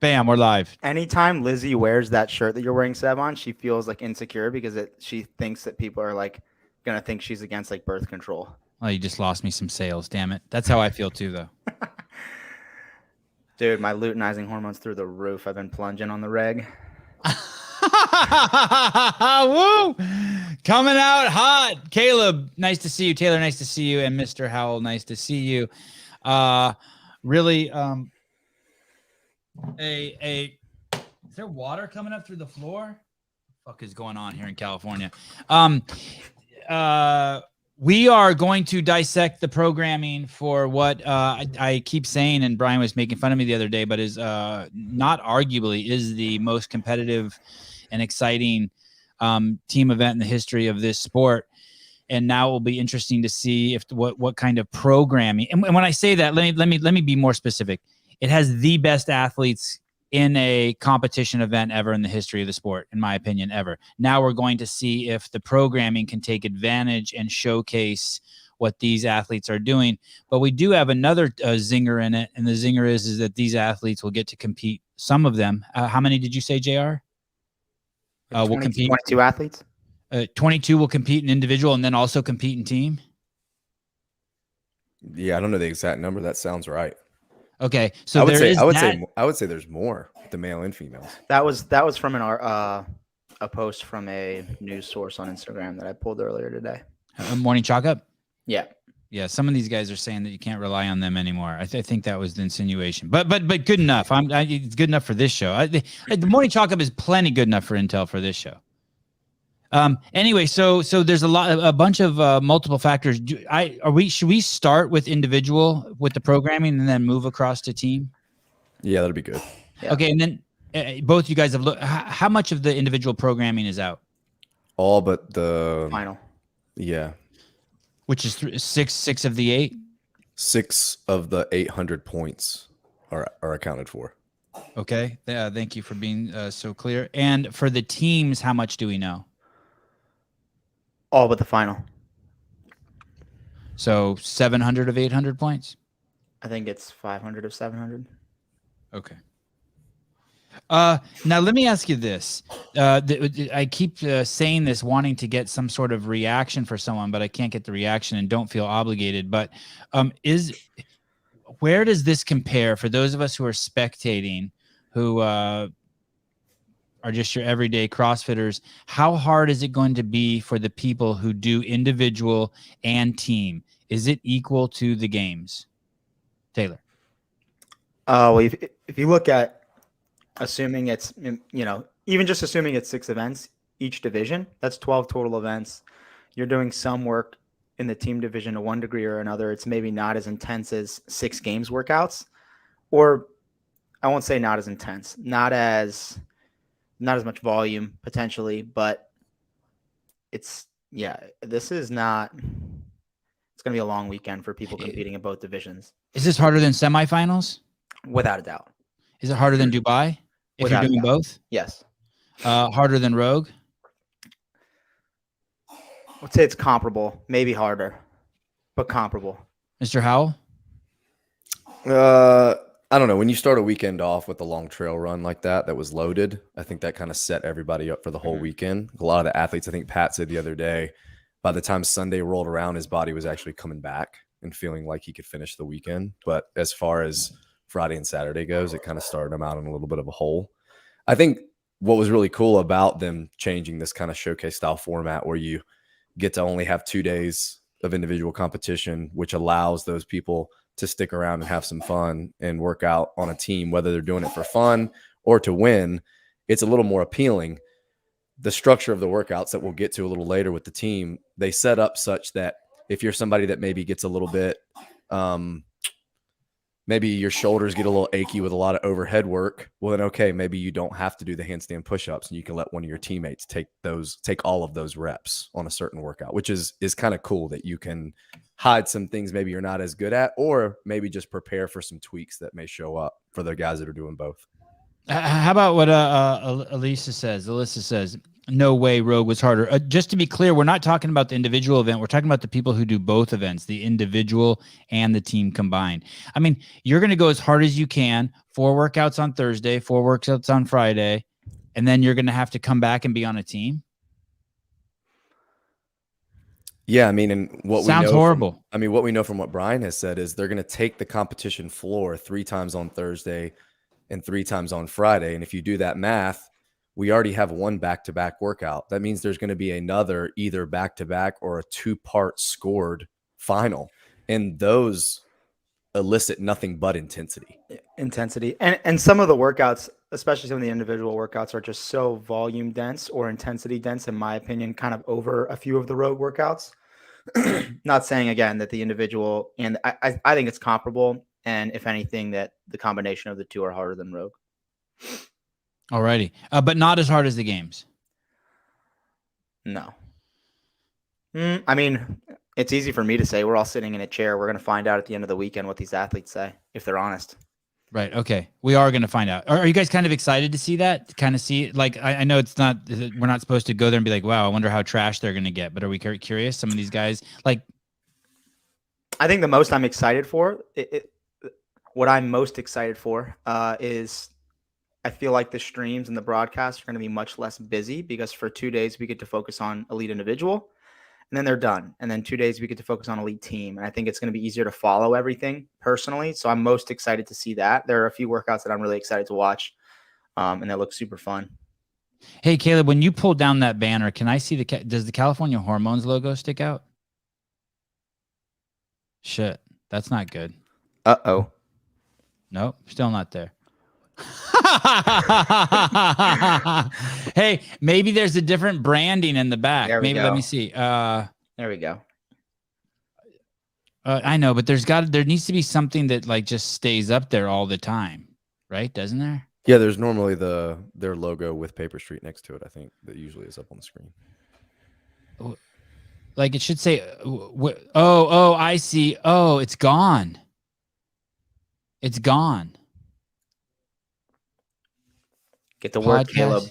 Bam, we're live. Anytime Lizzie wears that shirt that you're wearing, Sevan, she feels like insecure because she thinks that people are like gonna think she's against like birth control. Oh, you just lost me some sales. Damn it. That's how I feel too, though. Dude, my luteinizing hormones through the roof. I've been plunging on the reg. Woo! Coming out hot. Caleb, nice to see you. Taylor, nice to see you. And Mr. Howell, nice to see you. Really, is there water coming up through the floor? What the fuck is going on here in California? We are going to dissect the programming for what I keep saying, and Brian was making fun of me the other day, but is not arguably is the most competitive and exciting team event in the history of this sport. And now it will be interesting to see if what kind of programming. And when I say that, let me be more specific. It has the best athletes in a competition event ever in the history of the sport, in my opinion, ever. Now we're going to see if the programming can take advantage and showcase what these athletes are doing. But we do have another zinger in it, and the zinger is that these athletes will get to compete. Some of them. How many did you say, JR? Will compete. 22 athletes. 22 will compete in individual and then also compete in team. Yeah, I don't know the exact number. That sounds right. Okay, so I would say there's more, the male and females. That was from a post from a news source on Instagram that I pulled earlier today. Morning Chalk Up. Yeah. Some of these guys are saying that you can't rely on them anymore. I think that was the insinuation, but good enough. It's good enough for this show. The Morning Chalk Up is plenty good enough for intel for this show. Anyway, so there's a bunch of multiple factors. Should we start with individual with the programming and then move across to team? Yeah, that'd be good. Yeah. Okay, and then both you guys have looked. How much of the individual programming is out? All but the Final. Yeah. Which is six of the 8. 6 of the 800 points are accounted for. Okay. Thank you for being so clear. And for the teams, how much do we know? All but the final. So 700 of 800 points? I think it's 500 of 700. Okay. Now, let me ask you this. I keep saying this, wanting to get some sort of reaction for someone, but I can't get the reaction and don't feel obligated. But where does this compare for those of us who are spectating, who are just your everyday CrossFitters? How hard is it going to be for the people who do individual and team? Is it equal to the games? Taylor. Well, if you look at assuming it's, even just assuming it's 6 events, each division, that's 12 total events. You're doing some work in the team division to one degree or another. It's maybe not as intense as 6 games workouts, or I won't say not as intense, not as much volume potentially, but it's going to be a long weekend for people competing in both divisions. Is this harder than semifinals? Without a doubt. Is it harder than Dubai if Without you're doing both? Yes. Harder than Rogue? I would say it's comparable, maybe harder, but comparable. Mr. Howell? I don't know. When you start a weekend off with a long trail run like that was loaded, I think that kind of set everybody up for the whole weekend. A lot of the athletes, I think Pat said the other day, by the time Sunday rolled around, his body was actually coming back and feeling like he could finish the weekend. But as far as Friday and Saturday goes, it kind of started him out in a little bit of a hole. I think what was really cool about them changing this kind of showcase style format where you get to only have 2 days of individual competition, which allows those people to stick around and have some fun and work out on a team, whether they're doing it for fun or to win, it's a little more appealing. The structure of the workouts that we'll get to a little later with the team, they set up such that if you're somebody that maybe gets a little bit, maybe your shoulders get a little achy with a lot of overhead work, well then, okay, maybe you don't have to do the handstand push-ups and you can let one of your teammates take all of those reps on a certain workout, which is kind of cool that you can hide some things maybe you're not as good at, or maybe just prepare for some tweaks that may show up for the guys that are doing both. How about what Alyssa says? Alyssa says, No way Rogue was harder. Just to be clear, we're not talking about the individual event. We're talking about the people who do both events, the individual and the team combined. I mean, you're going to go as hard as you can, 4 workouts on Thursday, 4 workouts on Friday, and then you're going to have to come back and be on a team. Yeah, I mean, and what Sounds we know horrible. what we know from what Brian has said is they're going to take the competition floor 3 times on Thursday and 3 times on Friday. And if you do that math, we already have 1 back-to-back workout. That means there's going to be another either back-to-back or a 2-part scored final. And those elicit nothing but intensity. And some of the workouts, especially some of the individual workouts, are just so volume dense or intensity dense, in my opinion, kind of over a few of the road workouts. Not saying again that the individual, and I think it's comparable, and if anything, that the combination of the two are harder than Rogue. Alrighty. But not as hard as the games. No. I mean, it's easy for me to say. We're all sitting in a chair. We're going to find out at the end of the weekend what these athletes say, if they're honest. Right. Okay. We are going to find out. Are you guys kind of excited to see that? Kind of see, like, I know it's not, we're not supposed to go there and be like, wow, I wonder how trash they're going to get. But are we curious? Some of these guys, like, I think the most I'm excited for, what I'm most excited for is I feel like the streams and the broadcasts are going to be much less busy, because for 2 days we get to focus on elite individual, and then they're done. And then 2 days we get to focus on elite team. And I think it's going to be easier to follow everything personally. So I'm most excited to see that. There are a few workouts that I'm really excited to watch, and they look super fun. Hey, Caleb, when you pull down that banner, can I see does the California Hormones logo stick out? Shit, that's not good. Uh-oh. Nope, still not there. Hey, maybe there's a different branding in the back. Maybe let me see. There we go. I know, but there needs to be something that like just stays up there all the time, right? Doesn't there? Yeah, there's normally their logo with Paper Street next to it. I think that usually is up on the screen. Like it should say, oh, I see. Oh, it's gone. It's gone. Get to work, Podcast. Caleb.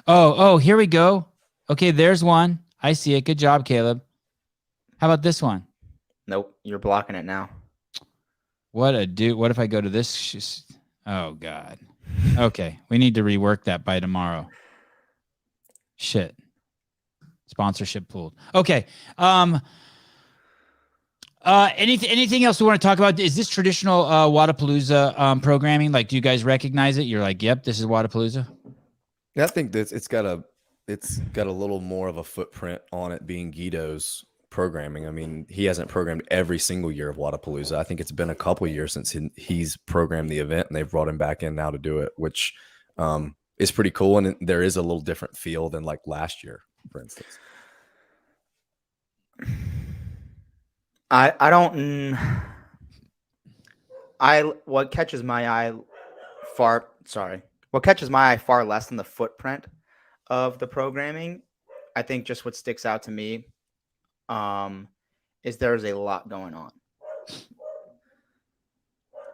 Oh, here we go. Okay, there's one. I see it. Good job, Caleb. How about this one? Nope, you're blocking it now. What if I go to this? Oh, God. Okay, we need to rework that by tomorrow. Shit. Sponsorship pooled. Okay. Anything else we want to talk about? Is this traditional Wadapalooza programming? Like, do you guys recognize it? You're like, yep, this is Wadapalooza. Yeah, I think that it's got a little more of a footprint on it being Guido's programming. I mean, he hasn't programmed every single year of Wadapalooza. I think it's been a couple of years since he's programmed the event, and they've brought him back in now to do it, which is pretty cool. And there is a little different feel than like last year, for instance. What catches my eye far less than the footprint of the programming, I think just what sticks out to me is there's a lot going on.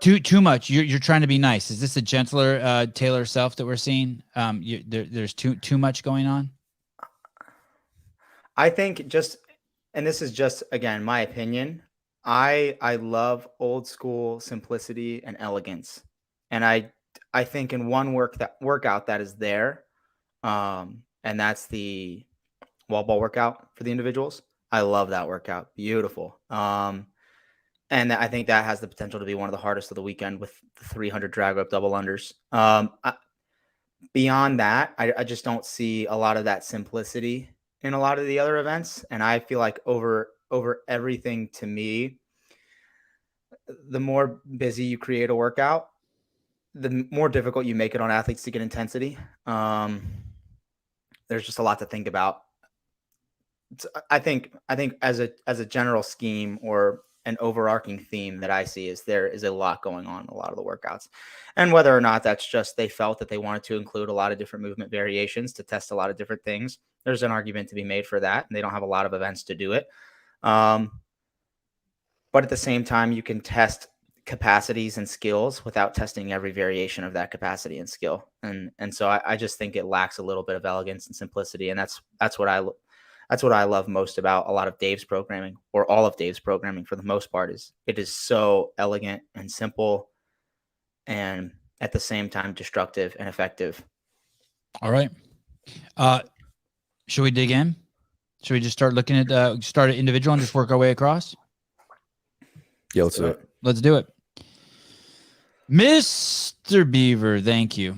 Too much. You're trying to be nice. Is this a gentler Taylor self that we're seeing? There's too much going on. I think and this is just, again, my opinion. I love old school simplicity and elegance. And I think in one workout that is there, and that's the wall ball workout for the individuals. I love that workout. Beautiful. And I think that has the potential to be one of the hardest of the weekend with the 300 drag rope double unders. Beyond that, I just don't see a lot of that simplicity in a lot of the other events. And I feel like over everything, to me, the more busy you create a workout, the more difficult you make it on athletes to get intensity. There's just a lot to think about. I think as a general scheme or an overarching theme that I see is there is a lot going on in a lot of the workouts, and whether or not that's just they felt that they wanted to include a lot of different movement variations to test a lot of different things. There's an argument to be made for that, and they don't have a lot of events to do it. But at the same time, you can test capacities and skills without testing every variation of that capacity and skill. And so I just think it lacks a little bit of elegance and simplicity. And that's what I love most about a lot of Dave's programming, or all of Dave's programming for the most part, is it is so elegant and simple and at the same time destructive and effective. All right. Should we dig in? Should we just start looking at start at individual and just work our way across? Yeah, let's do it. Let's do it. Mr. Beaver, thank you.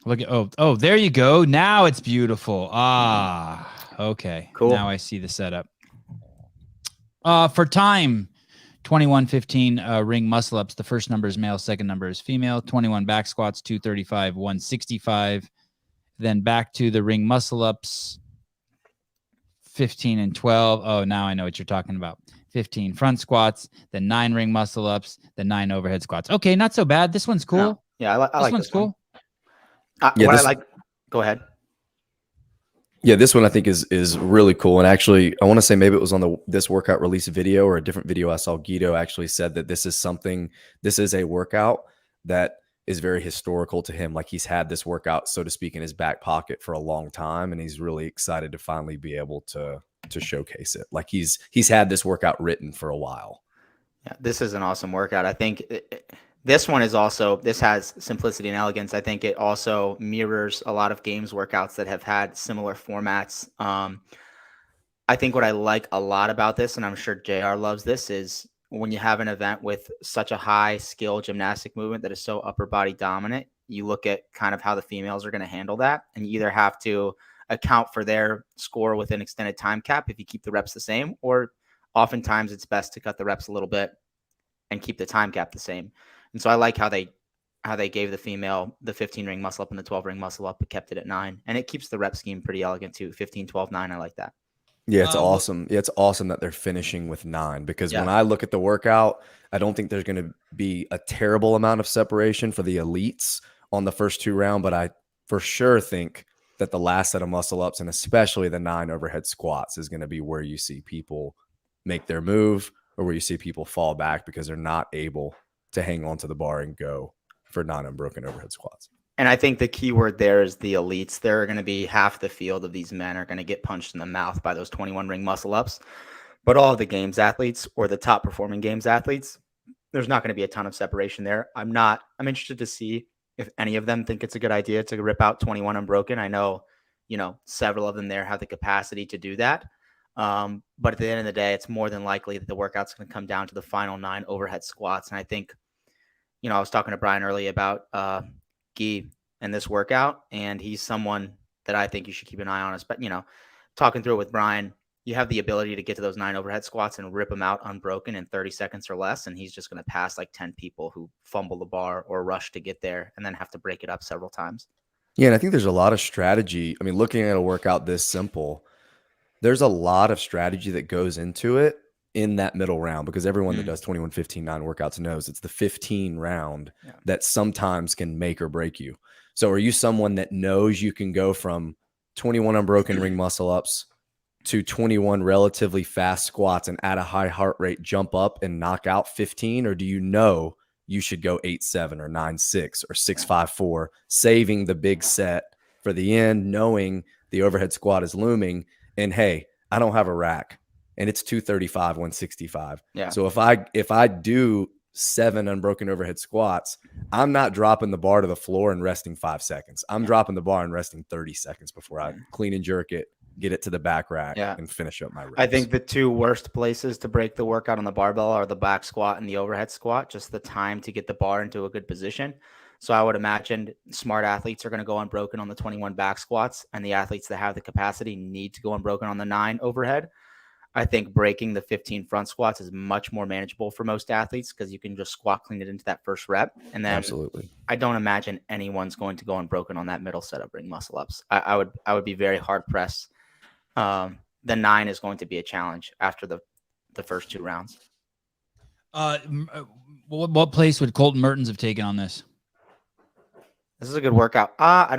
Look at oh, there you go. Now it's beautiful. Okay. Cool. Now I see the setup. For time, 2115 ring muscle ups. The first number is male, second number is female. 21 back squats, 235, 165. Then back to the ring muscle ups, 15 and 12. Oh, now I know what you're talking about. 15 front squats, then 9 ring muscle ups, then 9 overhead squats. Okay, not so bad. This one's cool. No. Yeah, I like this one. Cool. Go ahead. Yeah, this one I think is really cool. And actually, I want to say maybe it was on this workout release video or a different video I saw. Guido actually said that this is a workout that is very historical to him. Like, he's had this workout, so to speak, in his back pocket for a long time, and he's really excited to finally be able to showcase it. Like, he's had this workout written for a while. Yeah, this is an awesome workout. I think this has simplicity and elegance. I think it also mirrors a lot of games workouts that have had similar formats. I think what I like a lot about this, and I'm sure JR loves this, is when you have an event with such a high skill gymnastic movement that is so upper body dominant, you look at kind of how the females are going to handle that. And you either have to account for their score with an extended time cap if you keep the reps the same, or oftentimes it's best to cut the reps a little bit and keep the time cap the same. And so I like how they gave the female the 15 ring muscle up and the 12 ring muscle up, but kept it at 9. And it keeps the rep scheme pretty elegant too. 15, 12, 9. I like that. Yeah, it's awesome. Yeah, it's awesome that they're finishing with 9, because when I look at the workout, I don't think there's going to be a terrible amount of separation for the elites on the first 2 rounds, but I for sure think that the last set of muscle ups, and especially the 9 overhead squats, is going to be where you see people make their move, or where you see people fall back because they're not able to hang on to the bar and go for non-unbroken overhead squats. And I think the key word there is the elites. There are going to be half the field of these men are going to get punched in the mouth by those 21 ring muscle ups. But all of the games athletes, or the top performing games athletes, there's not going to be a ton of separation there. I'm interested to see if any of them think it's a good idea to rip out 21 unbroken. I know, several of them there have the capacity to do that. But at the end of the day, it's more than likely that the workout's going to come down to the final 9 overhead squats. And I think, I was talking to Brian early about Guy and this workout, and he's someone that I think you should keep an eye on. But, talking through it with Brian, you have the ability to get to those 9 overhead squats and rip them out unbroken in 30 seconds or less. And he's just going to pass like 10 people who fumble the bar or rush to get there and then have to break it up several times. Yeah, and I think there's a lot of strategy. I mean, looking at a workout this simple, there's a lot of strategy that goes into it in that middle round, because everyone that does 21, 15, 9 workouts knows it's the 15 round that sometimes can make or break you. So are you someone that knows you can go from 21 unbroken ring muscle ups to 21 relatively fast squats and at a high heart rate jump up and knock out 15? Or do you know you should go 8-7 or 9-6 or 6-5-4, saving the big set for the end, knowing the overhead squat is looming? And hey, I don't have a rack, and it's 235, 165. Yeah. So if I do 7 unbroken overhead squats, I'm not dropping the bar to the floor and resting 5 seconds. I'm dropping the bar and resting 30 seconds before I clean and jerk it, get it to the back rack, and finish up my reps. I think the 2 worst places to break the workout on the barbell are the back squat and the overhead squat, just the time to get the bar into a good position. So I would imagine smart athletes are going to go unbroken on the 21 back squats, and the athletes that have the capacity need to go unbroken on the 9 overhead. I think breaking the 15 front squats is much more manageable for most athletes, because you can just squat clean it into that first rep. And then absolutely, I don't imagine anyone's going to go unbroken on that middle set of ring muscle ups. I would be very hard pressed. The 9 is going to be a challenge after the first 2 rounds. What place would Colton Mertens have taken on this? This is a good workout. I'm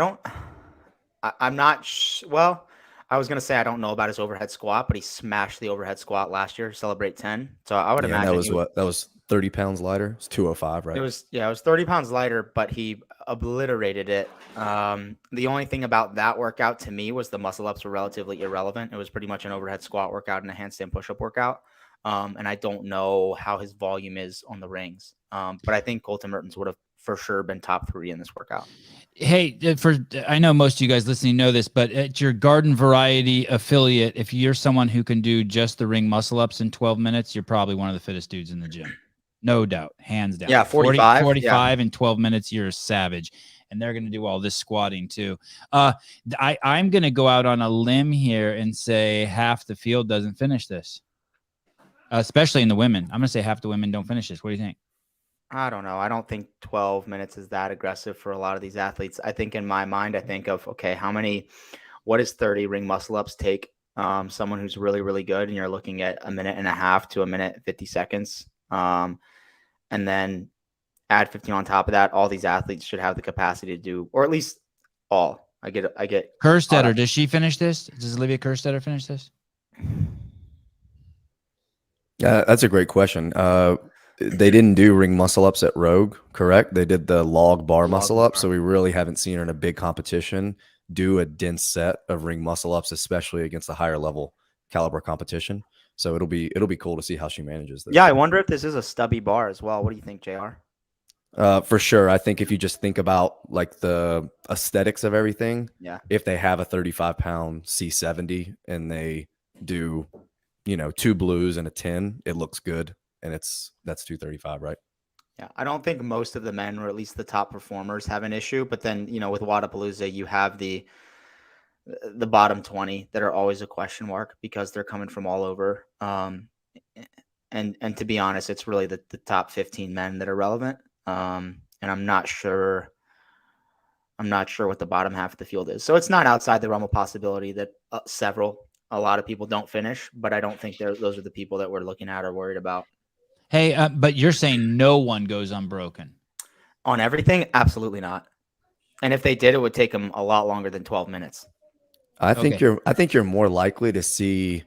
not. Well, I was going to say I don't know about his overhead squat, but he smashed the overhead squat last year, Celebrate 10. So I would imagine that was 30 pounds lighter. It's 205, right? It was 30 pounds lighter, but he obliterated it. The only thing about that workout to me was the muscle ups were relatively irrelevant. It was pretty much an overhead squat workout and a handstand push-up workout. And I don't know how his volume is on the rings. But I think Colton Mertens would have for sure been top 3 in this workout. Hey, I know most of you guys listening know this, but at your Garden Variety affiliate, if you're someone who can do just the ring muscle ups in 12 minutes, you're probably one of the fittest dudes in the gym. No doubt, hands down. Yeah, 45 in 12 minutes, you're a savage. And they're going to do all this squatting too. I'm going to go out on a limb here and say half the field doesn't finish this, especially in the women. I'm going to say half the women don't finish this. What do you think? I don't know. I don't think 12 minutes is that aggressive for a lot of these athletes. I think in my mind, I think of, okay, what does 30 ring muscle ups take? Someone who's really, really good, and you're looking at 1.5 minutes to 1:50 seconds. And then add 15 on top of that. All these athletes should have the capacity to do, or at least all. I get Kerstetter. Does she finish this? Does Olivia Kerstetter finish this? Yeah, that's a great question. They didn't do ring muscle ups at Rogue, correct? They did the log bar muscle ups. So we really haven't seen her in a big competition do a dense set of ring muscle ups, especially against a higher level caliber competition. So it'll be cool to see how she manages this. Yeah, I wonder if this is a stubby bar as well. What do you think, JR? For sure. I think if you just think about like the aesthetics of everything, if they have a 35-pound C70 and they do, 2 blues and a 10, it looks good. And that's 235, right? Yeah, I don't think most of the men, or at least the top performers, have an issue. But then, with Wodapalooza, you have the bottom 20 that are always a question mark because they're coming from all over. And to be honest, it's really the top 15 men that are relevant. And I'm not sure what the bottom half of the field is. So it's not outside the realm of possibility that a lot of people don't finish, but I don't think those are the people that we're looking at or worried about. Hey, but you're saying no one goes unbroken on everything? Absolutely not. And if they did, it would take them a lot longer than 12 minutes. I think you're more likely to see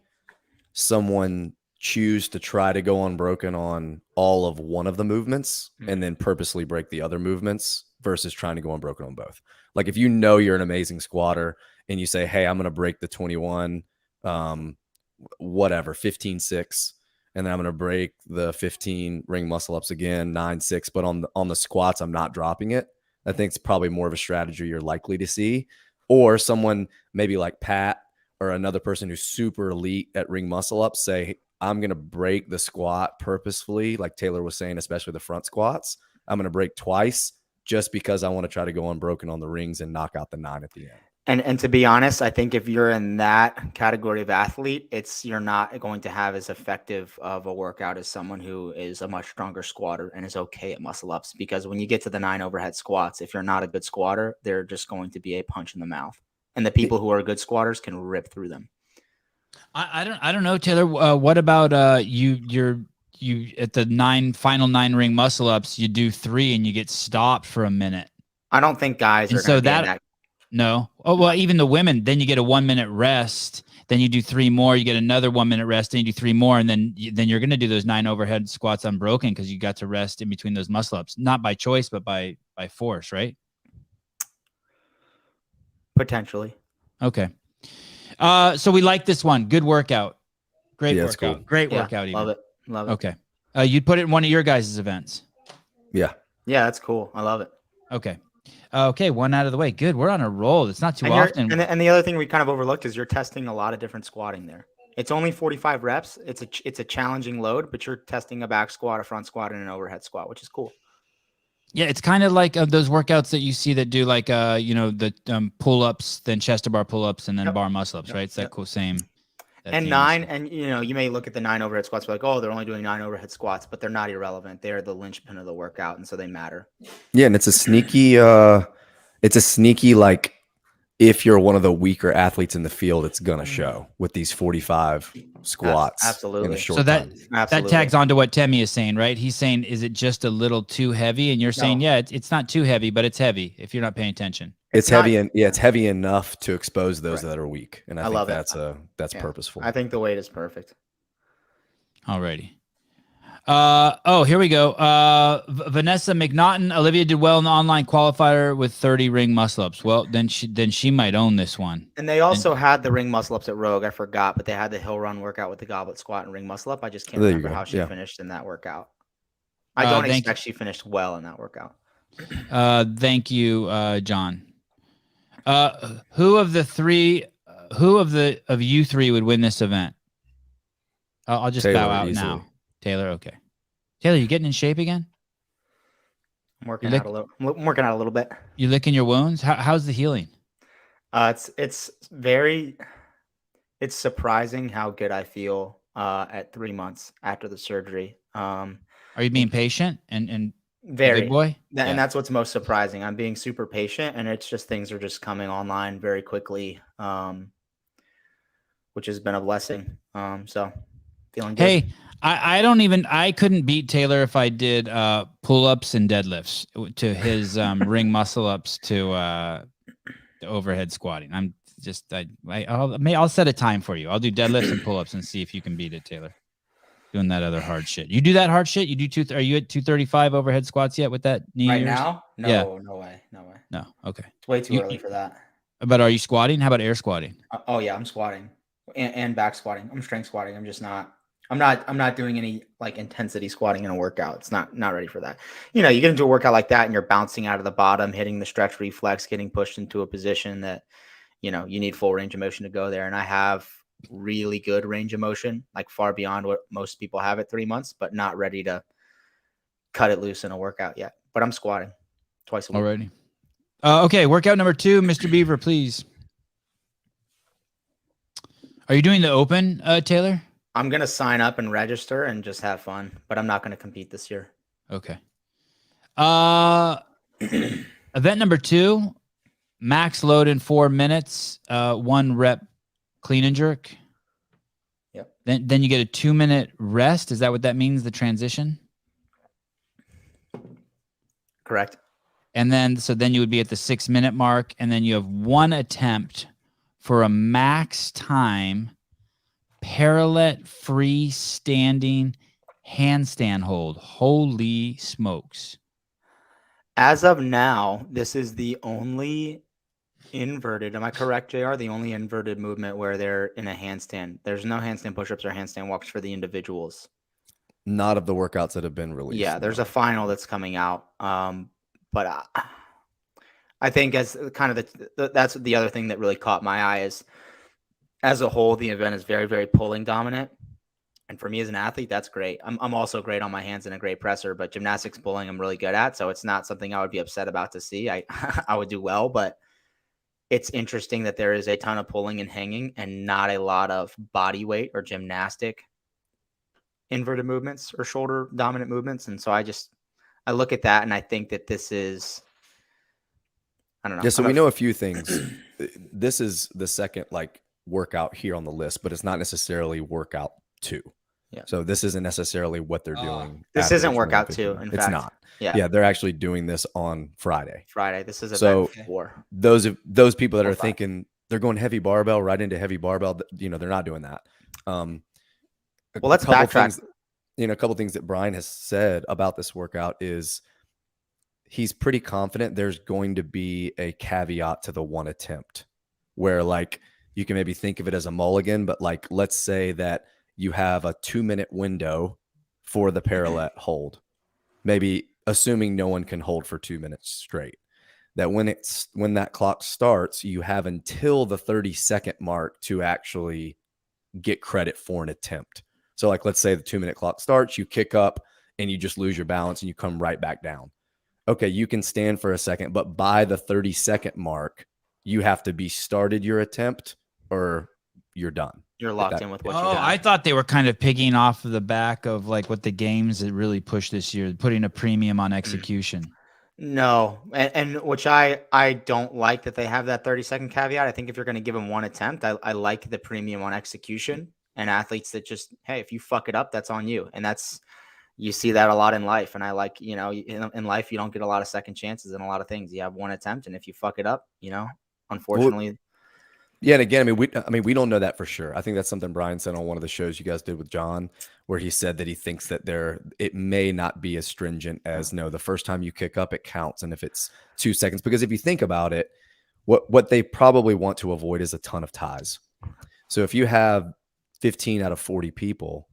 someone choose to try to go unbroken on all of one of the movements and then purposely break the other movements versus trying to go unbroken on both. Like if you're an amazing squatter and you say, hey, I'm going to break the 21, 15-6, and then I'm going to break the 15 ring muscle ups again, 9-6, but on the squats, I'm not dropping it. I think it's probably more of a strategy you're likely to see. Or someone maybe like Pat or another person who's super elite at ring muscle ups say, I'm going to break the squat purposefully, like Taylor was saying, especially the front squats. I'm going to break twice just because I want to try to go unbroken on the rings and knock out the 9 at the end. And to be honest, I think if you're in that category of athlete, you're not going to have as effective of a workout as someone who is a much stronger squatter and is okay at muscle ups. Because when you get to the 9 overhead squats, if you're not a good squatter, they're just going to be a punch in the mouth. And the people who are good squatters can rip through them. I don't know, Taylor. What about you at the final 9 ring muscle ups, you do 3 and you get stopped for a minute. I don't think guys are going to be in that. No. Oh, well, even the women, then you get a 1 minute rest. Then you do 3 more. You get another 1 minute rest. Then you do 3 more. And then you're going to do those 9 overhead squats unbroken because you got to rest in between those muscle ups, not by choice, but by force, right? Potentially. Okay. So we like this one. Good workout. Great workout. Cool. Great workout. Even. Love it. Okay. You'd put it in one of your guys' events. Yeah. Yeah, that's cool. I love it. Okay. Okay, 1 out of the way. Good. We're on a roll. It's not too often. And the other thing we kind of overlooked is you're testing a lot of different squatting there. It's only 45 reps. It's a challenging load, but you're testing a back squat, a front squat, and an overhead squat, which is cool. Yeah, it's kind of like those workouts that you see that do like the pull-ups, then chest to bar pull-ups, and then bar muscle-ups, right? It's that cool same. And 9, and you may look at the 9 overhead squats, like, oh, they're only doing 9 overhead squats, but they're not irrelevant. They are the linchpin of the workout, and so they matter. Yeah, and it's a sneaky, like, if you're one of the weaker athletes in the field, it's gonna show with these 45 squats. Absolutely. In a short so that time. that tags on to what Temi is saying, right? He's saying, is it just a little too heavy? And you're saying, yeah, it's not too heavy, but it's heavy if you're not paying attention. It's heavy, and it's heavy enough to expose those that are weak, and I think love that's purposeful. I think the weight is perfect. Alrighty. Here we go. Vanessa McNaughton, Olivia did well in the online qualifier with 30 ring muscle ups. Well, then she might own this one. And they also had the ring muscle ups at Rogue. I forgot, but they had the hill run workout with the goblet squat and ring muscle up. I just can't remember how she finished in that workout. I don't expect she finished well in that workout. Thank you, John. Who of you three would win this event? I'll just bow out easily. Now. Taylor, okay. Taylor, you getting in shape again? I'm working out a little. I'm working out a little bit. You licking your wounds? How's the healing? It's surprising how good I feel at 3 months after the surgery. Are you being patient and very big boy? And that's what's most surprising. I'm being super patient, and it's just things are just coming online very quickly, which has been a blessing. So feeling good. Hey, I couldn't beat Taylor if I did pull-ups and deadlifts to his ring muscle ups to the overhead squatting. I'll set a time for you. I'll do deadlifts and pull-ups and see if you can beat it, Taylor. Doing that other hard shit. You do that hard shit? You do are you at 235 overhead squats yet with that knee? Right now? No, yeah. No way. No. Okay. It's way too early for that. But are you squatting? How about air squatting? Oh yeah, I'm squatting and back squatting. I'm strength squatting. I'm just not. I'm not doing any like intensity squatting in a workout. It's not ready for that. You get into a workout like that and you're bouncing out of the bottom, hitting the stretch reflex, getting pushed into a position that, you need full range of motion to go there. And I have really good range of motion, like far beyond what most people have at 3 months, but not ready to cut it loose in a workout yet. But I'm squatting twice a week. Alrighty. Okay. Workout number 2, Mr. Beaver, please. Are you doing the open, Taylor? I'm going to sign up and register and just have fun, but I'm not going to compete this year. Okay. Event number 2, max load in 4 minutes, 1 rep clean and jerk. Yep. Then you get a 2-minute rest. Is that what that means, the transition? Correct. And then you would be at the 6-minute mark, and then you have 1 attempt for a max time parallel freestanding handstand hold. Holy smokes. As of now, this is the only inverted, am I correct, JR? The only inverted movement where they're in a handstand. There's no handstand push-ups or handstand walks for the individuals. Not of the workouts that have been released. Yeah, there's a final that's coming out. But I think as kind of that's the other thing that really caught my eye is, as a whole, the event is very, very pulling dominant. And for me as an athlete, that's great. I'm also great on my hands and a great presser, but gymnastics pulling I'm really good at. So it's not something I would be upset about to see. I would do well, but it's interesting that there is a ton of pulling and hanging and not a lot of body weight or gymnastic inverted movements or shoulder dominant movements. And so I look at that and I think that this is, I don't know. Yeah. So we know a few things. This is the second workout here on the list, but it's not necessarily workout 2. Yeah. So this isn't necessarily what they're doing. This isn't workout 2. In fact, it's not. Yeah. Yeah. They're actually doing this on Friday. This is event 4. Those people that are thinking they're going heavy barbell right into heavy barbell, they're not doing that. Well, let's backtrack. A couple things that Brian has said about this workout is he's pretty confident there's going to be a caveat to the 1 attempt where you can maybe think of it as a mulligan, but let's say that you have a 2-minute window for the parallel hold, maybe assuming no one can hold for 2 minutes straight, that when that clock starts, you have until the 30-second mark to actually get credit for an attempt. So let's say the 2-minute clock starts, you kick up and you just lose your balance and you come right back down. Okay. You can stand for a second, but by the 30-second mark, you have to be started your attempt or you're done. You're locked in with what you got. I thought they were kind of picking off of the back of what the games that really pushed this year, putting a premium on execution. No. And which I don't like that they have that 30-second caveat. I think if you're going to give them 1 attempt, I like the premium on execution and athletes that just, hey, if you fuck it up, that's on you. And you see that a lot in life. And I like, in life, you don't get a lot of second chances in a lot of things. You have 1 attempt. And if you fuck it up, unfortunately. Yeah, and again, we don't know that for sure. I think that's something Brian said on one of the shows you guys did with John, where he said that he thinks that it may not be as stringent as no, the first time you kick up, it counts, and if it's 2 seconds, because if you think about it, what they probably want to avoid is a ton of ties. So if you have 15 out of 40 people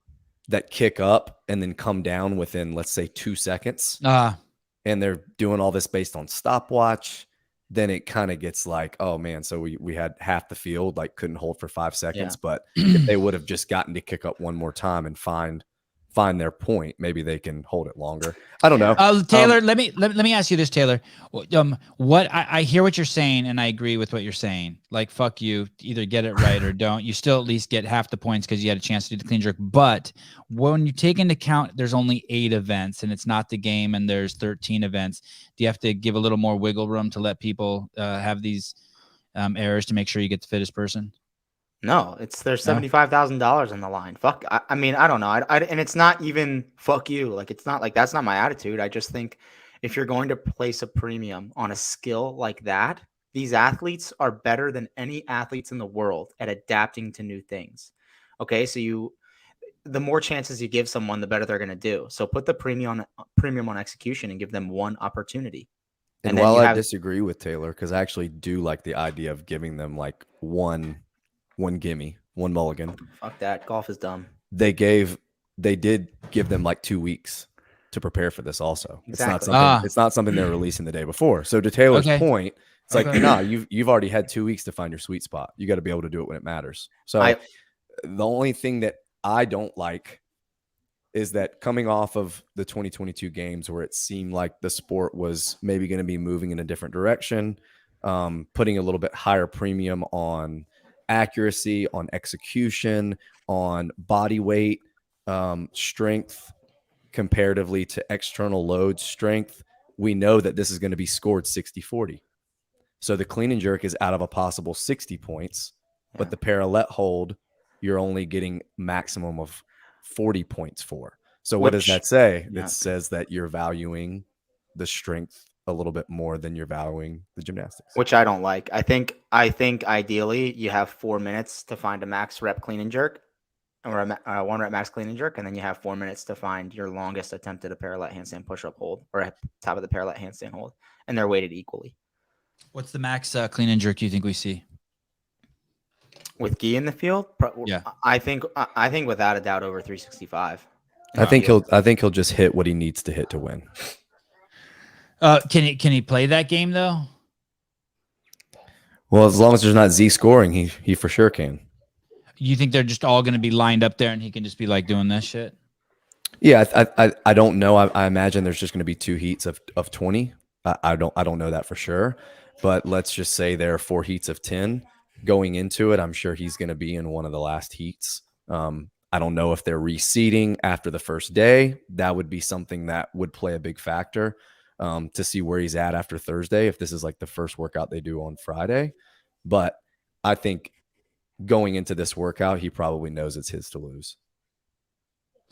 that kick up and then come down within, let's say, 2 seconds, and they're doing all this based on stopwatch, then it kind of gets like, oh man, so we had half the field like couldn't hold for 5 seconds, but if they would have just gotten to kick up one more time and find their point, maybe they can hold it longer. I don't know. Taylor, let me ask you this, Taylor. What I hear what you're saying, and I agree with what you're saying. Like, fuck you, either get it right or don't. You still at least get half the points because you had a chance to do the clean jerk. But when you take into account there's only 8 events and it's not the game and there's 13 events, do you have to give a little more wiggle room to let people have these errors to make sure you get the fittest person? No, there's $75,000 on the line. Fuck. I mean, I don't know. And it's not even fuck you. Like, it's not like that's not my attitude. I just think if you're going to place a premium on a skill like that, these athletes are better than any athletes in the world at adapting to new things. Okay, so the more chances you give someone, the better they're going to do. So put the premium on execution and give them one opportunity. And while I disagree with Taylor, because I actually do like the idea of giving them like one gimme, one mulligan. Fuck that. Golf is dumb. They did give them like 2 weeks to prepare for this also. Exactly. It's not something they're releasing the day before. So to Taylor's point, it's like, nah, you've already had 2 weeks to find your sweet spot. You got to be able to do it when it matters. So the only thing that I don't like is that coming off of the 2022 games where it seemed like the sport was maybe going to be moving in a different direction, putting a little bit higher premium on accuracy, on execution, on body weight, strength comparatively to external load strength. We know that this is going to be scored 60-40. So the clean and jerk is out of a possible 60 points, but the parallel hold, you're only getting maximum of 40 points for. So what does that say? It says that you're valuing the strength a little bit more than you're valuing the gymnastics, which I don't like. I think ideally you have 4 minutes to find a max rep clean and jerk, or a 1 rep max clean and jerk, and then you have 4 minutes to find your longest attempted a parallel handstand push-up hold or a top of the parallel handstand hold, and they're weighted equally. What's the max clean and jerk you think we see with Guy in the field? I think without a doubt over 365. I think he'll just hit what he needs to hit to win. Can he play that game though? Well, as long as there's not Z scoring, he for sure can. You think they're just all going to be lined up there and he can just be like doing this shit? Yeah, I don't know. I imagine there's just going to be 2 heats of 20. I don't know that for sure, but let's just say there are 4 heats of 10 going into it. I'm sure he's going to be in one of the last heats. I don't know if they're reseeding after the first day. That would be something that would play a big factor. To see where he's at after Thursday, if this is like the first workout they do on Friday. But I think going into this workout, he probably knows it's his to lose.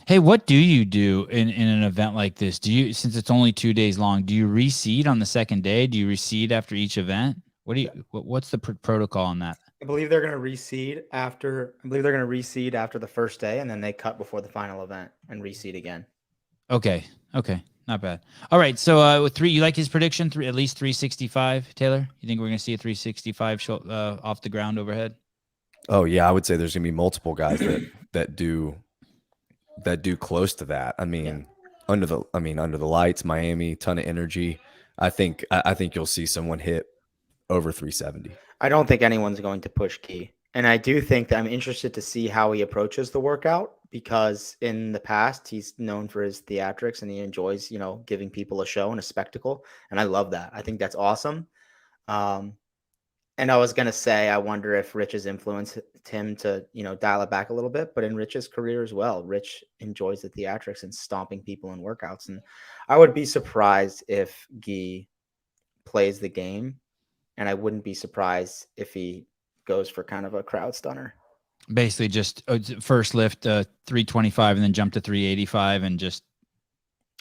Hey, what do you do in an event like this? Since it's only 2 days long, do you reseed on the second day? Do you reseed after each event? What's the protocol on that? I believe they're going to reseed after the first day, and then they cut before the final event and reseed again. Okay. Not bad. All right. So with 3, you like his prediction? At least 365, Taylor? You think we're going to see a 365 show, off the ground overhead? Oh yeah, I would say there's going to be multiple guys that do close to that. I mean, under the lights, Miami, ton of energy. I think you'll see someone hit over 370. I don't think anyone's going to push Key. And I do think that I'm interested to see how he approaches the workout, because in the past he's known for his theatrics and he enjoys, giving people a show and a spectacle. And I love that. I think that's awesome. And I was going to say, I wonder if Rich has influenced him to, dial it back a little bit, but in Rich's career as well, Rich enjoys the theatrics and stomping people in workouts. And I would be surprised if Guy plays the game, and I wouldn't be surprised if he goes for kind of a crowd stunner. Basically just first lift 325 and then jump to 385 and just.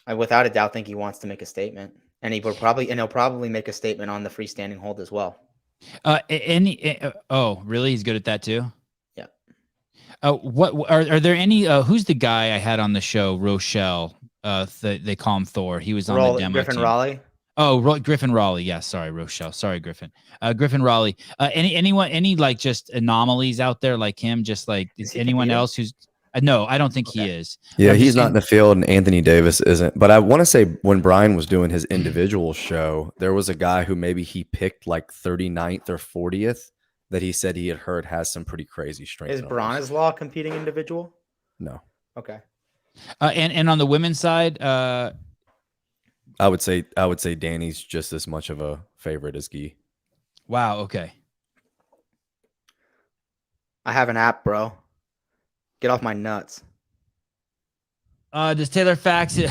I without a doubt think he wants to make a statement, and he'll probably make a statement on the freestanding hold as well. Oh, really? He's good at that too. Yeah. What are there any? Who's the guy I had on the show? Rochelle. They call him Thor. He was on the demo Griffin team. Raleigh. Oh, Griffin Raleigh. Yeah, sorry, Rochelle. Sorry, Griffin. Griffin Raleigh. Any like just anomalies out there like him? Just like anyone else who's? No, I don't think he is. Yeah, he's not in the field, and Anthony Davis isn't. But I want to say when Brian was doing his individual show, there was a guy who maybe he picked like 39th or 40th that he said he had heard has some pretty crazy strength. Is Bronislaw competing individual? No. Okay. And on the women's side, I would say Danny's just as much of a favorite as Guy. Wow. Okay. I have an app, bro. Get off my nuts. Does Taylor fax it?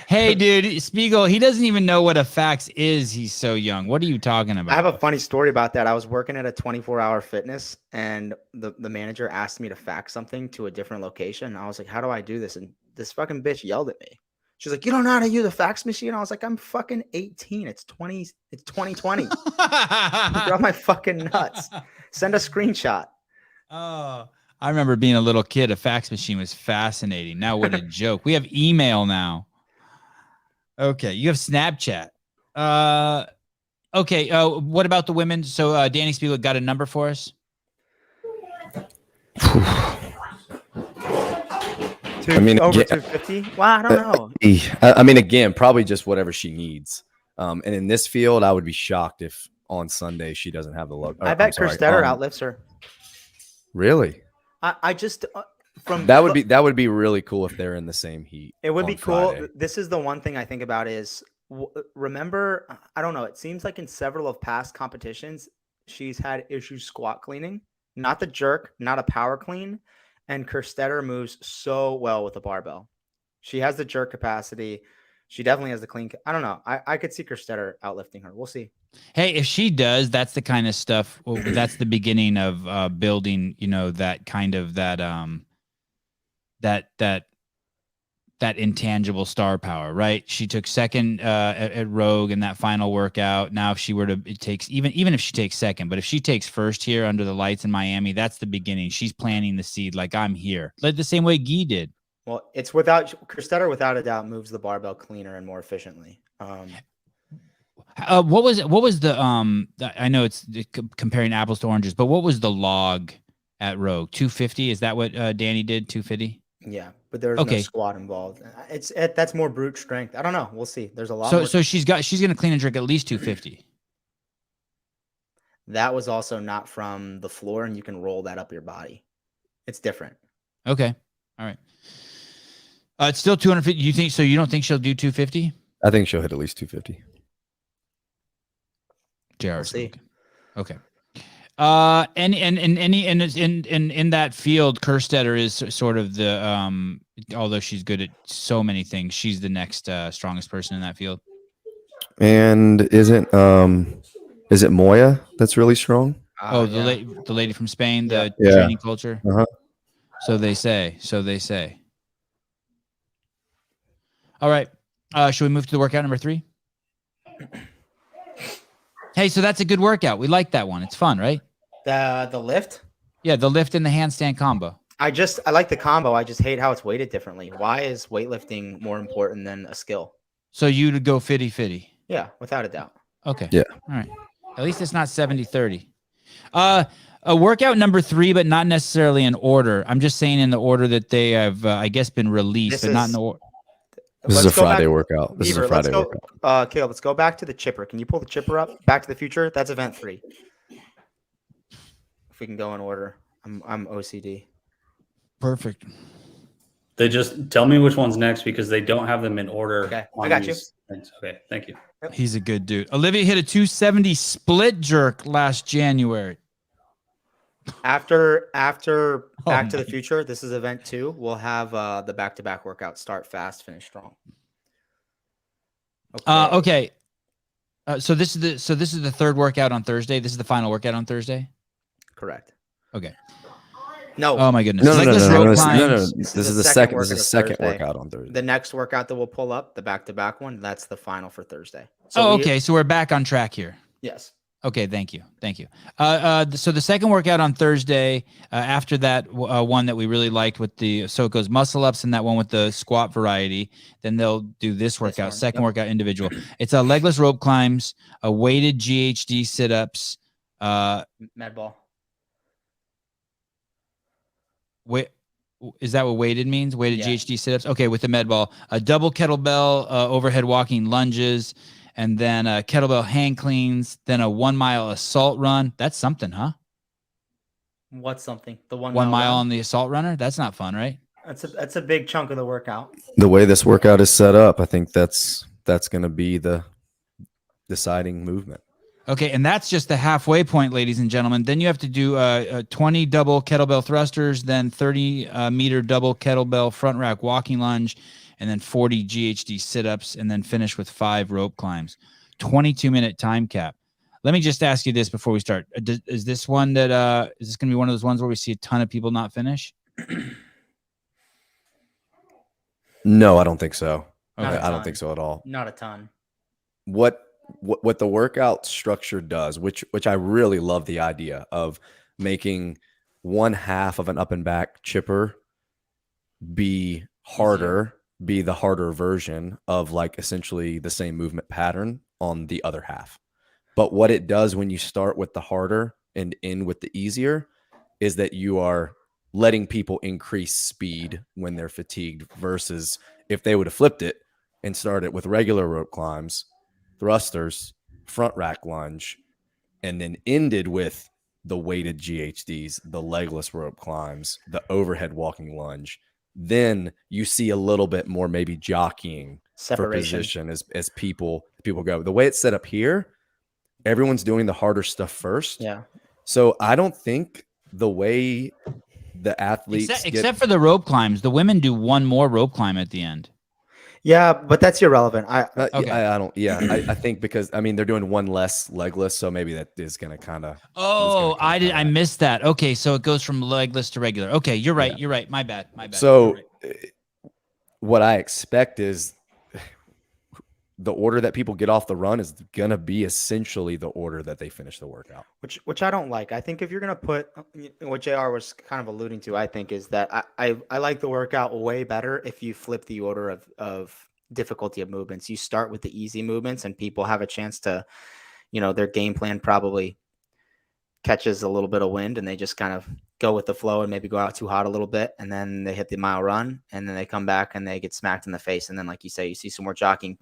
Hey, dude, Spiegel, he doesn't even know what a fax is. He's so young. What are you talking about? I have a funny story about that. I was working at a 24-hour fitness, and the manager asked me to fax something to a different location. I was like, how do I do this? And this fucking bitch yelled at me. She's like, you don't know how to use a fax machine? I was like, I'm fucking 18. It's 2020. Get off my fucking nuts. Send a screenshot. Oh, I remember being a little kid. A fax machine was fascinating. Now what a joke. We have email now. Okay, you have Snapchat. Okay. What about the women? So Danny Spiegel got a number for us. I mean, over 250. Well, I don't know. I mean, again, probably just whatever she needs. And in this field, I would be shocked if on Sunday she doesn't have the look. I bet Kerstetter outlifts her. Really? I just from that would be really cool if they're in the same heat. It would be cool. Friday. This is the one thing I think about is remember, I don't know. It seems like in several of past competitions, she's had issues squat cleaning, not the jerk, not a power clean. And Kerstetter moves so well with the barbell. She has the jerk capacity. She definitely has the clean. I don't know. I could see Kerstetter outlifting her. We'll see. Hey, if she does, that's the kind of stuff. Well, that's the beginning of building. You know, that kind of that intangible star power, right? She took second at Rogue in that final workout. Now, if she were to even if she takes second, but if she takes first here under the lights in Miami, that's the beginning. She's planting the seed, like I'm here, like the same way Guy did. Well, it's Kerstetter without a doubt moves the barbell cleaner and more efficiently. What was the I know it's comparing apples to oranges, but what was the log at Rogue? 250? Is that what Danny did? 250? Yeah, but there's no squat involved. That's more brute strength. I don't know. We'll see. There's a lot. So she's gonna clean and jerk at least 250. That was also not from the floor, and you can roll that up your body. It's different. Okay. All right. It's still 250. You think so? You don't think she'll do 250? I think she'll hit at least 250. We'll see. Okay. And in that field, Kerstetter is sort of the although she's good at so many things, she's the next strongest person in that field. And is it Moya that's really strong? The lady from Spain, the training culture. Uh-huh. So they say. All right. Should we move to the workout number 3? Hey, so that's a good workout. We like that one. It's fun, right? The lift? Yeah, the lift and the handstand combo. I like the combo. I just hate how it's weighted differently. Why is weightlifting more important than a skill? So you'd go 50-50. Yeah, without a doubt. Okay. Yeah. All right. At least it's not 70-30. A workout number 3, but not necessarily in order. I'm just saying in the order that they have, I guess, been released, but not in the order. This is a Friday workout. Caleb, let's go back to the chipper. Can you pull the chipper up? Back to the Future. That's event 3. If we can go in order. I'm OCD. Perfect. They just tell me which one's next because they don't have them in order. Okay, I got you. Things. Okay, thank you. He's a good dude. Olivia hit a 270 split jerk last January. After Back to the Future, this is event 2. We'll have the back-to-back workout. Start fast, finish strong. Okay. So this is the third workout on Thursday. This is the final workout on Thursday. Correct. Okay. No, Oh my goodness. No, no, no, Legless no, rope no, climbs. This is the second. This is the second workout on Thursday. The next workout that we'll pull up, the back-to-back one, that's the final for Thursday. Okay. So we're back on track here. Yes. Okay, thank you. So the second workout on Thursday, after that one that we really liked with so it goes muscle ups and that one with the squat variety, then they'll do this workout, second workout individual. It's a legless rope climbs, a weighted GHD sit-ups. Med ball. Wait, is that what weighted means? Weighted Yeah. GHD sit-ups? Okay, with the med ball. A double kettlebell overhead walking lunges, and then a kettlebell hang cleans, then a 1 mile assault run. That's something, huh? What's something? The 1 mile on the assault runner? That's not fun, right? That's a big chunk of the workout. The way this workout is set up, I think that's going to be the deciding movement. Okay, and that's just the halfway point, ladies and gentlemen. Then you have to do 20 double kettlebell thrusters, then 30 meter double kettlebell front rack walking lunge, and then 40 GHD sit-ups, and then finish with 5 rope climbs. 22-minute time cap. Let me just ask you this before we start. Is this one that is this going to be one of those ones where we see a ton of people not finish? No, I don't think so. Okay. I don't think so at all. Not a ton. What the workout structure does, which I really love the idea of making one half of an up and back chipper be harder, be the harder version of like essentially the same movement pattern on the other half. But what it does when you start with the harder and end with the easier is that you are letting people increase speed when they're fatigued versus if they would have flipped it and started with regular rope climbs, thrusters, front rack lunge, and then ended with the weighted GHDs, the legless rope climbs, the overhead walking lunge, then you see a little bit more maybe jockeying for position as people go. The way it's set up here, everyone's doing the harder stuff first. Yeah. So I don't think the way the athletes except for the rope climbs, the women do one more rope climb at the end. Yeah, but that's irrelevant. I think because they're doing one less legless, so maybe that is going to kind of. I missed that. Okay, so it goes from legless to regular. Okay, you're right. Yeah. You're right. My bad. So what I expect is the order that people get off the run is going to be essentially the order that they finish the workout. Which I don't like. I think if you're going to put what JR was kind of alluding to, I think is that I like the workout way better if you flip the order of difficulty of movements. You start with the easy movements and people have a chance to, their game plan probably catches a little bit of wind and they just kind of go with the flow and maybe go out too hot a little bit. And then they hit the mile run and then they come back and they get smacked in the face. And then, like you say, you see some more jockeying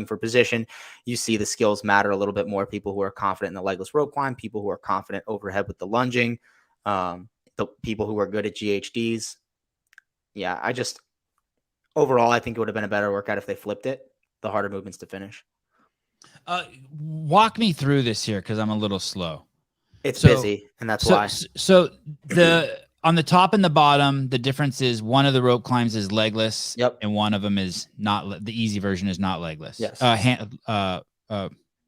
for position. You see the skills matter a little bit more. People who are confident in the legless rope climb, people who are confident overhead with the lunging, the people who are good at GHDs. Yeah, overall, I think it would have been a better workout if they flipped it, the harder movements to finish. Walk me through this here because I'm a little slow. It's busy, and that's why. So on the top and the bottom, the difference is one of the rope climbs is legless, and one of them is not. The easy version is not legless. Yes. legless.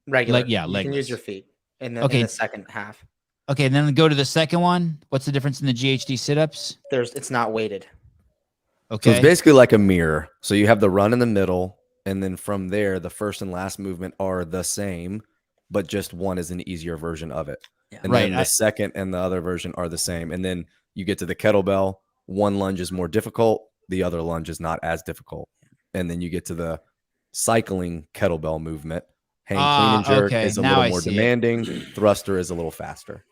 Regular. You can use your feet in the second half. Okay, and then go to the second one. What's the difference in the GHD sit-ups? It's not weighted. Okay. So it's basically like a mirror. So you have the run in the middle, and then from there, the first and last movement are the same, but just one is an easier version of it. Yeah. And then the second and the other version are the same. And then you get to the kettlebell. One lunge is more difficult. The other lunge is not as difficult. And then you get to the cycling kettlebell movement. Hang, clean, and jerk is a little more demanding. Thruster is a little faster.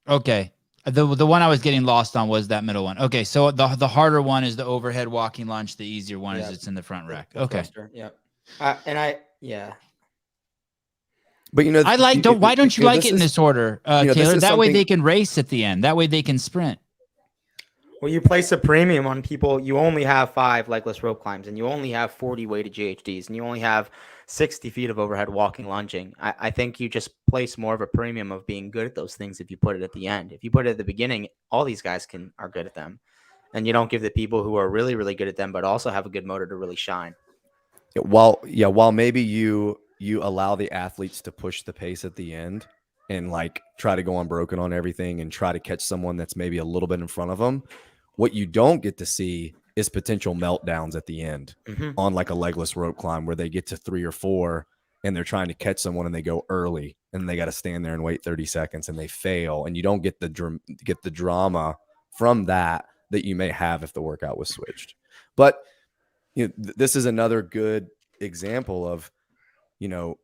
Okay. The one I was getting lost on was that middle one. Okay, so the harder one is the overhead walking lunge. The easier one is it's in the front rack. Okay. Yeah. But I like. Why don't you like it in this order, Taylor? That way they can race at the end. That way they can sprint. Well, you place a premium on people. You only have 5 legless rope climbs, and you only have 40 weighted GHDs, and you only have 60 feet of overhead walking lunging. I think you just place more of a premium of being good at those things if you put it at the end. If you put it at the beginning, all these guys are good at them, and you don't give the people who are really, really good at them, but also have a good motor to really shine. While maybe you allow the athletes to push the pace at the end and like try to go unbroken on everything and try to catch someone that's maybe a little bit in front of them. What you don't get to see is potential meltdowns at the end on like a legless rope climb where they get to 3 or 4 and they're trying to catch someone and they go early and they got to stand there and wait 30 seconds and they fail. And you don't get the drama from that you may have if the workout was switched. But you know, this is another good example of, you know,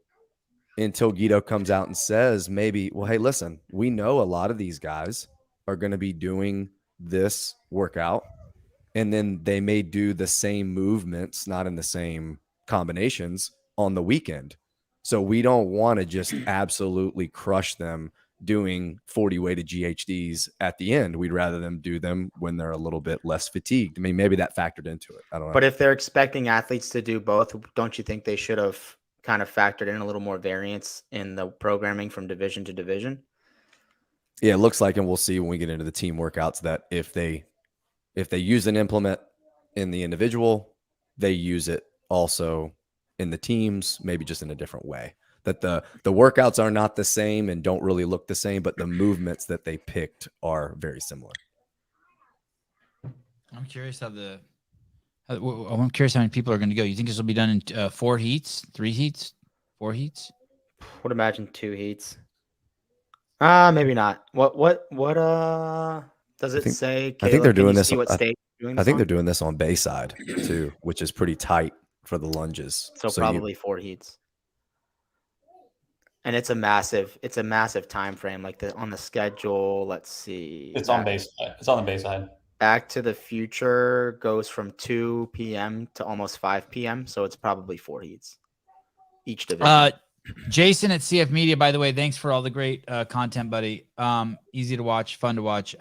until Guido comes out and says maybe, well, hey, listen, we know a lot of these guys are going to be doing this workout and then they may do the same movements, not in the same combinations on the weekend. So we don't want to just absolutely crush them doing 40 weighted GHDs at the end. We'd rather them do them when they're a little bit less fatigued. I mean, maybe that factored into it. I don't know. But if they're expecting athletes to do both, don't you think they should have kind of factored in a little more variance in the programming from division to division? Yeah, it looks like, and we'll see when we get into the team workouts, that if they use an implement in the individual, they use it also in the teams, maybe just in a different way. That the workouts are not the same and don't really look the same, but the movements that they picked are very similar. I'm curious I'm curious how many people are going to go. You think this will be done in 4 heats, 3 heats, 4 heats? Would imagine 2 heats. Maybe not. What does it say? Caleb? I think they're doing this. What state I think they're doing this on Bayside too, which is pretty tight for the lunges. So probably 4 heats. And it's a massive time frame. Like on the schedule, let's see. It's on Bayside. It's on the Bayside. Back to the Future goes from 2 p.m. to almost 5 p.m. So it's probably 4 heats each division. Jason at CF Media, by the way, thanks for all the great content, buddy. Easy to watch, fun to watch.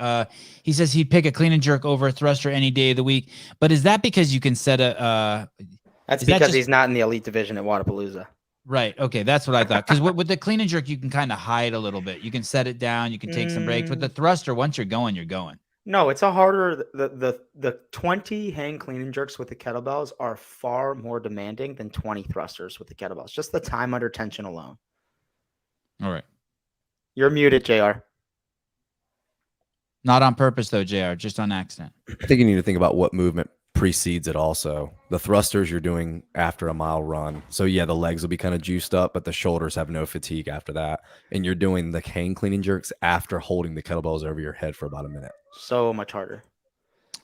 He says he'd pick a clean and jerk over a thruster any day of the week. But is that because you can set a That's because he's not in the elite division at Wadapalooza. Right. Okay. That's what I thought. Because with the clean and jerk, you can kind of hide a little bit. You can set it down. You can take some breaks. With the thruster, once you're going, you're going. No, it's a harder. The 20 hang clean and jerks with the kettlebells are far more demanding than 20 thrusters with the kettlebells. Just the time under tension alone. All right. You're muted, JR. Not on purpose, though, JR. Just on accident. I think you need to think about what movement precedes it also. The thrusters you're doing after a mile run. So yeah, the legs will be kind of juiced up, but the shoulders have no fatigue after that. And you're doing the hang clean and jerks after holding the kettlebells over your head for about a minute. So much harder.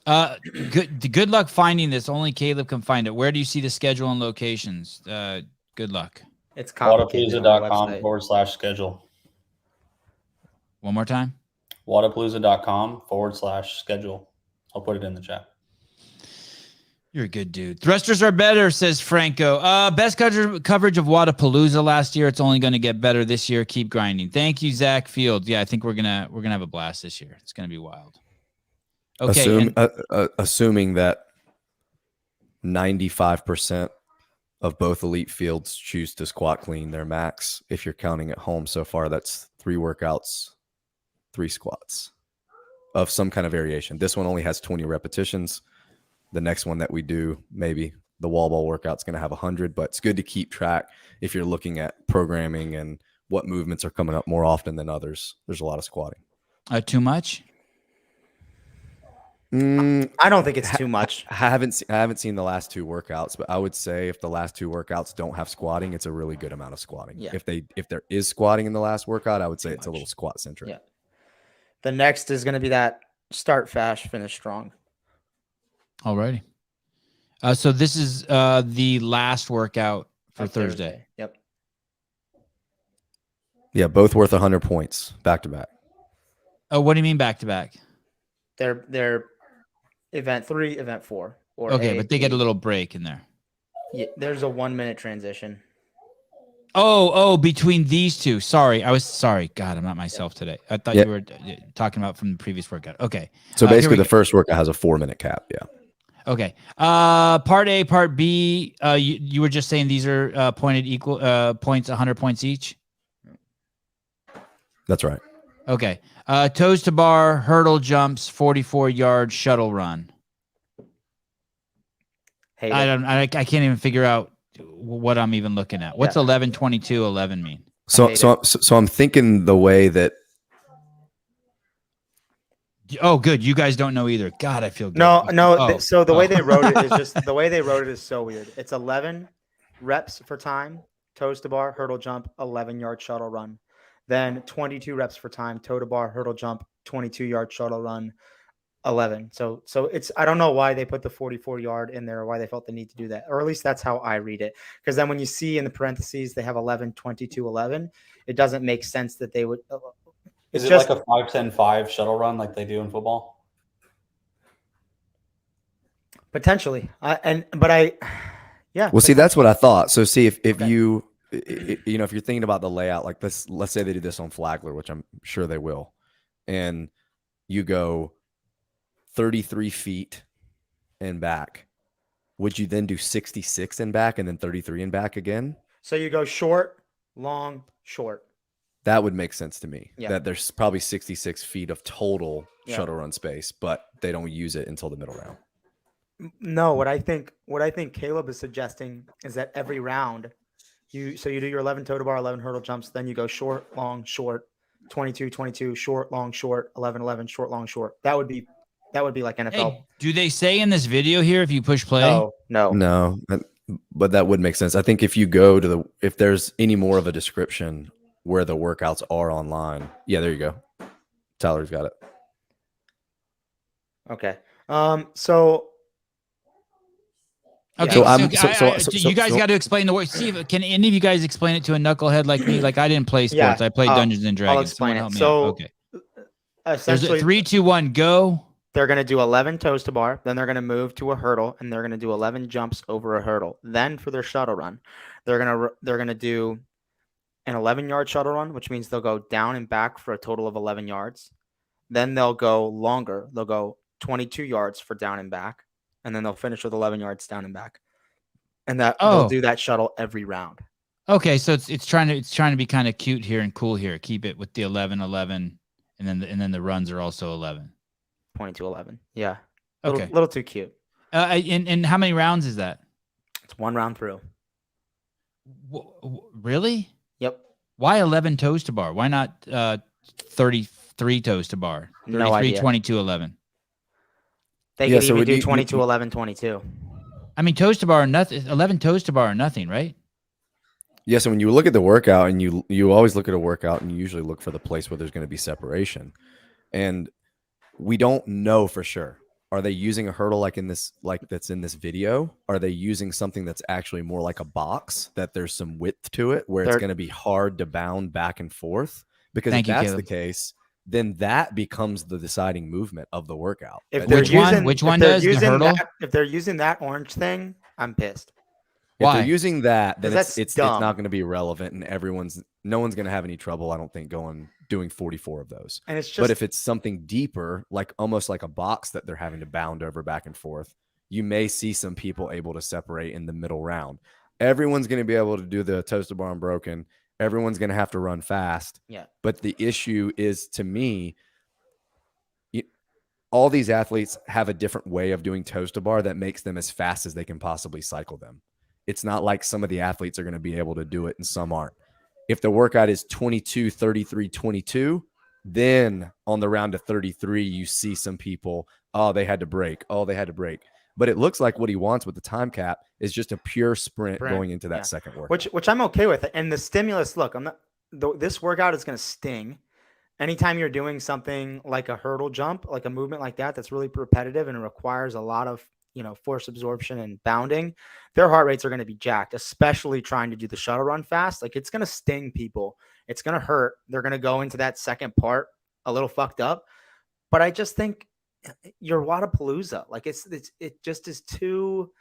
Good luck finding this. Only Caleb can find it. Where do you see the schedule and locations? Good luck. It's complicated. Wadapalooza.com/schedule. One more time. Wadapalooza.com/schedule. I'll put it in the chat. You're a good dude. Thrusters are better, says Franco. Best coverage of Wadapalooza last year. It's only going to get better this year. Keep grinding. Thank you, Zach Fields. Yeah, I think we're gonna have a blast this year. It's gonna be wild. Okay. Assuming that 95% of both elite fields choose to squat clean their max. If you're counting at home so far, that's 3 workouts, 3 squats of some kind of variation. This one only has 20 repetitions. The next one that we do, maybe the wall ball workout's going to have 100, but it's good to keep track if you're looking at programming and what movements are coming up more often than others. There's a lot of squatting. Too much? I don't think it's too much. I haven't seen the last 2 workouts, but I would say if the last 2 workouts don't have squatting, it's a really good amount of squatting. Yeah. If there is squatting in the last workout, I would say it's a little squat centric. Yeah. The next is going to be that start fast, finish strong. Alrighty. So this is the last workout for Thursday. Yep. Yeah, both worth 100 points back to back. Oh, what do you mean back to back? They're event 3, event 4. Okay, but they get a little break in there. Yeah, there's a 1-minute transition. Oh, between these two. Sorry. God, I'm not myself today. I thought you were talking about from the previous workout. Okay. So basically the first workout has a 4-minute cap. Yeah. Okay. Part A, part B, you were just saying these are pointed equal points, 100 points each. That's right. Okay. Toes to bar, hurdle jumps, 44-yard shuttle run. I can't even figure out what I'm even looking at. What's 11, 22, 11 mean? So I'm thinking the way that. Oh, good. You guys don't know either. God, I feel good. No. Oh, So the way they wrote it is oh. just the way they wrote it is so weird. It's 11 reps for time, toes to bar, hurdle jump, 11-yard shuttle run. Then 22 reps for time, toe to bar, hurdle jump, 22-yard shuttle run, 11. So it's, I don't know why they put the 44-yard in there, or why they felt the need to do that, or at least that's how I read it. Because then when you see in the parentheses they have 11, 22, 11, it doesn't make sense that they would. Is it just like a 5-10-5 shuttle run like they do in football? Potentially, yeah. Well, see, that's what I thought. So see if Okay. you if you're thinking about the layout like this, let's say they do this on Flagler, which I'm sure they will, and you go 33 feet and back. Would you then do 66 and back and then 33 and back again? So you go short, long, short. That would make sense to me. Yeah. That there's probably 66 feet of total Yeah. shuttle run space, but they don't use it until the middle round. No, what I think Caleb is suggesting is that every round you do your 11 toe to bar, 11 hurdle jumps, then you go short, long, short, 22, 22, short, long, short, 11, 11, short, long, short. That would be like NFL. Hey, do they say in this video here if you push play? No. But that would make sense. I think if you go to if there's any more of a description where the workouts are online. Yeah, there you go. Tyler's got it. Okay. So Okay, you guys got to explain the word. See, can any of you guys explain it to a knucklehead like me? Like I didn't play sports. Yeah, I played Dungeons and Dragons. I'll explain Someone it. help me out. Okay. There's Essentially, a 3, 2, 1, go. they're going to do 11 toes to bar. Then they're going to move to a hurdle, and they're going to do 11 jumps over a hurdle. Then for their shuttle run, they're going to do an 11-yard shuttle run, which means they'll go down and back for a total of 11 yards. Then they'll go longer. They'll go 22 yards for down and back, and then they'll finish with 11 yards down and back. And they'll do that shuttle every round. Okay, so it's trying to be kind of cute here and cool here. Keep it with the 11, 11, and then the runs are also 11. 22, 11. Yeah. Okay. Little too cute. And how many rounds is that? It's one round through. Really? Yep. Why 11 toes to bar? Why not 33 toes to bar? 33, No idea. 22, 11. They could even do 22, 11, 22. I mean, toes to bar are nothing. 11 toes to bar are nothing, right? Yeah, so when you look at the workout, and you always look at a workout, and you usually look for the place where there's going to be separation, and we don't know for sure. Are they using a hurdle like that's in this video? Are they using something that's actually more like a box, that there's some width to it, where it's going to be hard to bound back and forth? Because if that's the case, then that becomes the deciding movement of the workout. If they're using that orange thing, I'm pissed. If they're using that, then it's dumb. not going to be relevant, and no one's going to have any trouble, I don't think, doing 44 of those. And it's just, but if it's something deeper, like almost like a box that they're having to bound over back and forth, you may see some people able to separate in the middle round. Everyone's going to be able to do the toes to bar unbroken. Everyone's going to have to run fast. Yeah. But the issue is, to me, all these athletes have a different way of doing toes to bar that makes them as fast as they can possibly cycle them. It's not like some of the athletes are going to be able to do it and some aren't. If the workout is 22, 33, 22, then on the round of 33, you see some people, they had to break. But it looks like what he wants with the time cap is just a pure sprint going into that second workout. Which I'm okay with. And the stimulus, look, this workout is going to sting. Anytime you're doing something like a hurdle jump, like a movement like that's really repetitive and it requires a lot of, force absorption and bounding, their heart rates are going to be jacked, especially trying to do the shuttle run fast. Like, it's going to sting people. It's going to hurt. They're going to go into that second part a little fucked up. But I just think your Wadapalooza, like it just is too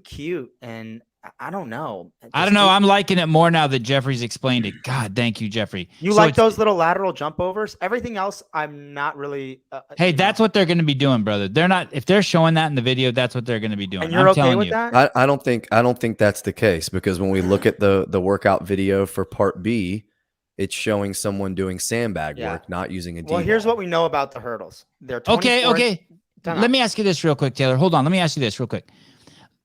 cute. And I don't know. I'm liking it more now that Jeffrey's explained it. God, thank you, Jeffrey. You like those little lateral jump overs? Everything else, I'm not really. Hey, that's what they're going to be doing, brother. They're not. If they're showing that in the video, that's what they're going to be doing. And you're okay with that? I don't think that's the case, because when we look at the workout video for Part B, it's showing someone doing sandbag work, not using a D-ball. Well, here's what we know about the hurdles. They're okay. Let me ask you this real quick, Taylor. Hold on. Let me ask you this real quick.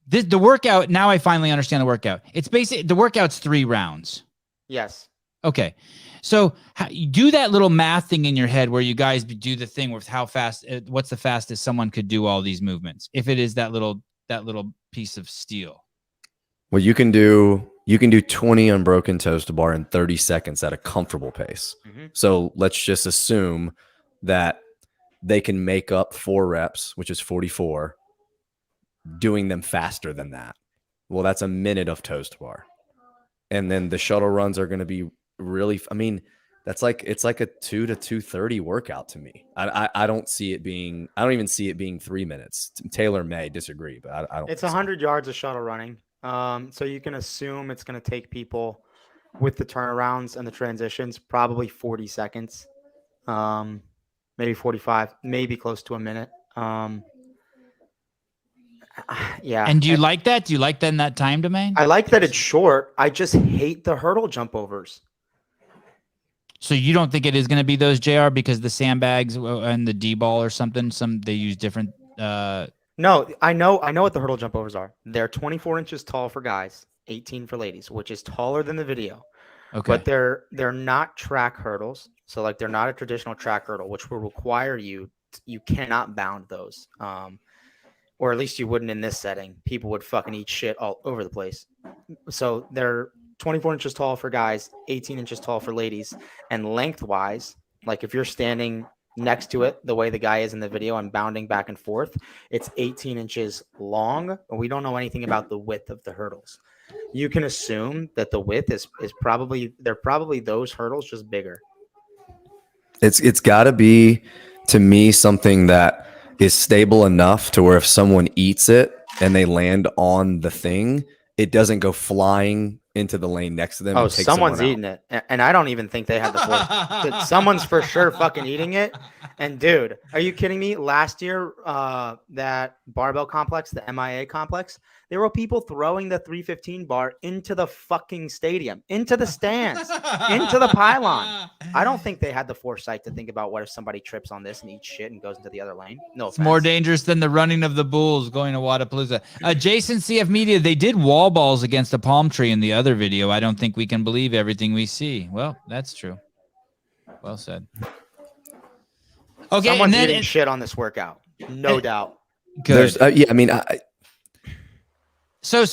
The workout, now I finally understand the workout. It's basically, the workout's 3 rounds. Yes. Okay. So you do that little math thing in your head where you guys do the thing with how fast, what's the fastest someone could do all these movements if it is that little piece of steel. Well, you can do 20 unbroken toes to bar in 30 seconds at a comfortable pace. Mhm. So let's just assume that they can make up 4 reps, which is 44, doing them faster than that. Well, that's a minute of toes to bar. And then the shuttle runs are going to be really, I mean, it's like a 2 to 2:30 workout to me. I don't even see it being 3 minutes. Taylor may disagree, but I don't. It's 100 yards of shuttle running. So you can assume it's going to take people with the turnarounds and the transitions, probably 40 seconds, maybe 45, maybe close to a minute. Yeah. And do you like that? Do you like that in that time domain? I like that it's short. I just hate the hurdle jump overs. So you don't think it is going to be those, JR, because the sandbags and the D-ball or something, they use different. No, I know what the hurdle jump overs are. They're 24 inches tall for guys, 18 for ladies, which is taller than the video. Okay. But they're not track hurdles. So like they're not a traditional track hurdle, which will require you cannot bound those. Or at least you wouldn't in this setting. People would fucking eat shit all over the place. So they're 24 inches tall for guys, 18 inches tall for ladies, and lengthwise, like if you're standing next to it the way the guy is in the video and bounding back and forth, it's 18 inches long, but we don't know anything about the width of the hurdles. You can assume that the width is probably those hurdles, just bigger. It's got to be, to me, something that is stable enough to where if someone eats it and they land on the thing, it doesn't go flying into the lane next to them. Oh, someone's eating it. And I don't even think they had the force. Someone's for sure fucking eating it. And dude, are you kidding me? Last year, that barbell complex, the MIA complex, there were people throwing the 315 bar into the fucking stadium, into the stands, into the pylon. I don't think they had the foresight to think about what if somebody trips on this and eats shit and goes into the other lane. No offense. It's more dangerous than the running of the bulls going to Wadapalooza. Jason, CF Media, they did wall balls against a palm tree in the other video. I don't think we can believe everything we see. Well, that's true. Well said. Okay, someone's eating shit on this workout, no doubt. Good. Yeah, I mean, So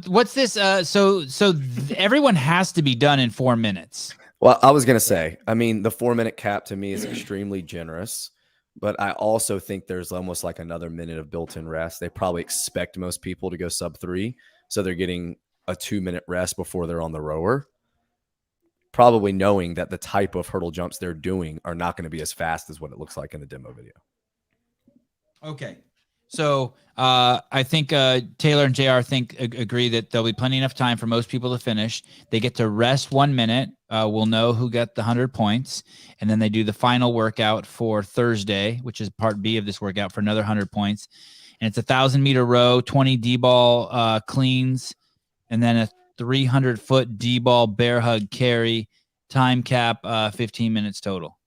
what's this? So everyone has to be done in 4 minutes. Well, I was going to say, I mean, the 4-minute cap to me is extremely generous, but I also think there's almost like another minute of built-in rest. They probably expect most people to go sub 3, so they're getting a 2-minute rest before they're on the rower, probably knowing that the type of hurdle jumps they're doing are not going to be as fast as what it looks like in the demo video. Okay. So I think Taylor and JR agree that there'll be plenty enough time for most people to finish. They get to rest 1 minute. We'll know who got the 100 points. And then they do the final workout for Thursday, which is part B of this workout, for another 100 points. And it's a 1,000-meter row, 20 D-ball cleans, and then a 300-foot D-ball bear hug carry. Time cap, 15 minutes total.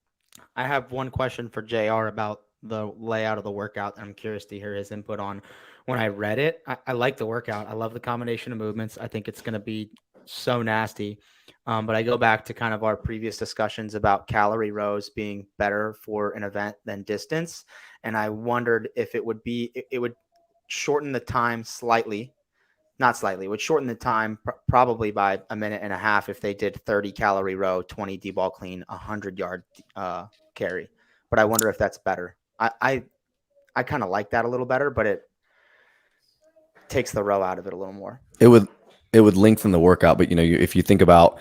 I have one question for JR about the layout of the workout. I'm curious to hear his input on. When I read it, I like the workout. I love the combination of movements. I think it's going to be so nasty. But I go back to kind of our previous discussions about calorie rows being better for an event than distance. And I wondered if it would shorten the time slightly. Not slightly, it would shorten the time probably by a minute and a half if they did 30 calorie row, 20 D-ball clean, 100-yard carry. But I wonder if that's better. I kind of like that a little better, but it takes the row out of it a little more. It would lengthen the workout, but if you think about,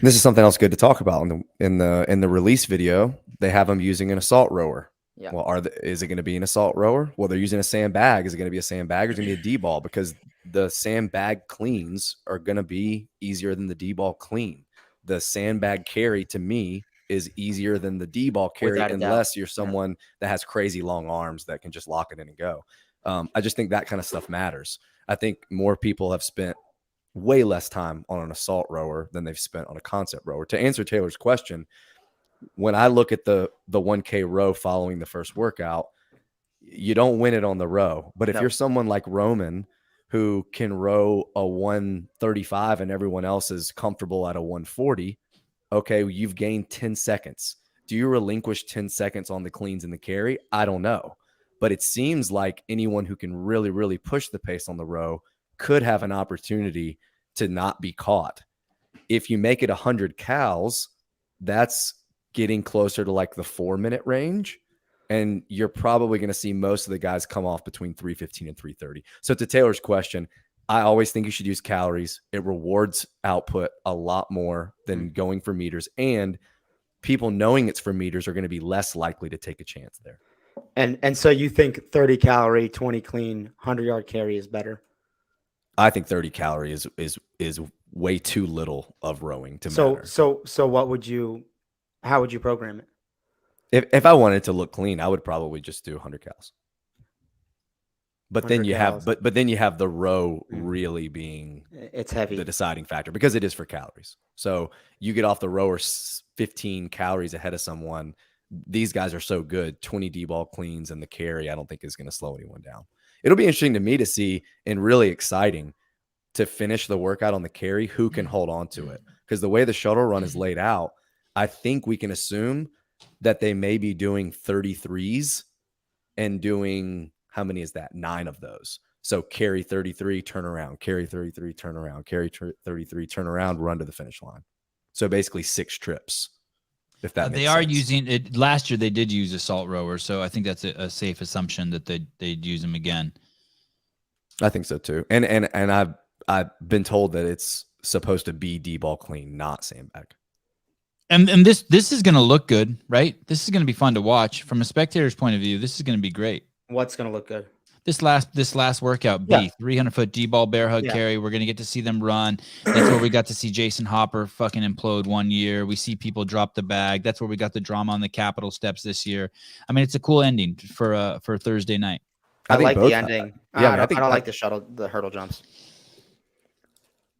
this is something else good to talk about in the release video, they have them using an assault rower. Yeah. Well, is it going to be an assault rower? Well, they're using a sandbag. Is it going to be a sandbag or is it going to be a D-ball? Because the sandbag cleans are going to be easier than the D-ball clean. The sandbag carry to me is easier than the D-ball carry unless you're someone that has crazy long arms that can just lock it in and go. I just think that kind of stuff matters. I think more people have spent way less time on an assault rower than they've spent on a concept rower. To answer Taylor's question, when I look at the 1K row following the first workout, you don't win it on the row. But if you're someone like Roman, who can row a 135 and everyone else is comfortable at a 140, okay, you've gained 10 seconds. Do you relinquish 10 seconds on the cleans and the carry? I don't know. But it seems like anyone who can really, really push the pace on the row could have an opportunity to not be caught. If you make it 100 cals, that's getting closer to like the 4-minute range. And you're probably going to see most of the guys come off between 3:15 and 3:30. So to Taylor's question, I always think you should use calories. It rewards output a lot more than going for meters. And people knowing it's for meters are going to be less likely to take a chance there. And so you think 30 calorie, 20 clean, 100-yard carry is better? I think 30 calorie is way too little of rowing to matter. So how would you program it? If I wanted to look clean, I would probably just do 100 cals. But then you have the row really being it's heavy, the deciding factor, because it is for calories. So you get off the rower 15 calories ahead of someone. These guys are so good. 20 D-ball cleans and the carry, I don't think is going to slow anyone down. It'll be interesting to me to see, and really exciting to finish the workout on the carry, who can hold on to it. Because the way the shuttle run is laid out, I think we can assume that they may be doing 33s and doing, how many is that? 9 of those. So carry 33, turn around, carry 33, turn around, carry 33, turn around, run to the finish line. So basically 6 trips. If that makes they are sense. using it. Last year they did use assault rowers, so I think that's a safe assumption that they'd use them again. I think so too. And I've been told that it's supposed to be D-ball clean, not sandbag. And this is going to look good, right? This is going to be fun to watch from a spectator's point of view. This is going to be great. What's going to look good? This last workout, 300-foot D-ball bear hug carry. We're going to get to see them run. That's where we got to see Jason Hopper fucking implode one year. We see people drop the bag. That's where we got the drama on the Capitol steps this year. I mean, it's a cool ending for Thursday night. I like the ending. Yeah, I don't like the hurdle jumps.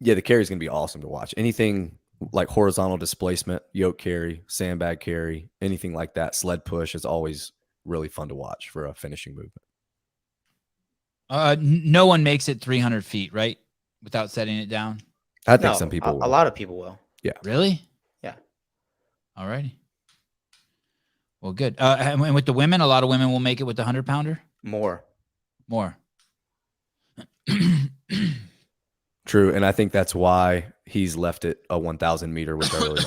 Yeah, the carry is going to be awesome to watch. Anything like horizontal displacement, yoke carry, sandbag carry, anything like that, sled push is always really fun to watch for a finishing movement. No one makes it 300 feet, right? Without setting it down. I think some people will. A lot of people will. Yeah. Really? Yeah. All righty. Well, good. And with the women, a lot of women will make it with the 100-pounder. More. True, and I think that's why he's left it a 1,000 meter with early.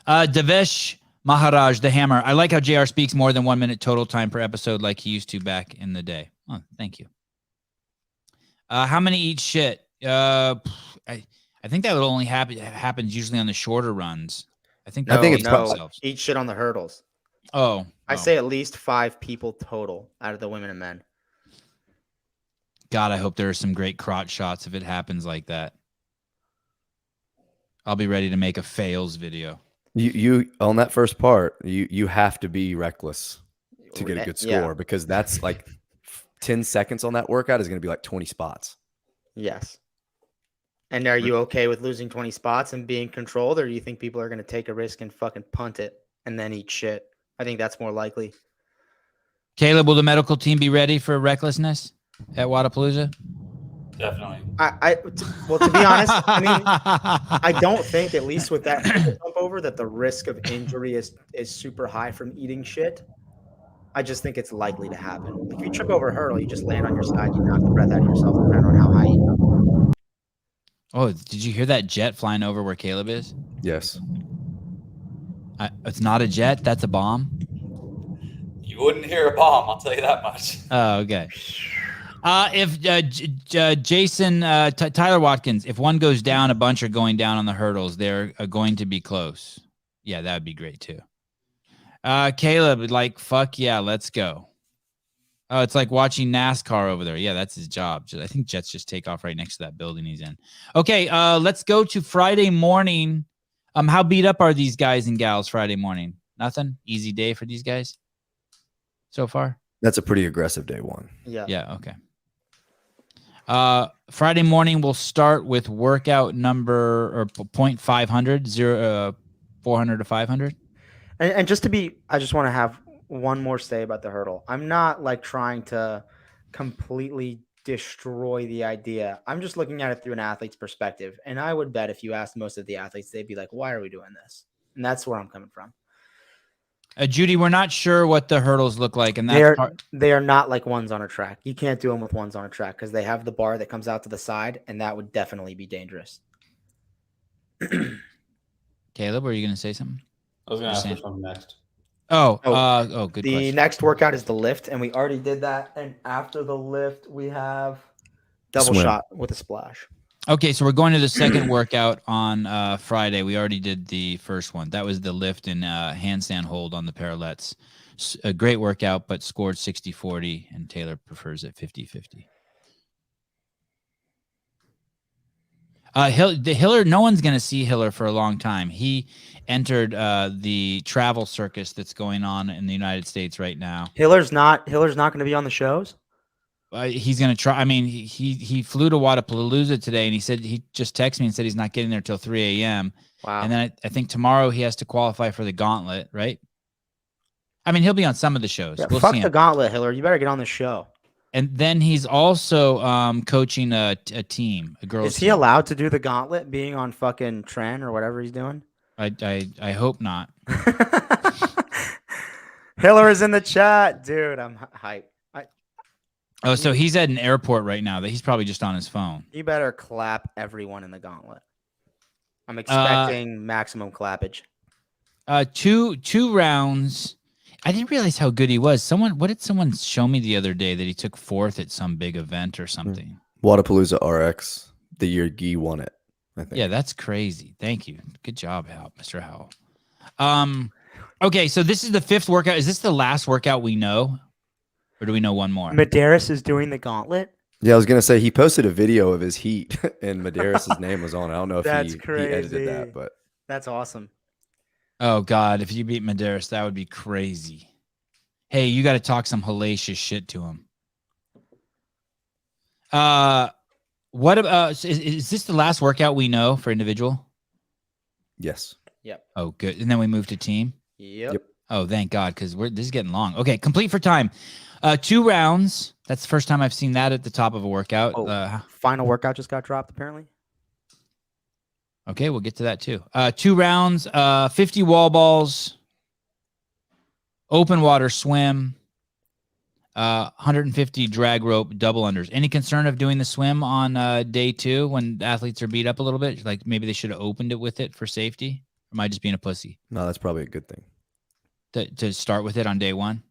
Devesh Maharaj, the hammer. I like how JR speaks more than 1 minute total time per episode like he used to back in the day. Oh, thank you. How many eat shit? I think that would only happens usually on the shorter runs. I think it's eat shit on the hurdles. Oh. I say at least 5 people total out of the women and men. God, I hope there are some great crotch shots if it happens like that. I'll be ready to make a fails video. You on that first part, you have to be reckless to get a good score, because that's like 10 seconds on that workout is going to be like 20 spots. Yes. And are you okay with losing 20 spots and being controlled, or do you think people are going to take a risk and fucking punt it and then eat shit? I think that's more likely. Caleb, will the medical team be ready for recklessness at Wadapalooza? Definitely. Well, to be honest, I mean, I don't think, at least with that jump over, that the risk of injury is super high from eating shit. I just think it's likely to happen. Like, if you trip over a hurdle, you just land on your side, you knock the breath out of yourself, depending on how high you go. Oh, did you hear that jet flying over where Caleb is? Yes. It's not a jet. That's a bomb. You wouldn't hear a bomb, I'll tell you that much. Oh, okay. If Jason, Tyler Watkins, if one goes down, a bunch are going down on the hurdles. They're going to be close. Yeah, that would be great too. Caleb, like, fuck yeah, let's go. Oh, it's like watching NASCAR over there. Yeah, that's his job. I think jets just take off right next to that building he's in. Okay, let's go to Friday morning. How beat up are these guys and gals Friday morning? Nothing? Easy day for these guys so far? That's a pretty aggressive day one. Yeah. Yeah, okay. Friday morning, we'll start with workout number or 0.500, 400 to 500. And just to be, I just want to have one more say about the hurdle. I'm not like trying to completely destroy the idea. I'm just looking at it through an athlete's perspective. And I would bet if you asked most of the athletes, they'd be like, why are we doing this? And that's where I'm coming from. Judy, we're not sure what the hurdles look like, and They are not like ones on a track. You can't do them with ones on a track because they have the bar that comes out to the side, and that would definitely be dangerous. Caleb, were you going to say something? I was going to ask which one next. Good The question. next workout is the lift, and we already did that. And after the lift, we have double Swim. shot with a splash. Okay, so we're going to the second workout on Friday. We already did the first one. That was the lift and handstand hold on the parallettes. A great workout, but scored 60-40, and Taylor prefers it 50-50. Hiller, no one's going to see Hiller for a long time. He entered the travel circus that's going on in the United States right now. Hiller's not going to be on the shows. He's going to try. I mean, he flew to Wadapalooza today, and he said he just texted me and said he's not getting there till 3 a.m. Wow. And then I think tomorrow he has to qualify for the gauntlet, right? I mean, he'll be on some of the shows. Yeah, we'll fuck see the him. gauntlet, Hiller. You better get on the show. And then he's also coaching a team, a girls. Is he team. allowed to do the gauntlet being on fucking Tren or whatever he's doing? I hope not. Hiller is in the chat. Dude, I'm hyped. Oh, so he's at an airport right now. That he's probably just on his phone. You better clap everyone in the gauntlet. I'm expecting maximum clappage. 2 rounds. I didn't realize how good he was. What did someone show me the other day that he took 4th at some big event or something? Wadapalooza RX, the year Guy won it, I think. Yeah, that's crazy. Thank you. Good job, Mr. Howell. Okay, so this is the 5th workout. Is this the last workout we know? Or do we know one more? Medeiros is doing the gauntlet. Yeah, I was gonna say he posted a video of his heat, and Medeiros' name was on it. I don't know if That's he crazy. edited that, but That's awesome. Oh, God. If you beat Medeiros, that would be crazy. Hey, you got to talk some hellacious shit to him. What about, is this the last workout we know for individual? yes. Yep. Oh, good. And then we move to team? Yep. Yep. Oh, thank God, because this is getting long. Okay, complete for time. 2 rounds. That's the first time I've seen that at the top of a workout. Final workout just got dropped, apparently. Okay, we'll get to that too. 2 rounds, 50 wall balls, open water swim, 150 drag rope double unders. Any concern of doing the swim on day 2 when athletes are beat up a little bit? Like maybe they should have opened it with it for safety? Or am I just being a pussy? No, that's probably a good thing. To start with it on day 1?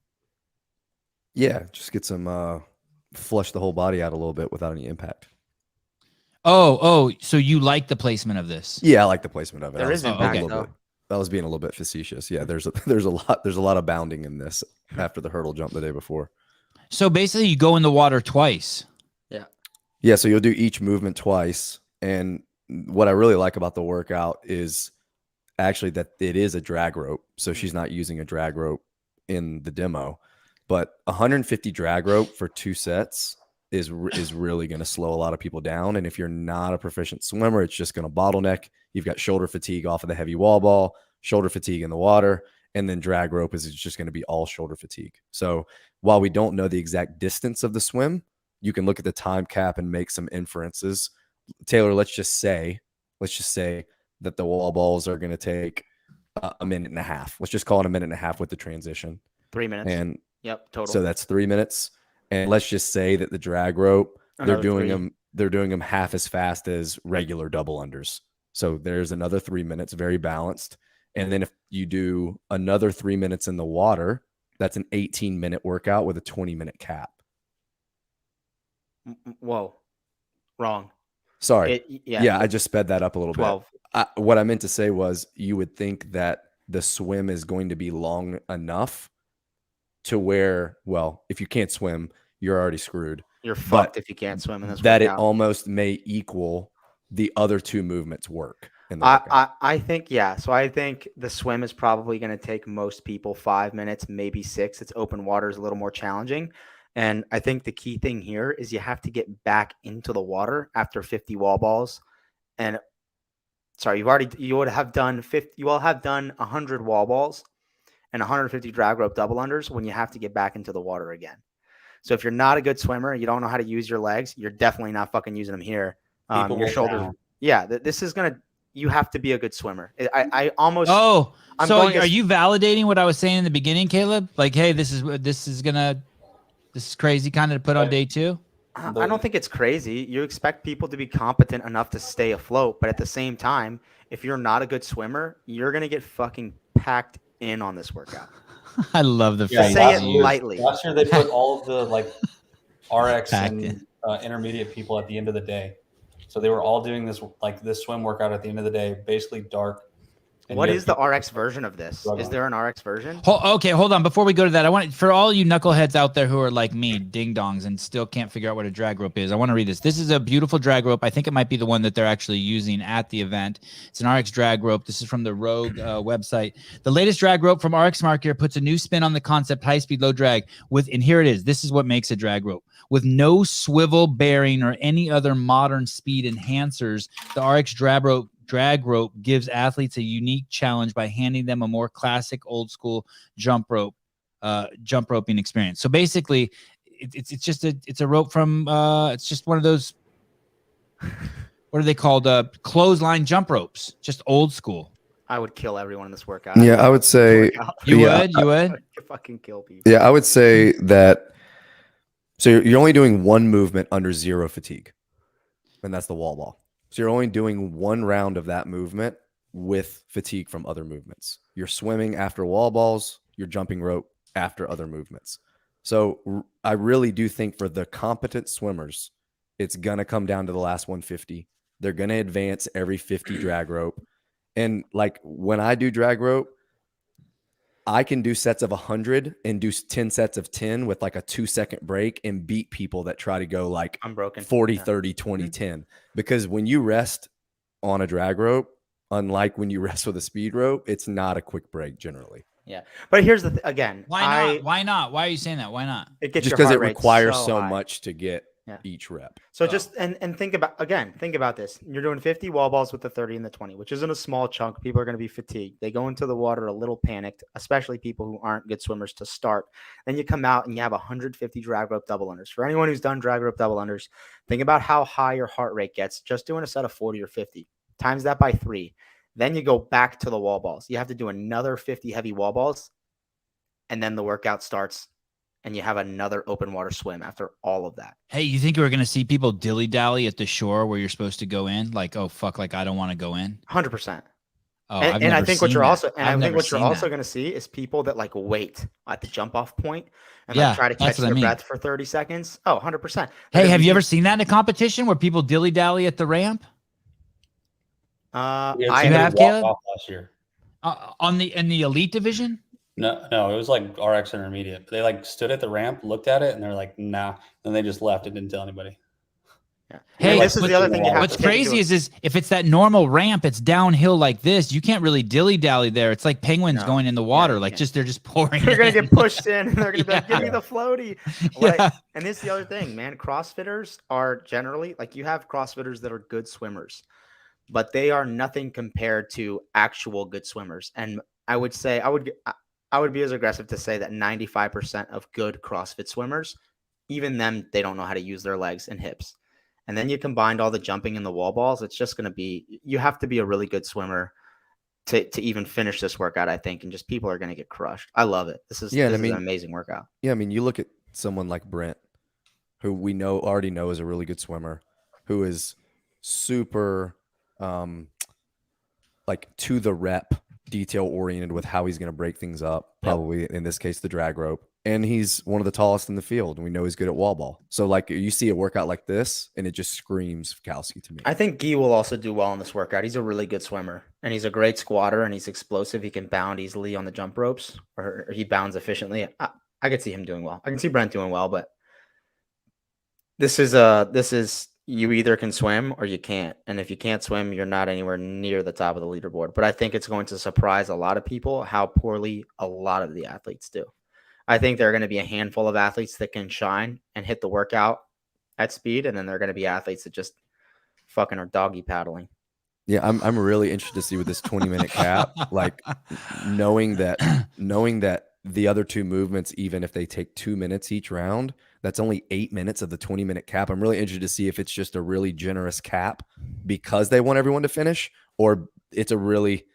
Yeah, just get some flush the whole body out a little bit without any impact. Oh, so you like the placement of this? Yeah, I like the placement of it. There is impact, That was being a little bit facetious. Yeah, there's a lot of bounding in this after the hurdle jump the day before. So basically you go in the water twice. Yeah, so you'll do each movement twice. And what I really like about the workout is actually that it is a drag rope. So she's not using a drag rope in the demo, but 150 drag rope for 2 sets is really going to slow a lot of people down. And if you're not a proficient swimmer, it's just going to bottleneck. You've got shoulder fatigue off of the heavy wall ball, shoulder fatigue in the water, and then drag rope is just going to be all shoulder fatigue. So while we don't know the exact distance of the swim, you can look at the time cap and make some inferences. Taylor, let's just say that the wall balls are going to take a minute and a half. Let's just call it a minute and a half with the transition. 3 minutes. And yep, total. so that's 3 minutes. And let's just say that the drag rope, they're doing them half as fast as regular double unders. So there's another 3 minutes, very balanced. And then if you do another 3 minutes in the water, that's an 18-minute workout with a 20-minute cap. Whoa, wrong. Sorry. Yeah, I just sped that up a little 12. bit. What I meant to say was you would think that the swim is going to be long enough to where, well, if you can't swim, you're already screwed. You're fucked if you can't swim in this that workout. It almost may equal the other 2 movements work. In the I think, yeah. So I think the swim is probably going to take most people 5 minutes, maybe 6. It's open water is a little more challenging. And I think the key thing here is you have to get back into the water after 50 wall balls. And sorry, you will have done 100 wall balls and 150 drag rope double unders when you have to get back into the water again. So if you're not a good swimmer, you don't know how to use your legs, you're definitely not fucking using them here. People Your will shoulders. drown. Yeah, this is gonna. You have to be a good swimmer. I almost. Oh, I'm so going are as- you validating what I was saying in the beginning, Caleb? Like, hey, this is crazy kind of to put on day 2. I don't think it's crazy. You expect people to be competent enough to stay afloat, but at the same time, if you're not a good swimmer, you're gonna get fucking packed in on this workout. I love the Yeah, phrase. say you it use. lightly. Last year they put all of the like RX Packed and intermediate people at the end of the day. So they were all doing this swim workout at the end of the day, basically dark. And What you is had the people- RX version of this? Is there an RX version? Okay, hold on. Before we go to that, I want for all you knuckleheads out there who are like me, ding dongs, and still can't figure out what a drag rope is. I want to read this. This is a beautiful drag rope. I think it might be the one that they're actually using at the event. It's an RX drag rope. This is from the Rogue website. The latest drag rope from RX Market puts a new spin on the concept high speed, low drag and here it is. This is what makes a drag rope. With no swivel bearing or any other modern speed enhancers, the RX drag rope gives athletes a unique challenge by handing them a more classic old school jump roping experience. So basically it's just a rope from it's just one of those, what are they called? Clothesline jump ropes, just old school. I would kill everyone in this workout. Yeah, I would say You Yeah. would? fucking kill people. Yeah, I would say that. So you're only doing one movement under 0 fatigue, and that's the wall ball. So you're only doing one round of that movement with fatigue from other movements. You're swimming after wall balls, you're jumping rope after other movements. So I really do think for the competent swimmers, it's going to come down to the last 150. They're going to advance every 50 drag rope. And like when I do drag rope, I can do sets of 100 and do 10 sets of 10 with like a 2-second break and beat people that try to go like Unbroken 40, Yeah. 30, 20, 10. Because when you rest on a drag rope, unlike when you rest with a speed rope, it's not a quick break generally. But here's the again. Why not? Why are you saying that? Why not? It gets Just your because heart it rate requires so high. much to get Yeah. each rep. So just and think about this. You're doing 50 wall balls with the 30 and the 20, which isn't a small chunk. People are going to be fatigued. They go into the water a little panicked, especially people who aren't good swimmers to start. Then you come out and you have 150 drag rope double unders. For anyone who's done drag rope double unders, think about how high your heart rate gets just doing a set of 40 or 50. Times that by 3. Then you go back to the wall balls. You have to do another 50 heavy wall balls, and then the workout starts. And you have another open water swim after all of that. Hey, you think we're going to see people dilly-dally at the shore where you're supposed to go in? Like, oh, fuck, like I don't want to go in. 100%. Oh, And I think what you're also going going to see is people that like wait at the jump off point and Yeah, like try to that's catch what I their mean. breath for 30 seconds. Oh, 100%. Hey, have you ever seen that in a competition where people dilly-dally at the ramp? We I had You somebody have, walk Caleb? off last year. In the elite division? No, it was like RX intermediate. They like stood at the ramp, looked at it, and they're like, "Nah." Then they just left and didn't tell anybody. Yeah. Hey, this is the other thing you have What's to take crazy into is if it's that normal ramp, it's downhill like this. You can't really dilly-dally there. It's like penguins No. going in the water. you like can't. they're just pouring. They're going to in. get pushed in and they're going to be like, Yeah. give me the floaty. Yeah. And this is the other thing, man. CrossFitters are generally like you have CrossFitters that are good swimmers, but they are nothing compared to actual good swimmers. And I would say I would be as aggressive to say that 95% of good CrossFit swimmers, even them, they don't know how to use their legs and hips. And then you combined all the jumping and the wall balls, it's just going to be, you have to be a really good swimmer to even finish this workout, I think. And just people are going to get crushed. I love it. This is an amazing workout. Yeah, I mean, you look at someone like Brent, who we already know is a really good swimmer, who is super like to the rep, detail oriented with how he's going to break things up, probably in this case the drag rope, and he's one of the tallest in the field, and we know he's good at wall ball. So like you see a workout like this and it just screams Fikowski to me. I think Guy will also do well in this workout. He's a really good swimmer and he's a great squatter and he's explosive. He can bound easily on the jump ropes or he bounds efficiently. I could see him doing well. I can see Brent doing well, but this is you either can swim or you can't. And if you can't swim, you're not anywhere near the top of the leaderboard. But I think it's going to surprise a lot of people how poorly a lot of the athletes do. I think there are going to be a handful of athletes that can shine and hit the workout at speed. And then there are going to be athletes that just fucking are doggy paddling. Yeah, I'm really interested to see with this 20-minute cap, like knowing that the other two movements, even if they take 2 minutes each round, That's only 8 minutes of the 20-minute cap. I'm really interested to see if it's just a really generous cap because they want everyone to finish, or it's a really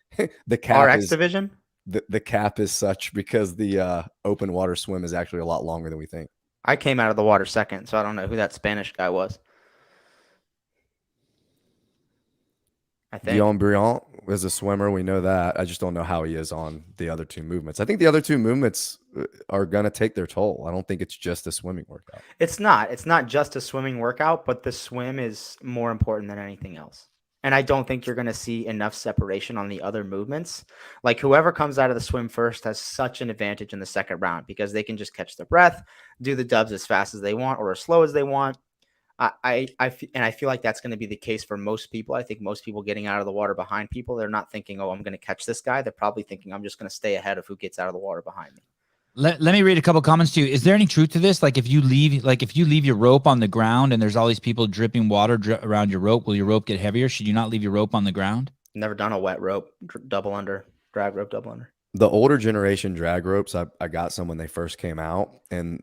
the cap RX is division. the cap is such because the open water swim is actually a lot longer than we think. I came out of the water second, so I don't know who that Spanish guy was. I think. Guillaume Briand is a swimmer. We know that. I just don't know how he is on the other two movements. I think the other two movements are going to take their toll. I don't think it's just a swimming workout. It's not. It's not just a swimming workout, but the swim is more important than anything else. And I don't think you're going to see enough separation on the other movements. Like whoever comes out of the swim first has such an advantage in the second round because they can just catch their breath, do the dubs as fast as they want or as slow as they want. I feel like that's going to be the case for most people. I think most people getting out of the water behind people, they're not thinking, oh, I'm going to catch this guy. They're probably thinking, I'm just going to stay ahead of who gets out of the water behind me. Let me read a couple comments to you. Is there any truth to this? Like if you leave your rope on the ground and there's all these people dripping water around your rope, will your rope get heavier? Should you not leave your rope on the ground? Never done a wet rope, double under, drag rope, double under. The older generation drag ropes, I got some when they first came out, and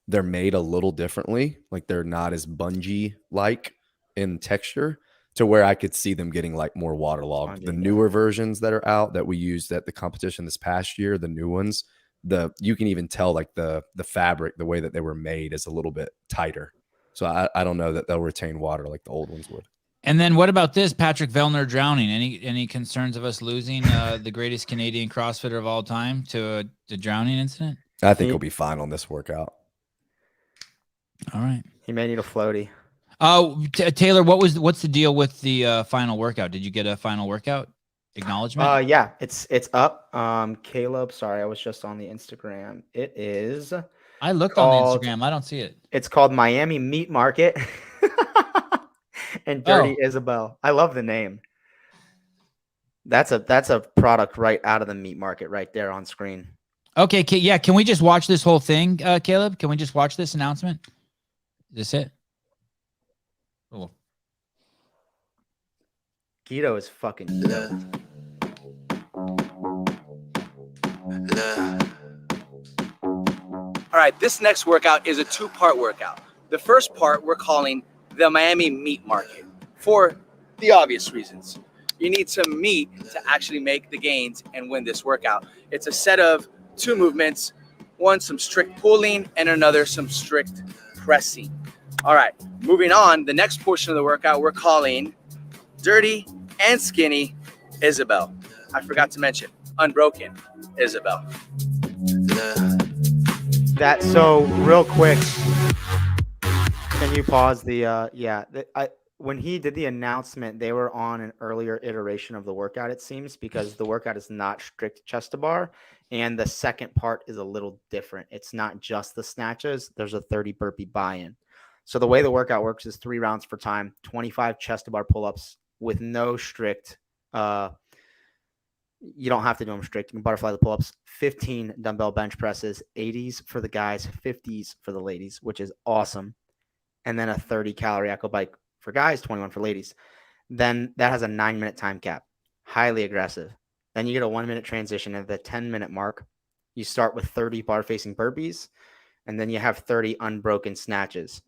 they're made a little differently. Like they're not as bungee like in texture to where I could see them getting like more waterlogged. The newer versions that are out that we used at the competition this past year, the new ones, you can even tell like the fabric, the way that they were made is a little bit tighter. So I don't know that they'll retain water like the old ones would. And then what about this? Patrick Vellner drowning. Any concerns of us losing the greatest Canadian CrossFitter of all time to a drowning incident? I think he'll be fine on this workout. All right. He may need a floaty. Taylor, what's the deal with the final workout? Did you get a final workout acknowledgement? Yeah, it's up. Caleb, sorry, I was just on the Instagram. It is. I looked on the Instagram. I don't see it. It's called Miami Meat Market and Dirty Isabel. I love the name. That's a product right out of the meat market right there on screen. Okay, yeah. Can we just watch this whole thing, Caleb? Can we just watch this announcement? Is this it? Cool. Guido is fucking dope. All right, this next workout is a two-part workout. The first part we're calling the Miami Meat Market for the obvious reasons. You need some meat to actually make the gains and win this workout. It's a set of two movements, one some strict pulling and another some strict pressing. All right, moving on, the next portion of the workout we're calling Dirty and Skinny Isabel. I forgot to mention, Unbroken Isabel. So real quick, can you pause when he did the announcement, they were on an earlier iteration of the workout, it seems, because the workout is not strict chest to bar, and the second part is a little different. It's not just the snatches. There's a 30 burpee buy-in. So the way the workout works is 3 rounds per time, 25 chest to bar pull-ups with no strict. You don't have to do them strict. You can butterfly the pull-ups, 15 dumbbell bench presses, 80s for the guys, 50s for the ladies, which is awesome. And then a 30 calorie echo bike for guys, 21 for ladies. Then that has a 9-minute time cap, highly aggressive. Then you get a 1-minute transition at the 10-minute mark. You start with 30 bar facing burpees, and then you have 30 unbroken snatches.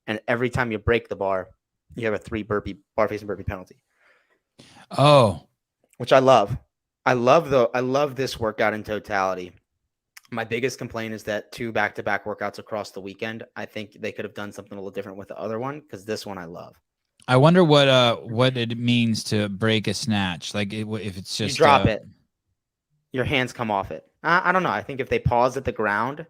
And every time you break the bar, you have a 3 bar facing burpee penalty. Oh, which I love. I love this workout in totality. My biggest complaint is that 2 back-to-back workouts across the weekend. I think they could have done something a little different with the other one, because this one I love. I wonder what it means to break a snatch. Like if it's just you drop it, your hands come off it. I don't know. I think if they pause at the ground,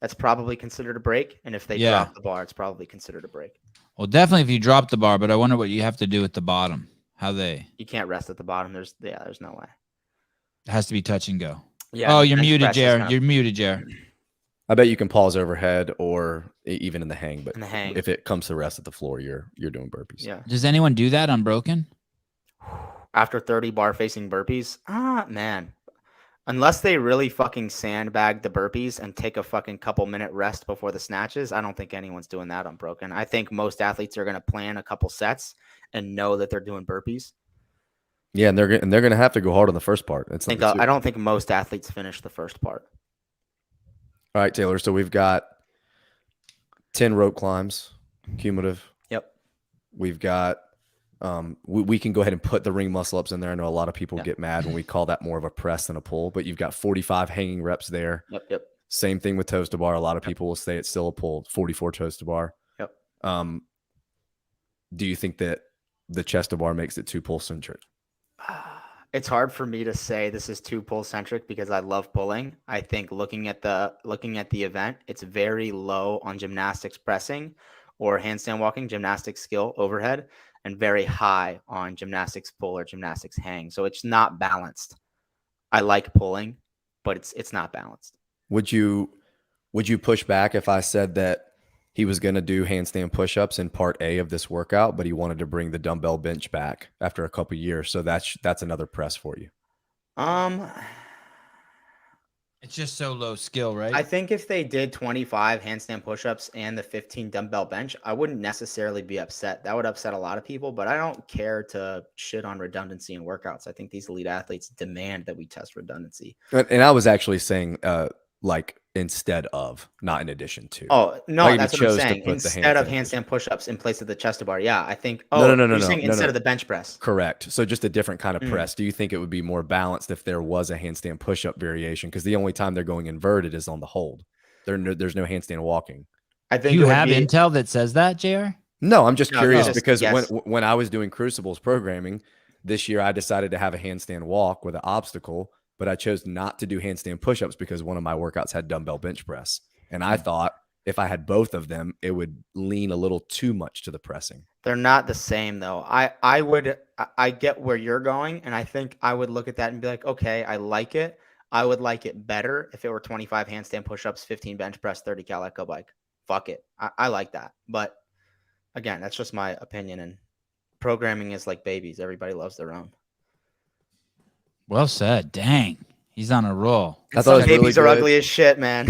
that's probably considered a break, and if they drop the bar, it's probably considered a break. Well, definitely if you drop the bar, but I wonder what you have to do at the bottom. You can't rest at the bottom. There's no way. It has to be touch and go. Yeah. Oh, you're muted, Jared. You're muted, Jared. I bet you can pause overhead or even in the hang, but in the hang, if it comes to rest at the floor, you're doing burpees. Yeah. Does anyone do that unbroken? After 30 bar facing burpees? Man. Unless they really fucking sandbag the burpees and take a fucking couple minute rest before the snatches, I don't think anyone's doing that unbroken. I think most athletes are going to plan a couple sets and know that they're doing burpees. Yeah, and they're going to have to go hard on the first part. I don't think most athletes finish the first part. All right, Taylor. So we've got 10 rope climbs, cumulative. Yep. We've got we can go ahead and put the ring muscle ups in there. I know a lot of people get mad when we call that more of a press than a pull, but you've got 45 hanging reps there. Yep. Same thing with toes to bar. A lot of people will say it's still a pull. 44 toes to bar. Yep. Do you think that the chest to bar makes it too pull centric? It's hard for me to say this is too pull centric because I love pulling. I think looking at the event, it's very low on gymnastics pressing or handstand walking, gymnastics skill overhead, and very high on gymnastics pull or gymnastics hang. So it's not balanced. I like pulling, but it's not balanced. Would you push back if I said that he was going to do handstand push-ups in part A of this workout, but he wanted to bring the dumbbell bench back after a couple years? So that's another press for you. It's just so low skill, right? I think if they did 25 handstand push-ups and the 15 dumbbell bench, I wouldn't necessarily be upset. That would upset a lot of people, but I don't care to shit on redundancy in workouts. I think these elite athletes demand that we test redundancy. And I was actually saying like instead of, not in addition to. Oh, no, like that's what I'm saying. Instead of handstand push-ups in place of the chest to bar. Yeah, I think, instead of the bench press. Correct. So just a different kind of press. Do you think it would be more balanced if there was a handstand push-up variation? Because the only time they're going inverted is on the hold. There's no handstand walking. I think you have intel that says that, JR? No, I'm just curious because when I was doing Crucibles programming this year, I decided to have a handstand walk with an obstacle, but I chose not to do handstand push-ups because one of my workouts had dumbbell bench press. And I thought if I had both of them, it would lean a little too much to the pressing. They're not the same though. I get where you're going. And I think I would look at that and be like, okay, I like it. I would like it better if it were 25 handstand push-ups, 15 bench press, 30 cal echo bike. Fuck it. I like that. But again, that's just my opinion. And programming is like babies. Everybody loves their own. Well said. Dang, he's on a roll. I thought Some babies are ugly as shit, man.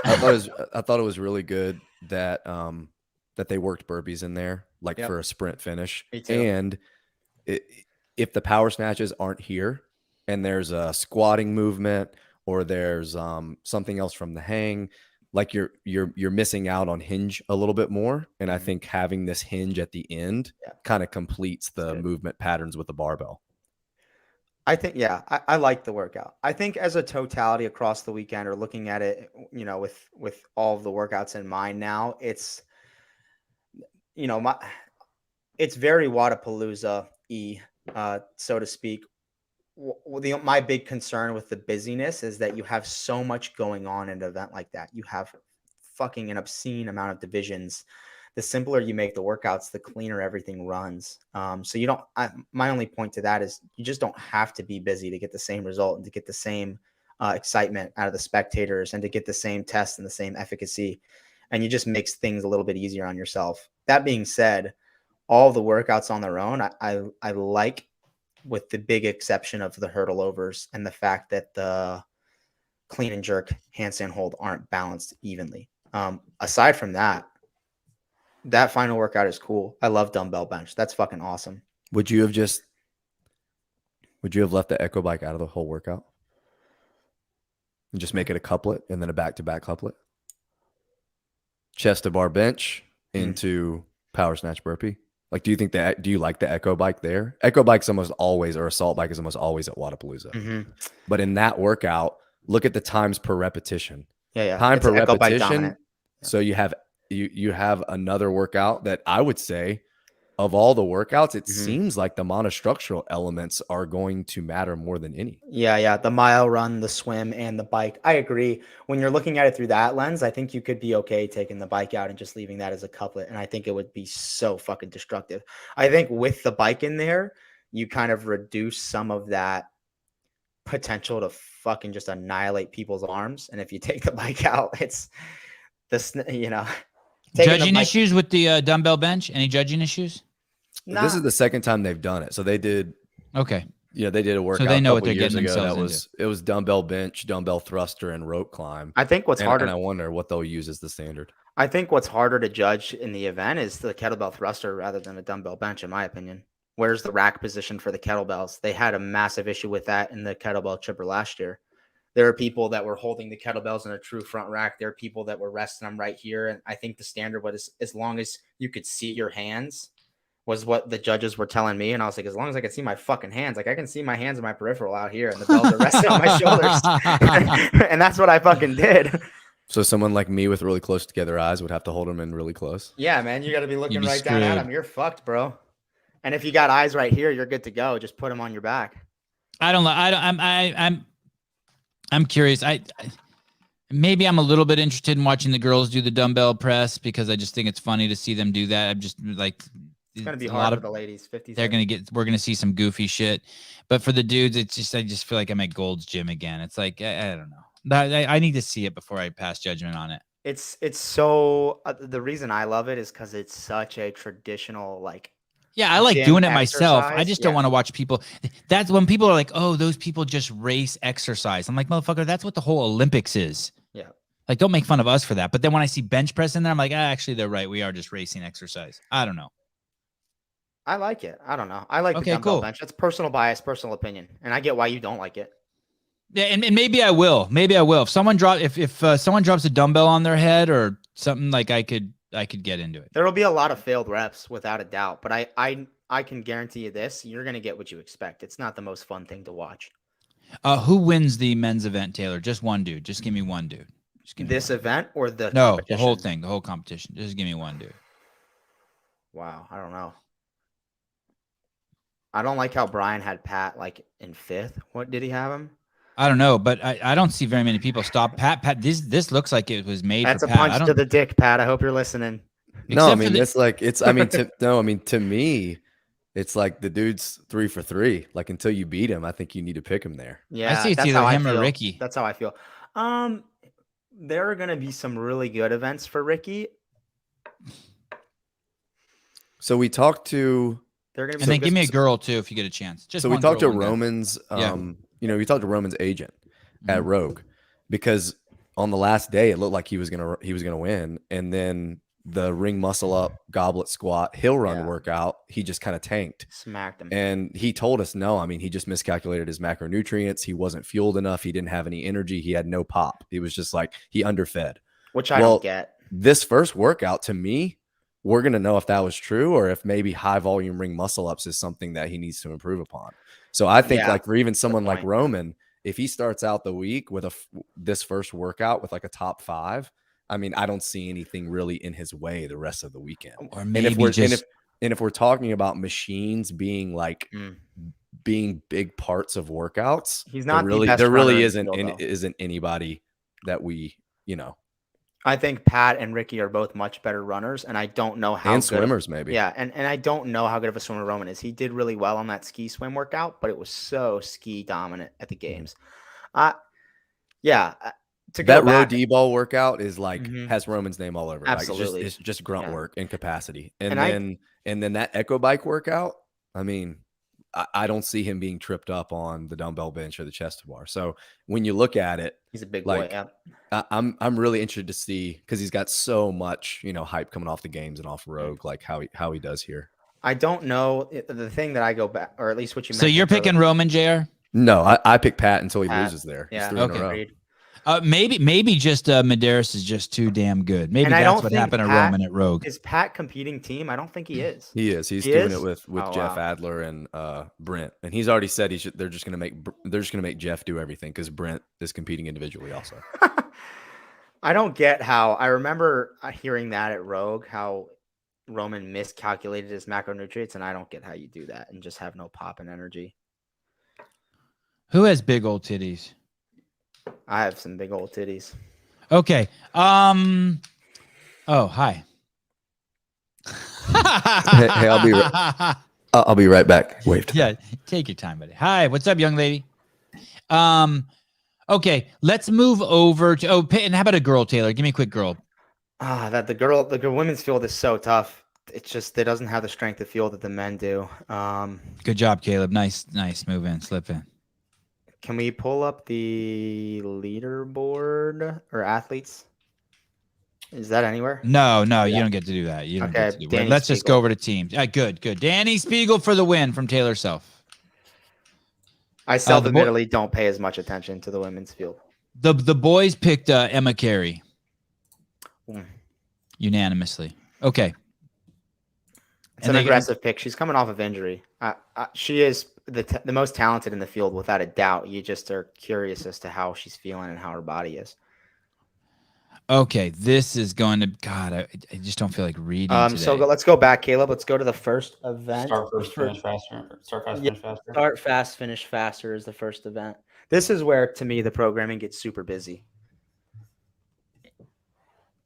I thought it was really good that that they worked burpees in there, like for a sprint finish. Me too. And if the power snatches aren't here, and there's a squatting movement or there's something else from the hang, like you're missing out on hinge a little bit more. And I think having this hinge at the end kind of completes the movement patterns with the barbell. I think, I like the workout. I think as a totality across the weekend, or looking at it, with all of the workouts in mind now, it's, it's very Wadapalooza-y, so to speak. My big concern with the busyness is that you have so much going on in an event like that. You have fucking an obscene amount of divisions. The simpler you make the workouts, the cleaner everything runs. So you don't, my only point to that is you just don't have to be busy to get the same result and to get the same excitement out of the spectators and to get the same test and the same efficacy. And you just makes things a little bit easier on yourself. That being said, all the workouts on their own, I like, with the big exception of the hurdle overs and the fact that the clean and jerk handstand hold aren't balanced evenly. Aside from that, that final workout is cool. I love dumbbell bench. That's fucking awesome. Would you have left the echo bike out of the whole workout and just make it a couplet and then a back-to-back couplet? Chest to bar bench into power snatch burpee. Like, do you like the echo bike there? Echo bike's almost always, or assault bike is almost always at Wadapalooza. But in that workout, look at the times per repetition. Time per repetition. So you have another workout that I would say, of all the workouts, it seems like the monostructural elements are going to matter more than any. Yeah. The mile run, the swim, and the bike. I agree. When you're looking at it through that lens, I think you could be okay taking the bike out and just leaving that as a couplet. And I think it would be so fucking destructive. I think with the bike in there, you kind of reduce some of that potential to fucking just annihilate people's arms. And if you take the bike out, it's this, Judging issues with the dumbbell bench? Any judging issues? This is the second time they've done it. So they did. Okay. They did a workout. So they know what they're years getting ago. themselves into. It was dumbbell bench, dumbbell thruster, and rope climb. I think what's harder. And I wonder what they'll use as the standard. I think what's harder to judge in the event is the kettlebell thruster rather than a dumbbell bench, in my opinion. Where's the rack position for the kettlebells? They had a massive issue with that in the kettlebell chipper last year. There are people that were holding the kettlebells in a true front rack. There are people that were resting them right here. And I think the standard was as long as you could see your hands was what the judges were telling me. And I was like, as long as I can see my fucking hands, like I can see my hands and my peripheral out here and the bells are resting on my shoulders. And that's what I fucking did. So someone like me with really close together eyes would have to hold them in really close. Yeah, man. You got to be looking be right down at screwed. them. You're fucked, bro. And if you got eyes right here, you're good to go. Just put them on your back. I'm curious. Maybe I'm a little bit interested in watching the girls do the dumbbell press because I just think it's funny to see them do that. I'm just like, It's going to be a hard lot for of the ladies. 50. we're going to see some goofy shit, but for the dudes, I just feel like I'm at Gold's Gym again. It's like, I don't know. I need to see it before I pass judgment on it. It's so the reason I love it is because it's such a traditional, like, Yeah, I like gym doing it myself. I exercise. just don't Yeah. want to watch people. That's when people are like, oh, those people just race exercise. I'm like, motherfucker, that's what the whole Olympics is. Yeah. Like, don't make fun of us for that. But then when I see bench press in there, I'm like, actually, they're right. We are just racing exercise. I don't know. I like it. I don't know. I like the Okay, dumbbell cool. bench. That's personal bias, personal opinion, and I get why you don't like it. Yeah, and maybe I will. Maybe I will. If someone someone drops a dumbbell on their head or something, like I could get into it. There will be a lot of failed reps without a doubt, but I can guarantee you this: you're gonna get what you expect. It's not the most fun thing to watch. Who wins the men's event, Taylor? Just one dude. Just give me one dude. Just give me This one. event or the No, the competition? whole thing, the whole competition. Just give me one dude. Wow, I don't know. I don't like how Brian had Pat like in 5th. What did he have him? I don't know, but I don't see very many people stop Pat. This looks like it was made That's for a Pat. punch to the dick, Pat. I hope you're listening. No, I Except for mean the- it's like it's. I mean, to me, it's like the dude's 3 for 3. Like until you beat him, I think you need to pick him there. Yeah, see it's that's either how I him or feel. Ricky. That's how I feel. There are gonna be some really good events for Ricky. So we talked to. They're gonna be And then some give me a good- girl too if you get a chance. Just So we one talked to girl, one guy. Roman's. Yeah. We talked to Roman's agent at Mhm. Rogue because on the last day it looked like he was gonna win, and then the ring muscle up, goblet squat, hill run Yeah. workout, he just kind of tanked. smacked him. And he told us, no, I mean, he just miscalculated his macronutrients. He wasn't fueled enough. He didn't have any energy. He had no pop. He was just like, he underfed. Which I well, don't get. This first workout, to me, we're going to know if that was true or if maybe high volume ring muscle ups is something that he needs to improve upon. So I think Yeah, like for even someone like point. Roman, if he starts out the week with this first workout with like a top 5, I mean, I don't see anything really in his way the rest of the weekend. Or And maybe if we're just and if we're talking about machines being like being big parts of workouts, He's not the really best there really runner in the field, though. isn't anybody that we I think Pat and Ricky are both much better runners, and I don't know how and good swimmers maybe. Yeah, and I don't know how good of a swimmer Roman is. He did really well on that ski swim workout, but it was so ski dominant at the games. To go That row back, D ball workout is like Mhm. has Roman's name all over it. Absolutely. Like it's just grunt Yeah. work and capacity. And And then that echo bike workout, I mean, I don't see him being tripped up on the dumbbell bench or the chest bar. So when you look at it, he's a big like, boy. Yeah. I'm really interested to see because he's got so much hype coming off the games and off Rogue, like how he does here. I don't know the thing that I go back, or at least what you. So you're mentioned picking earlier. Roman, JR? No, I pick Pat until he Pat. loses there. It's Yeah. 3 in a Okay. row. Agreed. Maybe just Medeiros is just too damn good. Maybe And I that's don't what think happened to Pat Roman at Rogue. Is Pat competing team? I don't think he is. He is. He's He doing is? it with Oh, Jeff wow. Adler and Brent, and he's already said they're just going to make Jeff do everything because Brent is competing individually also. I don't get how. I remember hearing that at Rogue, how Roman miscalculated his macronutrients, and I don't get how you do that and just have no pop and energy. Who has big old titties? I have some big old titties. Okay. Oh, hi. Hey, I'll be right back. Wait. Yeah, take your time, buddy. Hi, what's up, young lady? Okay, let's move over to and how about a girl, Taylor? Give me a quick girl. The women's field is so tough. It's just it doesn't have the strength of field that the men do. Good job, Caleb. Nice move in, slip in. Can we pull up the leaderboard or athletes? Is that anywhere? No, you don't get to do that. You don't Okay, get to do Danny it. Let's just Spiegel. go over to teams. Good. Danny Spiegel for the win from Taylor Self. I self-admittedly don't pay as much attention to the women's field. The boys picked Emma Carey Mm. unanimously. Okay. It's an aggressive pick. She's coming off of injury. She is the most talented in the field without a doubt. You just are curious as to how she's feeling and how her body is. Okay, this is going to God. I just don't feel like reading today. So let's go back, Caleb. Let's go to the first event. Start first, finish faster. Start fast, finish faster. Start fast, finish faster is the first event. This is where, to me, the programming gets super busy.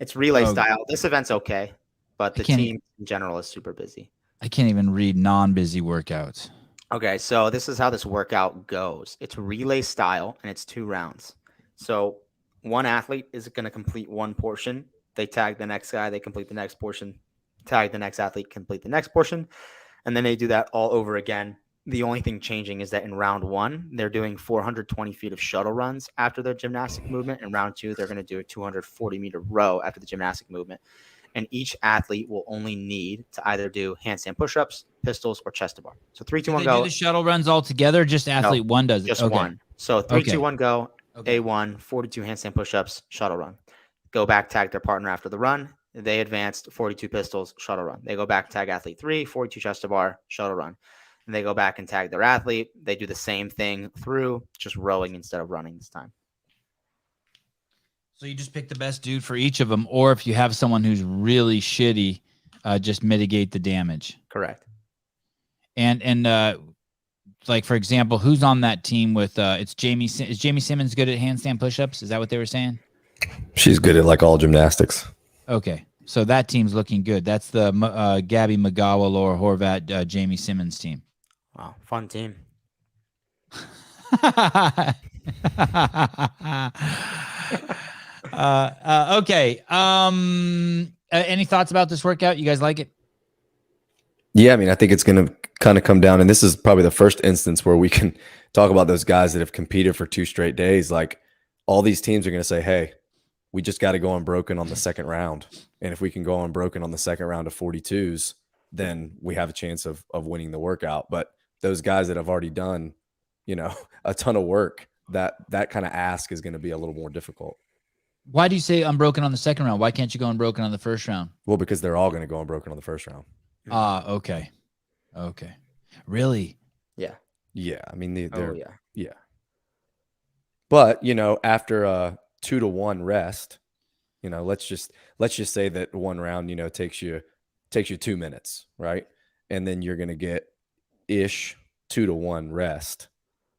It's relay style. This event's okay, but the team in general is super busy. I can't even read non-busy workouts. Okay, so this is how this workout goes. It's relay style, and it's 2 rounds. So one athlete is going to complete one portion. They tag the next guy. They complete the next portion. Tag the next athlete, complete the next portion. And then they do that all over again. The only thing changing is that in round 1, they're doing 420 feet of shuttle runs after their gymnastic movement. In round 2, they're going to do a 240-meter row after the gymnastic movement. And each athlete will only need to either do handstand push-ups, pistols, or chest to bar. So 3, 2, 1, go. Do the shuttle runs all together? Just athlete one does it? Just one. So 3, 2, 1, go. A1, 42 handstand push-ups, shuttle run. Go back, tag their partner after the run. They advanced 42 pistols, shuttle run. They go back, tag athlete 3, 42 chest to bar, shuttle run. And they go back and tag their athlete. They do the same thing through, just rowing instead of running this time. So you just pick the best dude for each of them, or if you have someone who's really shitty, just mitigate the damage. Correct. And like for example, who's on that team with it's Jamie? Is Jamie Simmons good at handstand push-ups? Is that what they were saying? She's good at like all gymnastics. Okay, so that team's looking good. That's the Gabby McGowan, Laura Horvat, Jamie Simmons team. Wow, fun team. Okay. Any thoughts about this workout? You guys like it? Yeah, I mean, I think it's going to kind of come down, and this is probably the first instance where we can talk about those guys that have competed for 2 straight days. Like all these teams are going to say, hey, we just got to go unbroken on the second round. And if we can go unbroken on the second round of 42s, then we have a chance of winning the workout. But those guys that have already done, a ton of work, that kind of ask is going to be a little more difficult. Why do you say unbroken on the second round? Why can't you go unbroken on the first round? Well, because they're all going to go unbroken on the first round. Okay. Really? Yeah. Yeah. I mean, they're yeah. But, after a 2-to-1 rest, let's just say that one round, takes you 2 minutes, right? And then you're going to get 2-to-1 rest,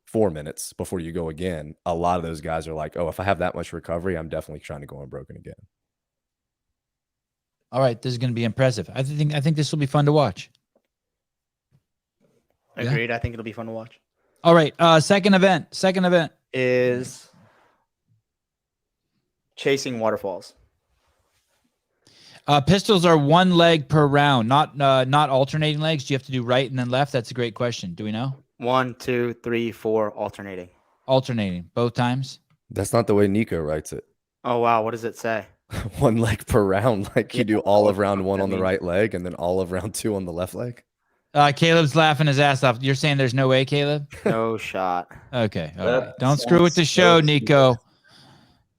4 minutes before you go again. A lot of those guys are like, oh, if I have that much recovery, I'm definitely trying to go unbroken again. All right, this is going to be impressive. I think this will be fun to watch. Agreed. I think it'll be fun to watch. All right, second event is Chasing Waterfalls. Pistols are 1 leg per round, not alternating legs. Do you have to do right and then left? That's a great question. Do we know? 1, 2, 3, 4, alternating. Alternating both times. That's not the way Nico writes it. Oh wow, what does it say? 1 leg per round. Like you do all of round 1 on the right leg and then all of round 2 on the left leg. Caleb's laughing his ass off. You're saying there's no way, Caleb? No shot. Okay. All right. Don't screw with the show, Nico.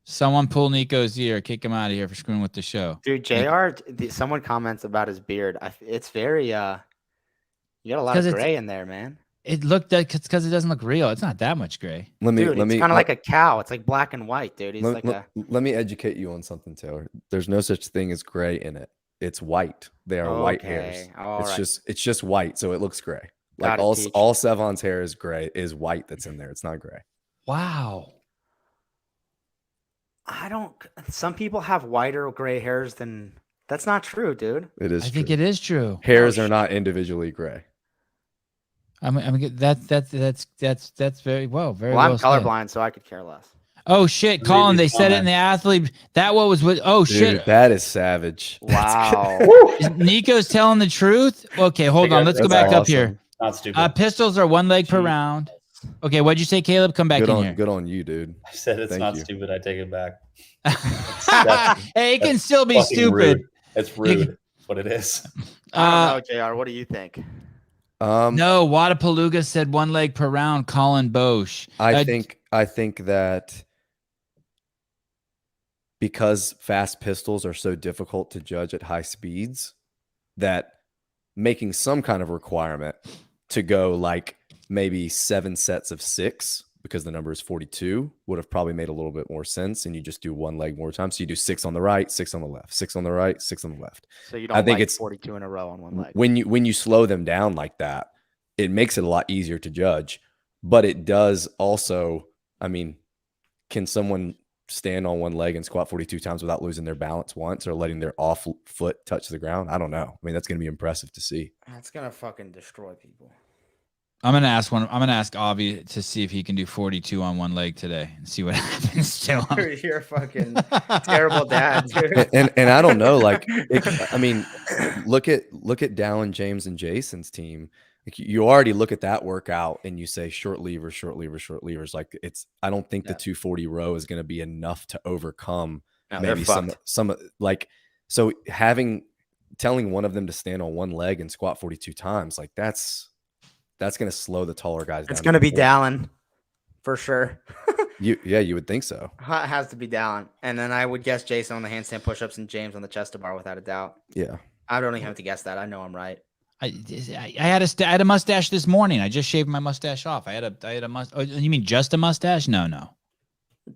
Someone pull Nico's ear. Kick him out of here for screwing with the show. Dude, JR, someone comments about his beard. It's very, you got a lot of gray in there, man. It looked like it's because it doesn't look real. It's not that much gray. It's kind of like a cow. It's like black and white, dude. Let me educate you on something, Taylor. There's no such thing as gray in it. It's white. They are white hairs. It's just white, so it looks gray. Like all Sevan's hair is gray, is white that's in there. It's not gray. Wow. Some people have whiter gray hairs than. That's not true, dude. It is. I think it is true. Hairs are not individually gray. I mean that's very well. Very well. Well, I'm colorblind, so I could care less. Oh shit, Colin! They said it in the athlete. That what was with? Oh shit, dude, that is savage. Wow. Nico's telling the truth. Okay, hold on. Let's go back up here. Not stupid. Pistols are 1 leg per round. Okay, what'd you say, Caleb? Come back in here. Good on you, dude. I said it's not stupid. I take it back. Hey, it can still be stupid. Rude. It's rude. That's what it is. I don't know, JR. What do you think? No, Wadapalooga said 1 leg per round. Colin Bosch. I think that because fast pistols are so difficult to judge at high speeds, that making some kind of requirement to go like maybe 7 sets of 6, because the number is 42, would have probably made a little bit more sense. And you just do 1 leg more times. So you do 6 on the right, 6 on the left, 6 on the right, 6 on the left. So you don't. I think it's 42 in a row on 1 leg. When you slow them down like that, it makes it a lot easier to judge. But it does also. I mean, can someone stand on 1 leg and squat 42 times without losing their balance once or letting their off foot touch the ground? I don't know. I mean, that's going to be impressive to see. That's going to fucking destroy people. I'm going to ask Avi to see if he can do 42 on 1 leg today and see what happens to him. You're a fucking terrible dad, dude. And I don't know, like, I mean, look at Dallin, James, and Jason's team. Like, you already look at that workout and you say short levers, short levers, short levers. Like, I don't think the 240 row is going to be enough to overcome maybe some like, so telling one of them to stand on 1 leg and squat 42 times, like that's going to slow the taller guys down. It's going to be Dallin for sure. You would think so. It has to be Dallin. And then I would guess Jason on the handstand pushups and James on the chest to bar without a doubt. Yeah. I don't even have to guess that. I know I'm right. I had a mustache this morning. I just shaved my mustache off. I had a mustache. Oh, you mean just a mustache? No.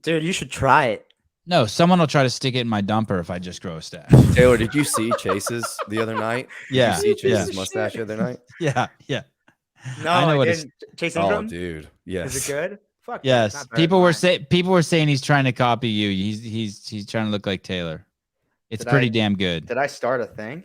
Dude, you should try it. No, someone will try to stick it in my dumper if I just grow a stash. Taylor, did you see Chase's the other night? Yeah. Did you see Chase's mustache the other night? Yeah. No, I know I didn't. Chase Ingram? Oh, dude. Yes. Is it good? Fuck. Yes. People were saying he's trying to copy you. He's trying to look like Taylor. It's pretty damn good. Did I start a thing?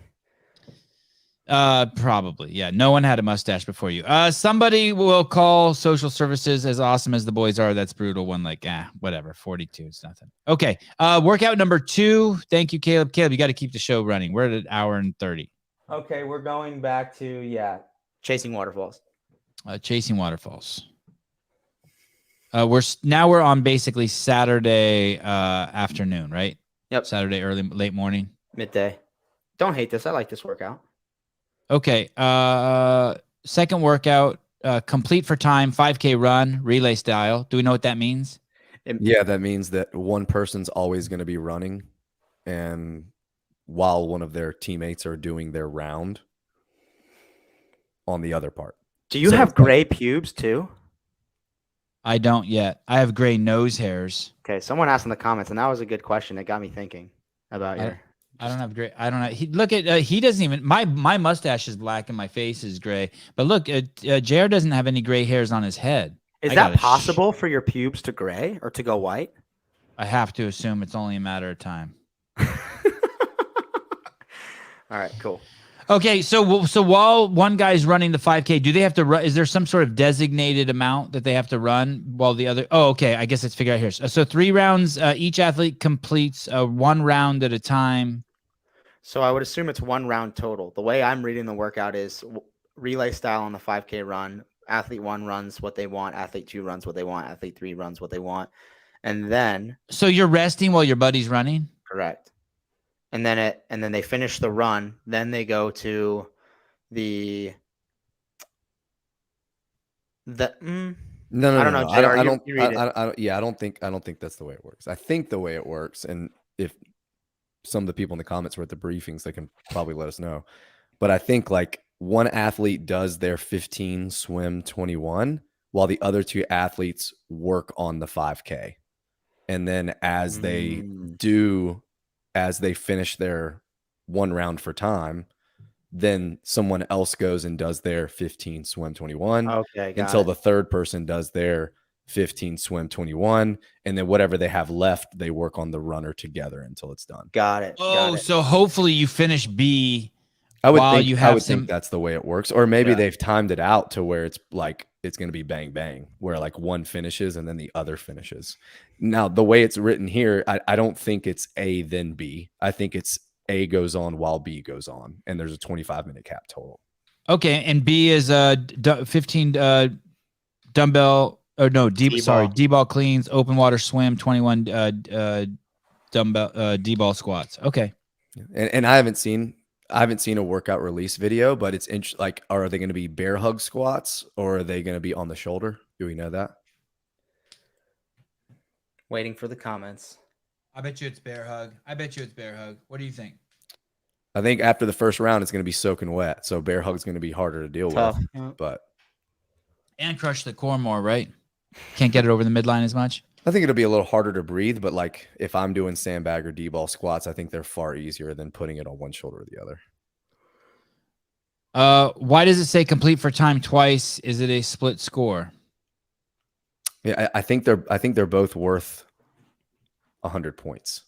Probably. Yeah. No one had a mustache before you. Somebody will call social services. As awesome as the boys are, that's brutal. 1 leg, whatever. 42, it's nothing. Okay. Workout number 2. Thank you, Caleb. Caleb, you got to keep the show running. We're at 1 hour and 30. Okay, we're going back to Chasing Waterfalls. Chasing Waterfalls. We're on basically Saturday afternoon, right? Yep. Saturday late morning. Midday. Don't hate this. I like this workout. Okay. Second workout, complete for time, 5K run, relay style. Do we know what that means? Yeah, that means that one person's always going to be running, and while one of their teammates are doing their round on the other part. Do you have gray pubes too? I don't yet. I have gray nose hairs. Okay, someone asked in the comments, and that was a good question. It got me thinking about your. I don't have gray. I don't know. He doesn't even. My mustache is black and my face is gray. But look, JR doesn't have any gray hairs on his head. Is that possible for your pubes to gray or to go white? I have to assume it's only a matter of time. All right, cool. Okay, so while one guy's running the 5K, do they have to run? Is there some sort of designated amount that they have to run while the other? Oh, okay. I guess let's figure out here. So 3 rounds. Each athlete completes 1 round at a time. So I would assume it's 1 round total. The way I'm reading the workout is relay style on the 5K run. Athlete 1 runs what they want. Athlete 2 runs what they want. Athlete 3 runs what they want. And then. So you're resting while your buddy's running? Correct. And then they finish the run. Then they go to the. No. I don't know. I don't think that's the way it works. I think the way it works, and if some of the people in the comments were at the briefings, they can probably let us know. But I think like one athlete does their 15 swim 21 while the other 2 athletes work on the 5K. And then as they finish their 1 round for time, then someone else goes and does their 15 swim 21 until the third person does their 15 swim 21, and then whatever they have left, they work on the runner together until it's done. Got it. So hopefully you finish B. I would think that's the way it works, or maybe they've timed it out to where it's like it's going to be bang bang, where like one finishes and then the other finishes. Now the way it's written here, I don't think it's A then B. I think it's A goes on while B goes on, and there's a 25-minute cap total. Okay, and B is 15 dumbbell. Oh no, D-ball cleans, open water swim, 21 dumbbell D-ball squats. Okay. And I haven't seen I haven't seen a workout release video, but it's like, are they going to be bear hug squats or are they going to be on the shoulder? Do we know that? Waiting for the comments. I bet you it's bear hug. What do you think? I think after the first round, it's going to be soaking wet. So bear hug's going to be harder to deal Tough. with. Yeah. But And crush the core more, right? Can't get it over the midline as much. I think it'll be a little harder to breathe. But like if I'm doing sandbag or D-ball squats, I think they're far easier than putting it on one shoulder or the other. Why does it say complete for time twice? Is it a split score? Yeah, I think they're both worth 100 points.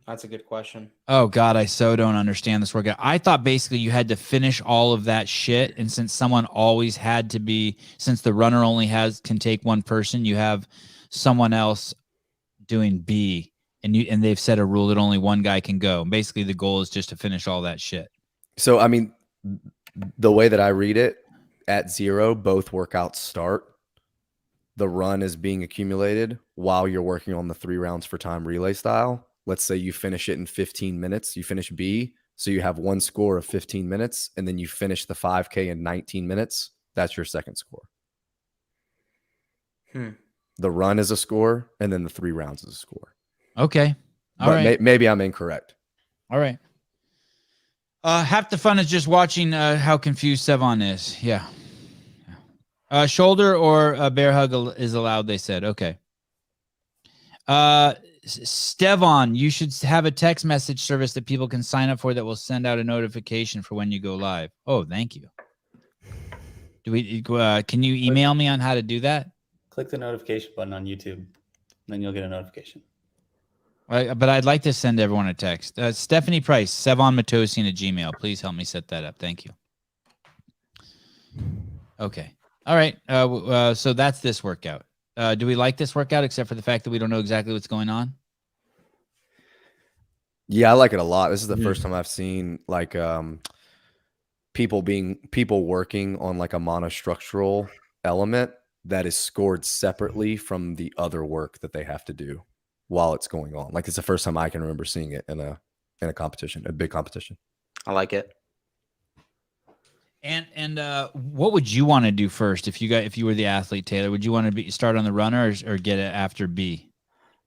That's a good question. Oh God, I so don't understand this workout. I thought basically you had to finish all of that shit, and since someone always had to be, since the runner only can take one person, you have someone else doing B, and they've set a rule that only one guy can go. Basically, the goal is just to finish all that shit. So I mean, the way that I read it, at 0, both workouts start. The run is being accumulated while you're working on the 3 rounds for time relay style. Let's say you finish it in 15 minutes. You finish B, so you have one score of 15 minutes, and then you finish the 5K in 19 minutes. That's your second score. The run is a score, and then the 3 rounds is a score. Okay. All right. Maybe I'm incorrect. All right. Half the fun is just watching how confused Sevan is. Yeah. Shoulder or bear hug is allowed, they said. Okay. Stevan, you should have a text message service that people can sign up for that will send out a notification for when you go live. Oh, thank you. Can you email me on how to do that? Click the notification button on YouTube, then you'll get a notification. But I'd like to send everyone a text. Stephanie Price, Sevan Matosian at Gmail. Please help me set that up. Thank you. Okay. All right. So that's this workout. Do we like this workout except for the fact that we don't know exactly what's going on? Yeah, I like it a lot. This is the first time I've seen like people working on like a monostructural element that is scored separately from the other work that they have to do while it's going on. Like it's the first time I can remember seeing it in a competition, a big competition. I like it. And what would you want to do first if you were the athlete, Taylor? Would you want to start on the runner or get it after B?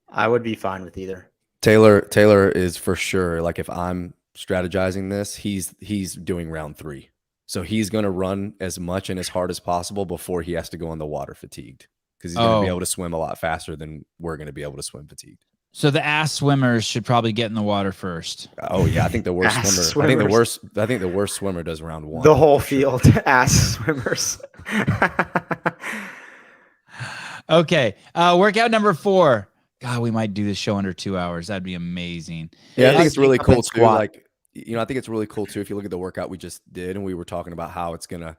I would be fine with either. Taylor is for sure. Like if I'm strategizing this, he's doing round 3. So he's going to run as much and as hard as possible before he has to go in the water fatigued, because he's going to be able to swim a lot faster than we're going to be able to swim fatigued. So the ass swimmers should probably get in the water first. Oh yeah, I think the worst swimmer. I think the worst swimmer does round 1. The whole field, ass swimmers. Okay, workout number 4. God, we might do this show under 2 hours. That'd be amazing. Yeah, I think it's really cool too. Squat. Like, I think it's really cool too. If you look at the workout we just did, and we were talking about how it's gonna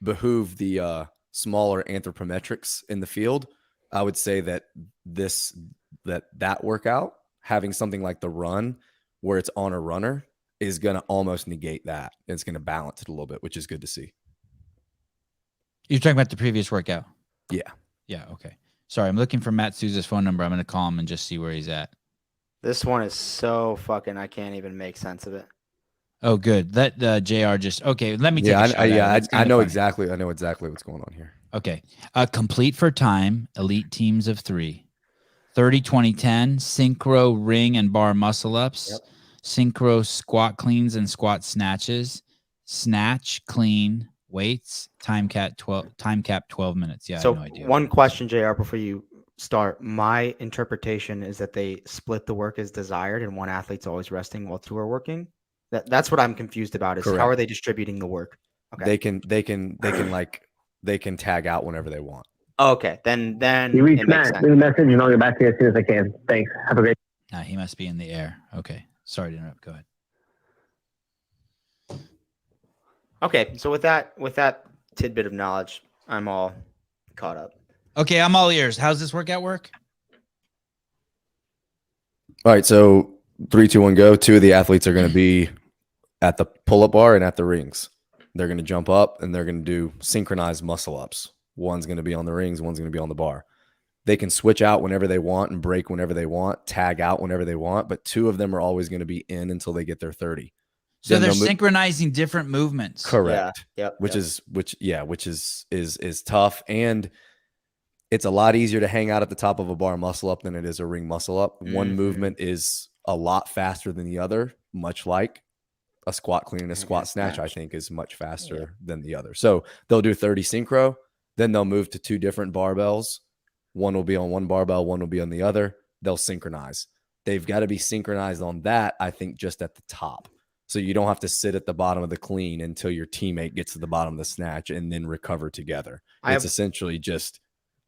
behoove the smaller anthropometrics in the field. I would say that that workout, having something like the run where it's on a runner, is going to almost negate that. It's going to balance it a little bit, which is good to see. You're talking about the previous workout? Yeah. Yeah, okay. Sorry, I'm looking for Matt Souza's phone number. I'm going to call him and just see where he's at. This one is so fucking, I can't even make sense of it. Oh, good. Let JR just, okay, let me take a shot at it. I know exactly what's going on here. Okay. Complete for time, elite teams of 3. 30, 20, 10, synchro ring and bar muscle ups, synchro squat cleans and squat snatches, snatch, clean, weights, time cap 12 minutes. Yeah, So I have no idea. one question, JR, before you start. My interpretation is that they split the work as desired and one athlete's always resting while 2 are working. That's what I'm confused about is Correct. How are they distributing the work? Okay. They can tag out whenever they want. Okay, then You reach it makes Matt, sense. leave a message, and I'll get back to you as soon as I can. Thanks. Have a great Nah, he must be in the air. Okay. Sorry to interrupt. Go ahead. Okay, so with that tidbit of knowledge, I'm all caught up. Okay, I'm all ears. How's this workout work? All right, so 3, 2, 1, go. 2 of the athletes are going to be at the pull-up bar and at the rings. They're going to jump up and they're going to do synchronized muscle ups. One's going to be on the rings, one's going to be on the bar. They can switch out whenever they want and break whenever they want, tag out whenever they want, but 2 of them are always going to be in until they get their 30. So Then they're they'll synchronizing different movements. Correct. Yeah. Yep. Which is tough, and it's a lot easier to hang out at the top of a bar muscle up than it is a ring muscle up. One movement is a lot faster than the other, much like a squat clean and a squat snatch, I think, is much faster than the other. So they'll do 30 synchro, then they'll move to 2 different barbells. One will be on one barbell, one will be on the other. They'll synchronize. They've got to be synchronized on that, I think, just at the top. So you don't have to sit at the bottom of the clean until your teammate gets to the bottom of the snatch and then recover together. It's essentially just,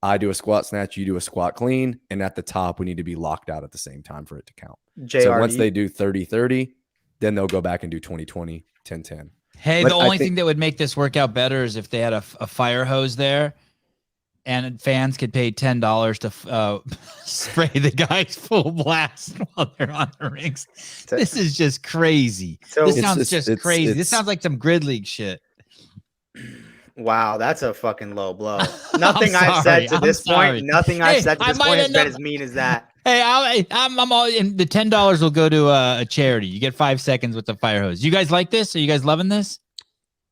I do a squat snatch, you do a squat clean, and at the top, we need to be locked out at the same time for it to count. So once they do 30-30, then they'll go back and do 20-20, 10-10. Hey, the only thing that would make this workout better is if they had a fire hose there and fans could pay $10 to spray the guys full blast while they're on the rings. This is just crazy. So this sounds just crazy. This sounds like some grid league shit. Wow, that's a fucking low blow. Nothing I've said to this point, nothing I've said to this point has been as mean as that. Hey, I'm all in. The $10 will go to a charity. You get 5 seconds with the fire hose. You guys like this? Are you guys loving this?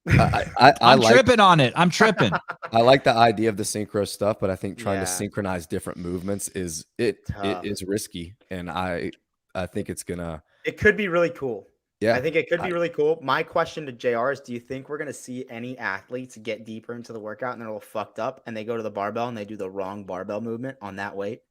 I'm tripping on it. I'm tripping. I like the idea of the synchro stuff, but I think trying to synchronize different movements is risky, and I think it's gonna. It could be really cool. Yeah, I think it could be really cool. My question to JR is, do you think we're gonna see any athletes get deeper into the workout and they're all fucked up and they go to the barbell and they do the wrong barbell movement on that weight?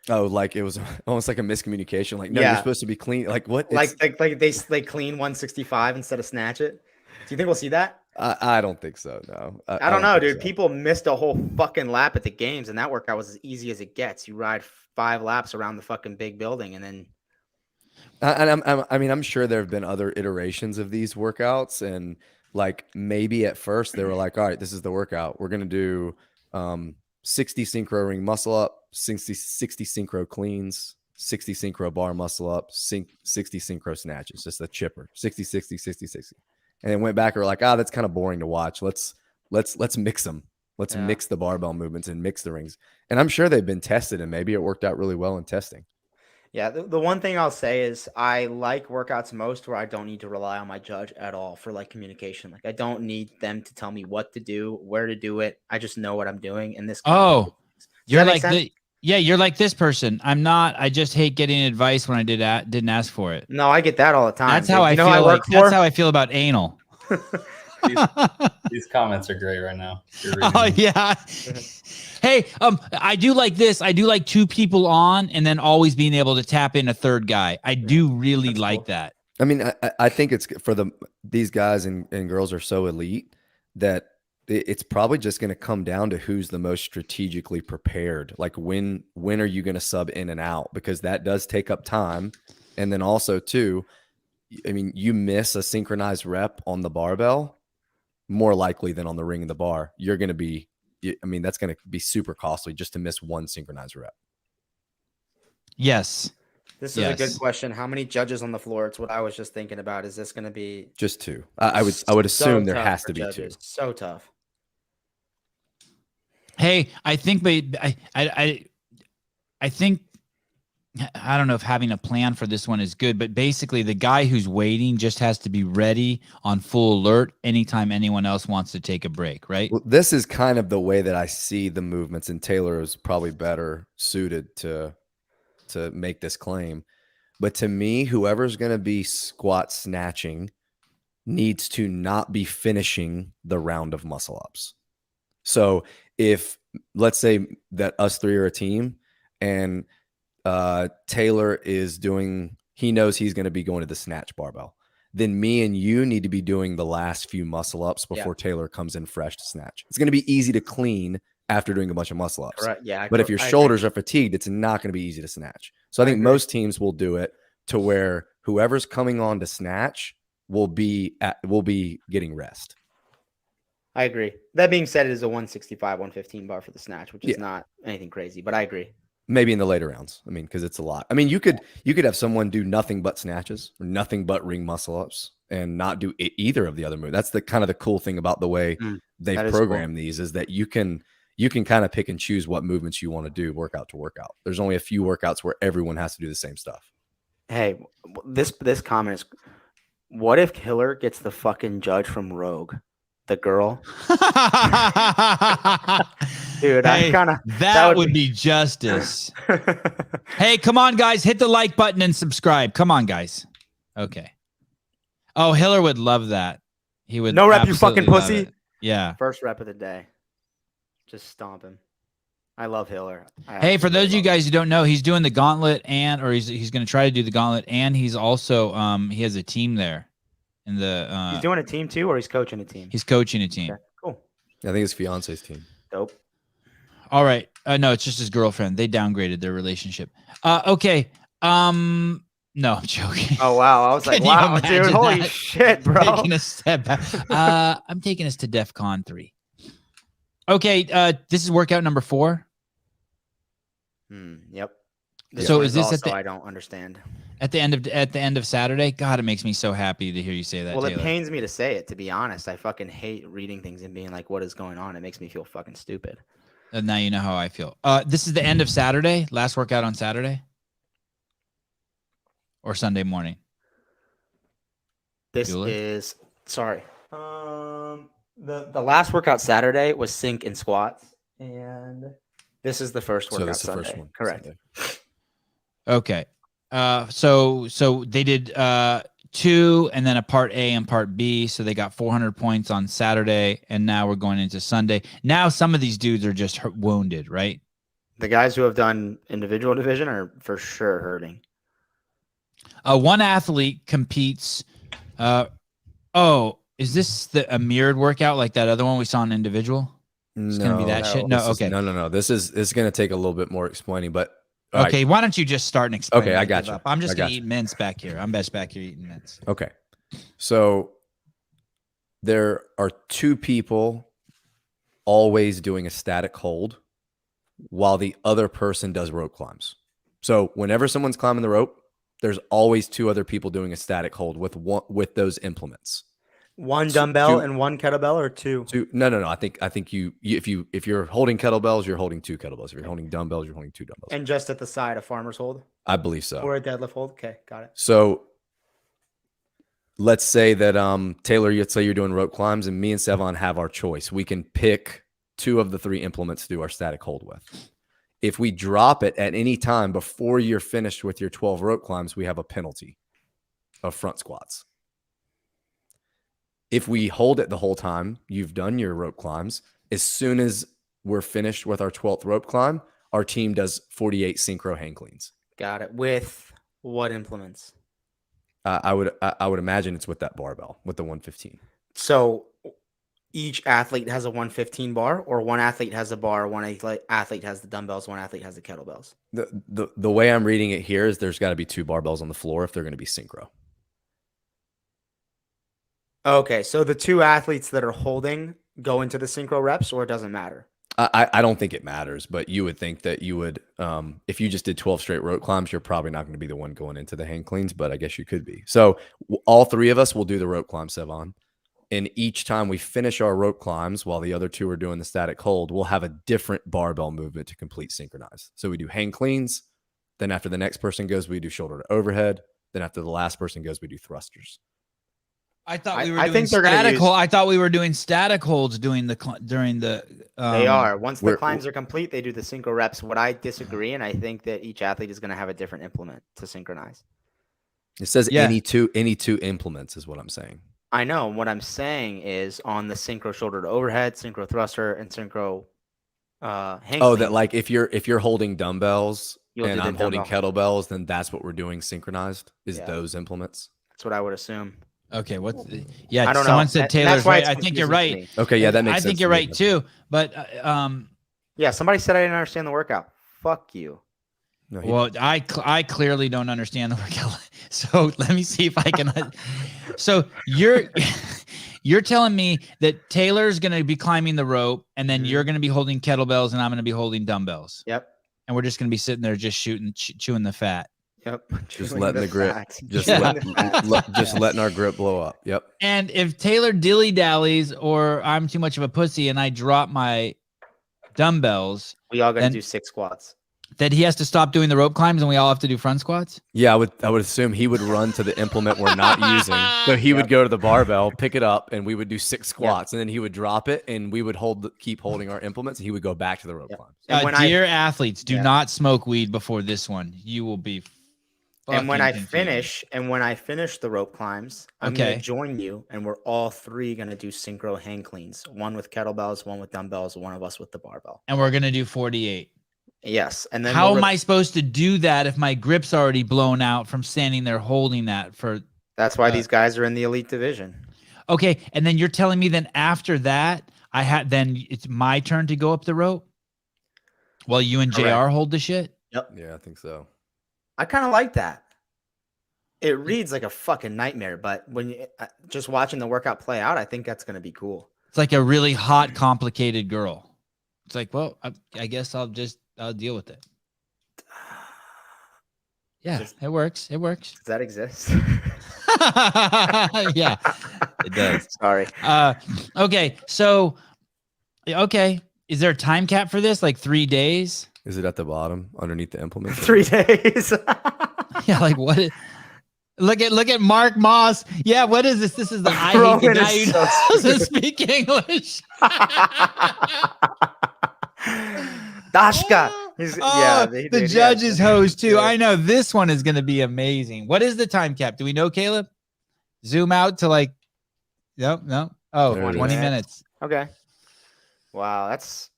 Oh, like it was almost like a miscommunication. Like, no, you're supposed to be clean. Like what? Like they clean 165 instead of snatch it. Do you think we'll see that? I don't think so. No, I don't know, dude. So. People missed a whole fucking lap at the games, and that workout was as easy as it gets. You ride 5 laps around the fucking big building, and then. I'm sure there have been other iterations of these workouts, and like maybe at first they were like, all right, this is the workout. We're gonna do 60 synchro ring muscle up, 60 synchro cleans, 60 synchro bar muscle up, 60 synchro snatches, just a chipper, 60, 60, 60, 60. And then went back and were like, that's kind of boring to watch. Let's mix them. Let's mix the barbell movements and mix the rings. And I'm sure they've been tested, and maybe it worked out really well in testing. Yeah, the one thing I'll say is I like workouts most where I don't need to rely on my judge at all for like communication. Like I don't need them to tell me what to do, where to do it. I just know what I'm doing. And this. You're like you're like this person. I'm not. I just hate getting advice when I didn't ask for it. No, I get that all the time. That's how I feel. That's how I feel about anal. These comments are great right now. Oh yeah. Hey, I do like this. I do like 2 people on and then always being able to tap in a third guy. I do really like that. I mean, I think it's for these guys and girls are so elite that it's probably just going to come down to who's the most strategically prepared. Like when are you going to sub in and out? Because that does take up time. And then also too, I mean, you miss a synchronized rep on the barbell more likely than on the ring and the bar. You're going to be, I mean, that's going to be super costly just to miss one synchronized rep. Yes. This is a good question. How many judges on the floor? It's what I was just thinking about. Is this going to be just 2? I would assume there has to be judges. 2. So tough. Hey, I think I don't know if having a plan for this one is good, but basically the guy who's waiting just has to be ready on full alert anytime anyone else wants to take a break, right? Well, this is kind of the way that I see the movements, and Taylor is probably better suited to make this claim. But to me, whoever's going to be squat snatching needs to not be finishing the round of muscle ups. So if let's say that us 3 are a team and Taylor is doing, he knows he's going to be going to the snatch barbell, then me and you need to be doing the last few muscle ups before Taylor comes in fresh to snatch. It's going to be easy to clean after doing a bunch of muscle ups. Correct. Yeah. But if your shoulders are fatigued, it's not going to be easy to snatch. So I think most teams will do it to where whoever's coming on to snatch will be getting rest. I agree. That being said, it is a 165, 115 bar for the snatch, which is not anything crazy, but I agree. Maybe in the later rounds. I mean, because it's a lot. I mean, you could have someone do nothing but snatches or nothing but ring muscle ups and not do either of the other moves. That's the kind of the cool thing about the way they've programmed these is that you can you can kind of pick and choose what movements you want to do workout to workout. There's only a few workouts where everyone has to do the same stuff. Hey, this comment is, what if Killer gets the fucking judge from Rogue, the girl? Dude, Hey, I kind of that would be justice. Hey, come on, guys. Hit the like button and subscribe. Come on, guys. Okay. Oh, Hiller would love that. He would. No rep, you absolutely fucking love pussy. it. Yeah. First rep of the day. Just stomp him. I love Hiller. Hey, for those of you guys who don't know, he's doing the gauntlet he's going to try to do the gauntlet, and he's also he has a team there in the he's doing a team too, or he's coaching a team? He's coaching a team. Okay, cool. I think it's fiance's team. Dope. All right. No, it's just his girlfriend. They downgraded their relationship. Okay. No, I'm joking. Oh wow. I was like, Can you wow, dude, imagine holy that? shit, bro. Taking a step back. I'm taking us to DEFCON 3. Okay, this is workout number 4. Yep. So one is this at also the- I don't understand. At the end of Saturday? God, it makes me so happy to hear you say that, Well, Taylor. it pains me to say it, to be honest. I fucking hate reading things and being like, what is going on? It makes me feel fucking stupid. And now you know how I feel. This is the end of Saturday, last workout on Saturday? Or Sunday morning? This Bueller? is sorry. The last workout Saturday was sink and squats, and this is the first workout that's the Sunday. first one. Correct. Sunday. Okay. So they did 2 and then a part A and part B. So they got 400 points on Saturday, and now we're going into Sunday. Now some of these dudes are just wounded, right? The guys who have done individual division are for sure hurting. One athlete competes. Is this a mirrored workout like that other one we saw in individual? It's gonna be that shit. No, okay. No. This is going to take a little bit more explaining, but Okay, why don't you just start and explain? Okay, what I I got give you. up? I'm just I gonna got eat mince back here. I'm best back here eating mince. Okay. So there are 2 people always doing a static hold while the other person does rope climbs. So whenever someone's climbing the rope, there's always 2 other people doing a static hold with those implements. One So dumbbell 2 and one kettlebell, or 2? No. I think you if you're holding kettlebells, you're holding 2 kettlebells. If you're holding dumbbells, you're holding 2 dumbbells. And just at the side, a farmer's hold I believe so. or a deadlift hold. Okay, got it. So let's say that Taylor, let's say you're doing rope climbs, and me and Sevan have our choice. We can pick 2 of the 3 implements to do our static hold with. If we drop it at any time before you're finished with your 12 rope climbs, we have a penalty of front squats. If we hold it the whole time, you've done your rope climbs. As soon as we're finished with our 12th rope climb, our team does 48 synchro hang cleans. Got it. With what implements? I would imagine it's with that barbell, with the 115. So each athlete has a 115 bar, or one athlete has a bar, one athlete has the dumbbells, one athlete has the kettlebells. The way I'm reading it here is there's got to be 2 barbells on the floor if they're going to be synchro. Okay, so the 2 athletes that are holding go into the synchro reps, or it doesn't matter? I don't think it matters, but you would think that you would, if you just did 12 straight rope climbs, you're probably not going to be the one going into the hang cleans, but I guess you could be. So all 3 of us will do the rope climb, Sevan. And each time we finish our rope climbs while the other 2 are doing the static hold, we'll have a different barbell movement to complete synchronize. So we do hang cleans. Then after the next person goes, we do shoulder to overhead. Then after the last person goes, we do thrusters. I thought we were I doing think they're gonna static use- hold. I thought we were doing static holds during the. They are. Once the we're- climbs are complete, they do the synchro reps. What I disagree, and I think that each athlete is going to have a different implement to synchronize. It says Yeah. any two implements is what I'm saying. I know. What I'm saying is on the synchro shoulder to overhead, synchro thruster, and synchro hang Oh, clean, that like if you're holding dumbbells You'll and do the I'm holding dumbbell. kettlebells, then that's what we're doing synchronized is Yeah. those implements. that's what I would assume. Okay, yeah, I don't someone know. said And Taylor's that's why right. it's I think you're confusing to right. me. Okay, yeah, that makes sense. I think to you're me. right too. But Yeah, somebody said I didn't understand the workout. Fuck you. No, well, I clearly don't understand the workout. So let me see if I can. So you're telling me that Taylor's going to be climbing the rope, and then you're going to be holding kettlebells, and I'm going to be holding dumbbells, Yep. and we're just going to be sitting there just chewing the fat. Yep. just Chewing letting the grip, fat. just Yeah. letting our grip blow up. Yep. And if Taylor dilly dallies, or I'm too much of a pussy, and I drop my dumbbells, We all got to Then- do 6 squats. that he has to stop doing the rope climbs and we all have to do front squats? Yeah, I would assume he would run to the implement we're not using. So he would go to the barbell, pick it up, and we would do 6 squats, and then he would drop it, and we would keep holding our implements, and he would go back to the rope climbs. And when Dear athletes, do Yeah. not smoke weed before this one. You will be. And when fucking I confused. finish the rope climbs, I'm Okay. gonna join you, and we're all 3 gonna do synchro hang cleans. One with kettlebells, one with dumbbells, one of us with the barbell. And we're gonna do 48. Yes, and then How am I supposed to do that if my grip's already blown out from standing there holding that for? That's why uh, these guys are in the elite division. Okay, and then you're telling me then after that then it's my turn to go up the rope while you and Correct. JR hold the shit. Yeah, I think so. I kind of like that. It reads like a fucking nightmare, but when you just watching the workout play out, I think that's gonna be cool. It's like a really hot, complicated girl. It's like, well, I guess I'll deal with it. Yeah, Just- it works. It works. Does that exist? Yeah, it does. Sorry. Okay, so is there a time cap for this? Like 3 days? Is it at the bottom underneath the implement? 3 days. Yeah, like what? Look at Mark Moss. Yeah, what is this? This is the I hate the Roman guy is who so doesn't speak English. Dashka. Oh, the judge is hosed too. Yeah. I know this one is going to be amazing. What is the time cap? Do we know, Caleb? Zoom out to like, no. Oh, There it 20 is. minutes. Okay. Wow, that's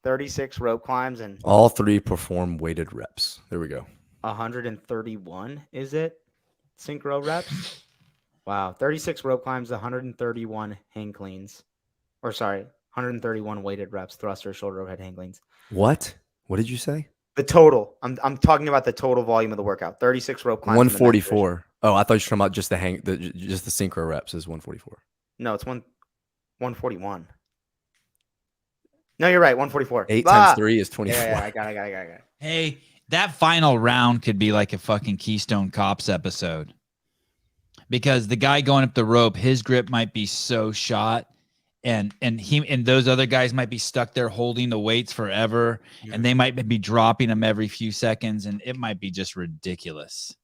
36 rope climbs and All 3 perform weighted reps. There we go. 131, is it? Synchro reps? Wow, 36 rope climbs, 131 hang cleans. Or sorry, 131 weighted reps, thruster, shoulder overhead hang cleans. What? What did you say? The total. I'm talking about the total volume of the workout. 36 rope climbs. in the men's division. 144. Oh, I thought you were talking about just just the synchro reps is 144. No, it's 141. No, you're right. 144. 8 Ah! times 3 is 24. Yeah, I got it. Hey, that final round could be like a fucking Keystone Cops episode. Because the guy going up the rope, his grip might be so shot. And those other guys might be stuck there holding the weights forever, and they might be dropping them every few seconds, and it might be just ridiculous.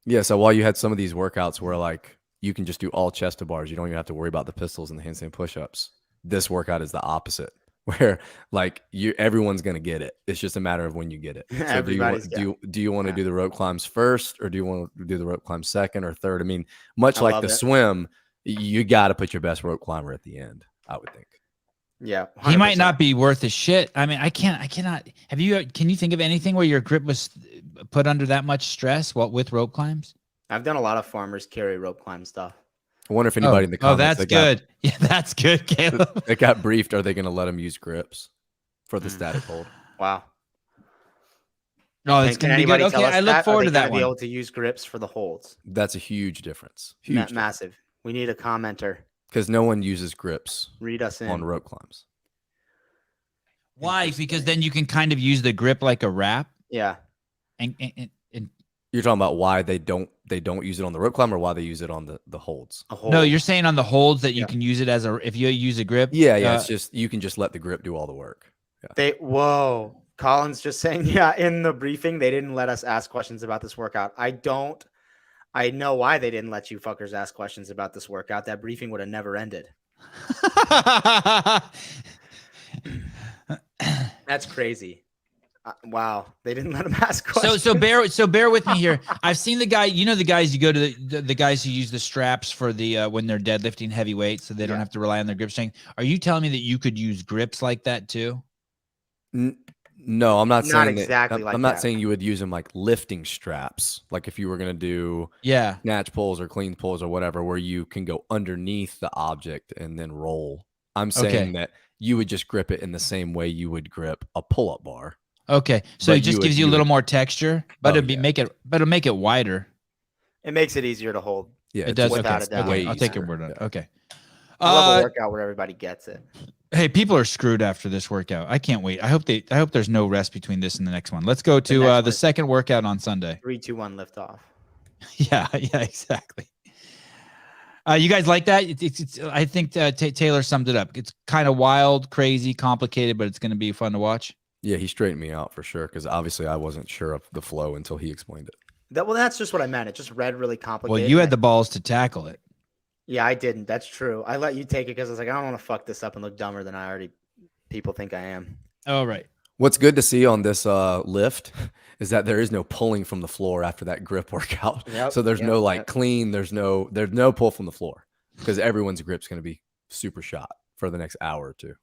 Yeah, so while you had some of these workouts where like you can just do all chest to bars, you don't even have to worry about the pistols and the handstand push-ups. This workout is the opposite, where like everyone's gonna get it. It's just a matter of when you get it. So Everybody's do you want to do the rope climbs first, or do you want to do the rope climbs second or third? I mean, much I like love the it. swim, you got to put your best rope climber at the end, I would think. Yeah. He might 100%. not be worth a shit. I mean, I cannot. Can you think of anything where your grip was put under that much stress with rope climbs? I've done a lot of farmers carry rope climb stuff. I wonder if anybody in the comments that's good. Yeah, that's good, Caleb. that got briefed, are they going to let them use grips for the static hold? Wow. Oh, it's Can gonna be good. anybody Okay, tell us I look that? Are forward they to that gonna be one. able to use grips for the holds. That's a huge difference. Huge difference. Massive. We need a commenter. Because no one uses grips Read us in. on rope climbs. Why? Because then you can kind of use the grip like a wrap. Yeah. And You're talking about why they don't use it on the rope climb, or why they use it on the holds? A hold. no, you're saying on the holds that you Yeah. can use it as if you use a grip. Yeah, it's just you can just let the grip do all the work. Whoa. Colin's just saying, yeah, in the briefing, they didn't let us ask questions about this workout. I know why they didn't let you fuckers ask questions about this workout. That briefing would have never ended. That's crazy. Wow. They didn't let him ask questions. So bear with me here. I've seen the guy, the guys you go to the guys who use the straps for the when they're deadlifting heavy weights, so they don't Yeah. have to rely on their grip strength. Are you telling me that you could use grips like that too? No, I'm not saying exactly that. like I'm not that. saying you would use them like lifting straps, like if you were going to do Yeah. snatch pulls or clean pulls or whatever, where you can go underneath the object and then roll. I'm saying that you would just grip it in the same way you would grip a pull-up bar. Okay. So But it just gives you a little more texture, but it'll make it wider. It makes it easier to hold. Yeah, It does. without Okay. a doubt. Okay. I'll take easier. your word on it. Yeah. Okay. I love a workout where everybody gets it. Hey, people are screwed after this workout. I can't wait. I hope there's no rest between this and the next one. Let's go next to one the is- second workout on Sunday. 3, 2, 1, lift off. Yeah, exactly. You guys like that? It's I think Taylor summed it up. It's kind of wild, crazy, complicated, but it's going to be fun to watch. Yeah, he straightened me out for sure because obviously I wasn't sure of the flow until he explained it. That's just what I meant. It just read really complicated. Well, you had the balls to tackle it. Yeah, I didn't. That's true. I let you take it because I was like, I don't want to fuck this up and look dumber than people think I am. All right. What's good to see on this lift is that there is no pulling from the floor after that grip workout. Yep, So there's yep, no yep. clean, there's no pull from the floor because everyone's grip's going to be super shot for the next hour or two.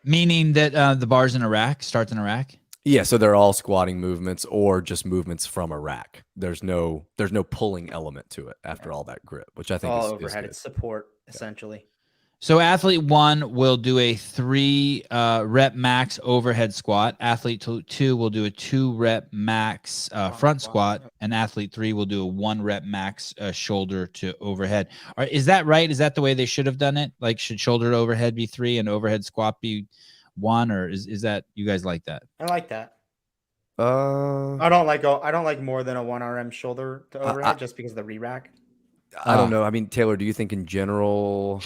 Meaning that the bar's in a rack, starts in a rack? Yeah, so they're all squatting movements or just movements from a rack. There's no pulling element to it after all that grip, which I think All is overhead. good. It's support, essentially. So athlete 1 will do a 3 rep max overhead squat. Athlete 2 will do a 2 rep max front squat, and athlete 3 will do a 1 rep max shoulder to overhead. All right, is that right? Is that the way they should have done it? Like, should shoulder to overhead be 3 and overhead squat be 1, or is that you guys like that? I like that. I I don't like more than a 1 RM shoulder to overhead just because of the re-rack. don't know. I mean, Taylor, do you think in general?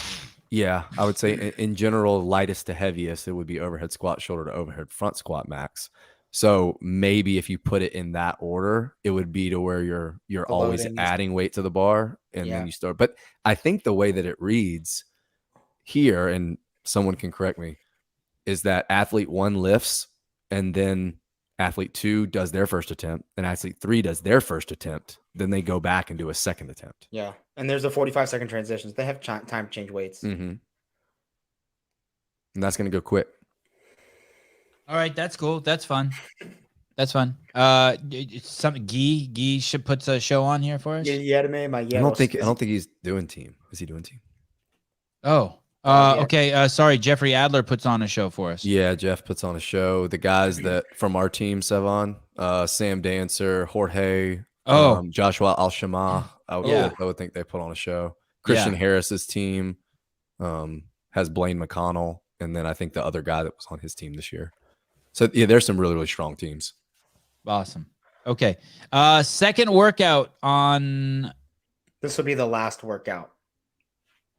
Yeah, I would say in general, lightest to heaviest, it would be overhead squat, shoulder to overhead, front squat max. So maybe if you put it in that order, it would be to where you're always loading is- adding weight to the bar and Yeah. then you start. But I think the way that it reads here, and someone can correct me, is that athlete 1 lifts and then athlete 2 does their first attempt and athlete 3 does their first attempt. Then they go back and do a second attempt. Yeah. And there's a 45-second transitions. They have time to change weights. Mm-hmm. And that's going to go quick. All right, that's cool. That's fun. That's fun. Some Guy should put a show on here for us. Yeah, my I don't think he's doing team. Is he doing team? Oh, Yeah. okay. Sorry, Jeffrey Adler puts on a show for us. Yeah, Jeff puts on a show. The guys that from our team, Sevan, Sam Dancer, Jorge, Joshua Al-Shama, I would think they put on a show. Christian Harris's team has Blaine McConnell, and then I think the other guy that was on his team this year. So yeah, there's some really, really strong teams. Awesome. Okay. Second workout on This will be the last workout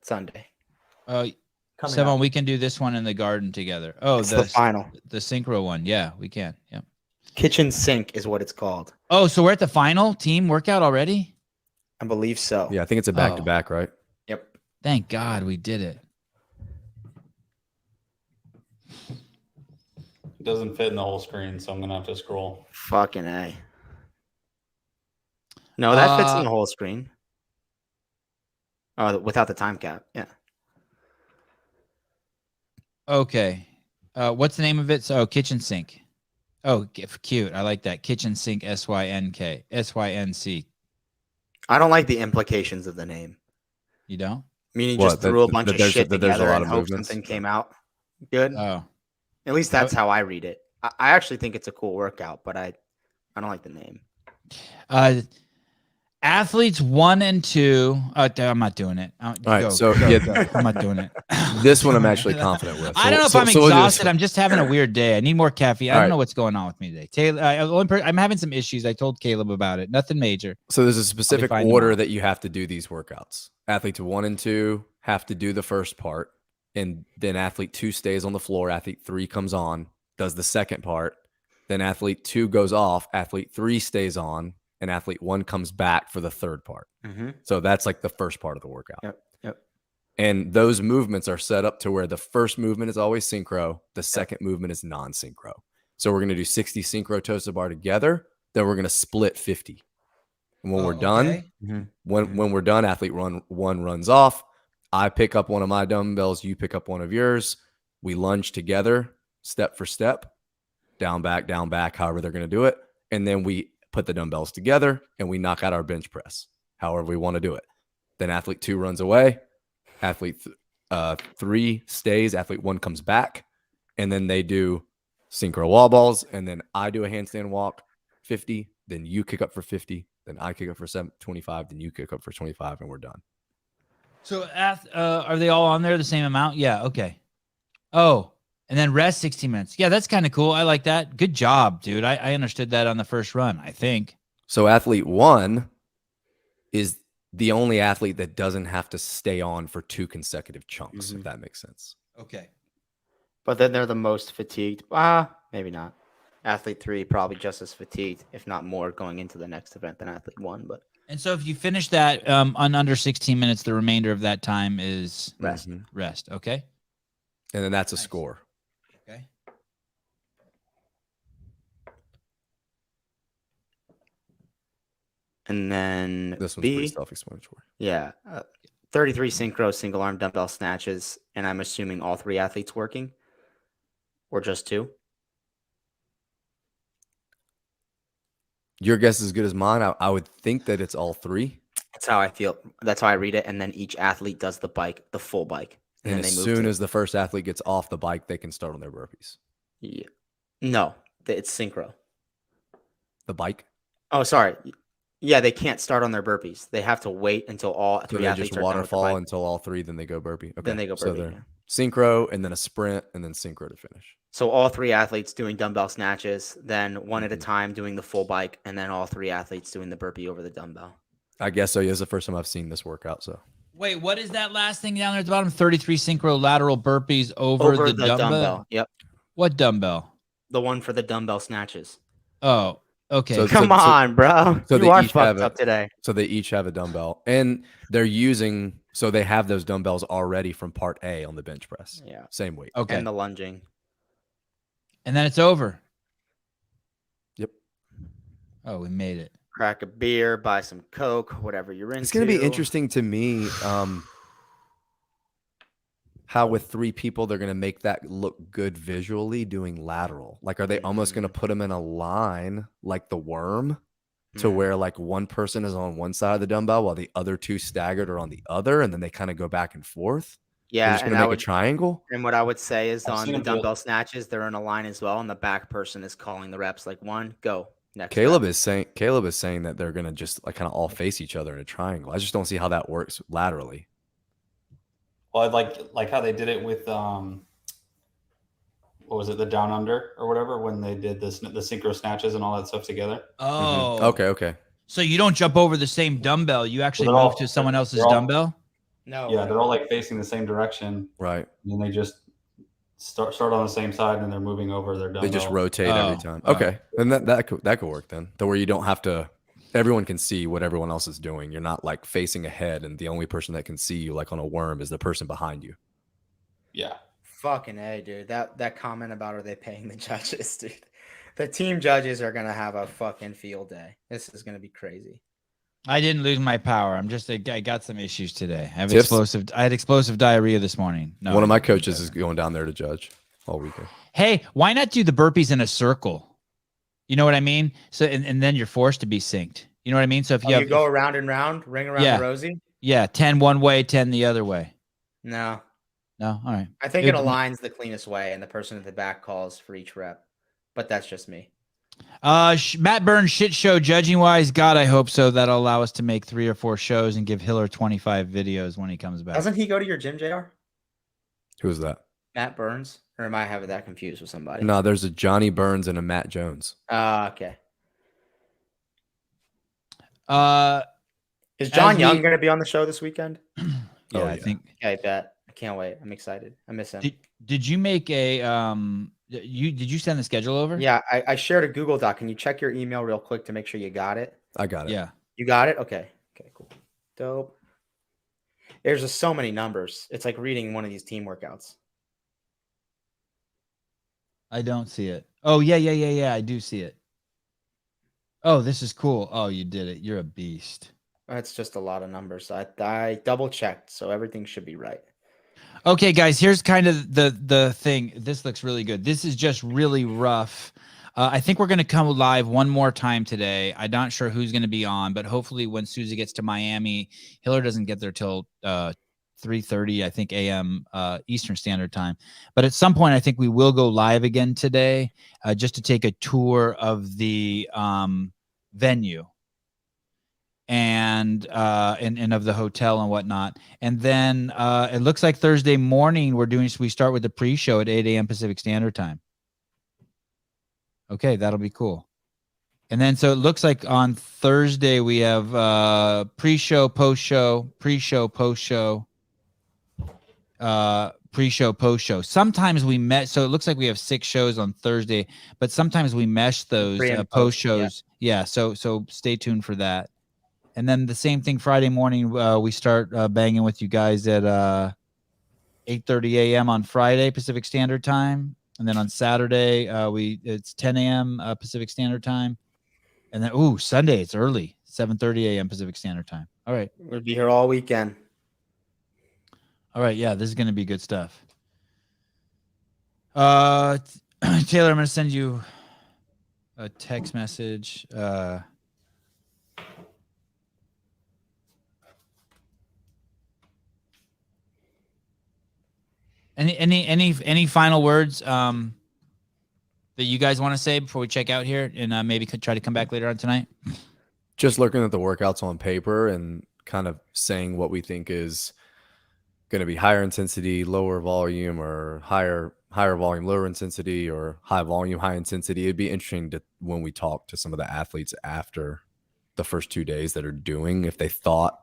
Sunday. Sevan, up. we can do this one in the garden together. Oh, It's the final. the synchro one. Yeah, we can. Yeah. Kitchen sink is what it's called. Oh, so we're at the final team workout already? I believe so. Yeah, I think it's a back-to-back, right? Yep. Thank God we did it. It doesn't fit in the whole screen, so I'm gonna have to scroll. Fucking A. No, that fits in the whole screen. Oh, without the time cap. Yeah. Okay. What's the name of it? So, kitchen sink. Oh, cute. I like that. Kitchen sink, SYNK, SYNC. I don't like the implications of the name. You don't? Meaning What, just threw a that bunch of there's- shit that there's a together lot and of hope movements? something came out good. Oh. At least that's how I read it. I actually think it's a cool workout, but I don't like the name. Athletes 1 and 2. I'm not doing it. All right, so, yeah. I'm not doing it. This one I'm actually confident with. I don't know if I'm exhausted. I'm just having a weird day. I need more caffeine. I don't know what's going on with me today. Taylor, I'm having some issues. I told Caleb about it. Nothing major. So there's a specific fine order tomorrow. that you have to do these workouts. Athletes 1 and 2 have to do the first part, and then athlete 2 stays on the floor. Athlete 3 comes on, does the second part. Then athlete 2 goes off. Athlete 3 stays on, and athlete 1 comes back for the third part. Mm-hmm. So that's like the first part of the workout. Yep. And those movements are set up to where the first movement is always synchro. The second movement is non-synchro. So we're going to do 60 synchro toes to bar together. Then we're going to split 50. And when we're done, when we're done, athlete 1 runs off. I pick up one of my dumbbells. You pick up one of yours. We lunge together, step for step, down, back, however they're going to do it. And then we put the dumbbells together and we knock out our bench press, however we want to do it. Then athlete 2 runs away. Athlete 3 stays. Athlete 1 comes back. And then they do synchro wall balls. And then I do a handstand walk, 50. Then you kick up for 50. Then I kick up for 25. Then you kick up for 25. And we're done. So are they all on there the same amount? Yeah. Okay. Oh, and then rest 60 minutes. Yeah, that's kind of cool. I like that. Good job, dude. I understood that on the first run, I think. So athlete 1 is the only athlete that doesn't have to stay on for 2 consecutive chunks, Mhm. if that makes sense. Okay. But then they're the most fatigued. Maybe not. Athlete 3 probably just as fatigued, if not more, going into the next event than athlete 1. But And so if you finish that on under 16 minutes, the remainder of that time is rest. Mhm. rest. Okay. And then that's a Nice. score. Okay. And then This one's pretty B, self-explanatory. yeah, 33 synchro single arm dumbbell snatches, and I'm assuming all 3 athletes working, or just 2. Your guess is as good as mine. I would think that it's all 3. That's how I feel. That's how I read it. And then each athlete does the bike, the full bike, And then as they move soon to, as the first athlete gets off the bike, they can start on their burpees. yeah. No, it's synchro. The bike? Oh, sorry. Yeah, they can't start on their burpees. They have to wait until all So 3 they athletes just are done with the waterfall bike. until all 3, then they go burpee. Okay. Then they go So burpee. they're Yeah. synchro and then a sprint and then synchro to finish. So all 3 athletes doing dumbbell snatches, then one at a Mhm. time doing the full bike, and then all 3 athletes doing the burpee over the dumbbell. I guess so. Yeah, it's the first time I've seen this workout. So Wait, what is that last thing down there at the bottom? 33 synchro lateral burpees over, the dumbbell. Yep. What dumbbell? The one for the dumbbell snatches. Oh, okay. So- Come on, bro. so You they are each have fucked up today. So they each have a dumbbell and they're using, so they have those dumbbells already from part A on the bench press. Yeah. Same weight. Okay. And the lunging. And then it's over. Yep. Oh, we made it. Crack a beer, buy some Coke, whatever you're into. It's going to be interesting to me how with 3 people, they're going to make that look good visually doing lateral. Like, are they almost going to put them in a line like the worm to Mhm. where like one person is on one side of the dumbbell while the other 2 staggered are on the other, and then they kind of go back and forth? They're Yeah, just going and to I make would, a triangle? and what I would say is I've on seen the them do it. dumbbell snatches, they're in a line as well, and the back person is calling the reps like 1, go. Next Caleb rep. is saying that they're going to just like kind of all face each other in a triangle. I just don't see how that works laterally. Well, I like how they did it with what was it, the down under or whatever, when they did the synchro snatches and all that stuff together. Oh, Okay. So you don't jump over the same dumbbell. You actually they're move all- to someone else's they're all- dumbbell. No. Yeah, they're all like facing the same direction, Right. and then they just start on the same side, and they're moving over their dumbbell. They just rotate every Oh, time. oh. Okay. And that could work then. To where you don't have to, everyone can see what everyone else is doing. You're not like facing ahead and the only person that can see you like on a worm is the person behind you. Yeah. Fucking A, dude. That comment about are they paying the judges, dude. The team judges are gonna have a fucking field day. This is gonna be crazy. I didn't lose my power. I got some issues today. I Tips? had explosive diarrhea this morning. No, One of I my didn't. coaches is going down there to judge all weekend. Hey, why not do the burpees in a circle? You know what I mean? So and then you're forced to be synced. You know what I mean? So if you You have go around and round, ring around Yeah. the rosy. 10 one way, 10 the other way. No, No, all right. I think it It- aligns the cleanest way, and the person at the back calls for each rep. But that's just me. Matt Burns shit show judging wise. God, I hope so. That'll allow us to make 3 or 4 shows and give Hiller 25 videos when he comes back. Doesn't he go to your gym, JR? Who's that? Matt Burns? Or am I having that confused with somebody? No, there's a Johnny Burns and a Matt Jones. Okay. Is As John Young we- going to be on the show this weekend? Yeah, Oh, I yeah. think. Yeah, I bet. I can't wait. I'm excited. I miss him. Did you make a did you send the schedule over? Yeah, I shared a Google Doc. Can you check your email real quick to make sure you got it? I got it. Yeah. You got it? Okay. Okay, cool. Dope. There's just so many numbers. It's like reading one of these team workouts. I don't see it. Oh, yeah. I do see it. Oh, this is cool. Oh, you did it. You're a beast. That's just a lot of numbers. I double checked, so everything should be right. Okay, guys, here's kind of the thing. This looks really good. This is just really rough. I think we're going to come live one more time today. I'm not sure who's going to be on, but hopefully when Susie gets to Miami, Hiller doesn't get there till 3:30, I think, a.m. Eastern Standard Time. But at some point, I think we will go live again today just to take a tour of the venue and of the hotel and whatnot. And then it looks like Thursday morning we start with the pre-show at 8 a.m. Pacific Standard Time. Okay, that'll be cool. And then so it looks like on Thursday we have pre-show, post-show, pre-show, post-show, pre-show, post-show. Sometimes we met, so it looks like we have 6 shows on Thursday, but sometimes we mesh those post-shows. Yeah, so stay tuned for that. And then the same thing Friday morning, we start banging with you guys at 8:30 a.m. on Friday Pacific Standard Time, and then on Saturday it's 10 a.m. Pacific Standard Time, and then Sunday it's early 7:30 a.m. Pacific Standard Time. All right, We'll be here all weekend. all right, yeah, this is gonna be good stuff. Taylor, I'm gonna send you a text message. Any final words that you guys want to say before we check out here, and maybe could try to come back later on tonight? Just looking at the workouts on paper and kind of saying what we think is going to be higher intensity, lower volume, or higher volume, lower intensity, or high volume, high intensity. It'd be interesting to, when we talk to some of the athletes after the first 2 days that are doing, if they thought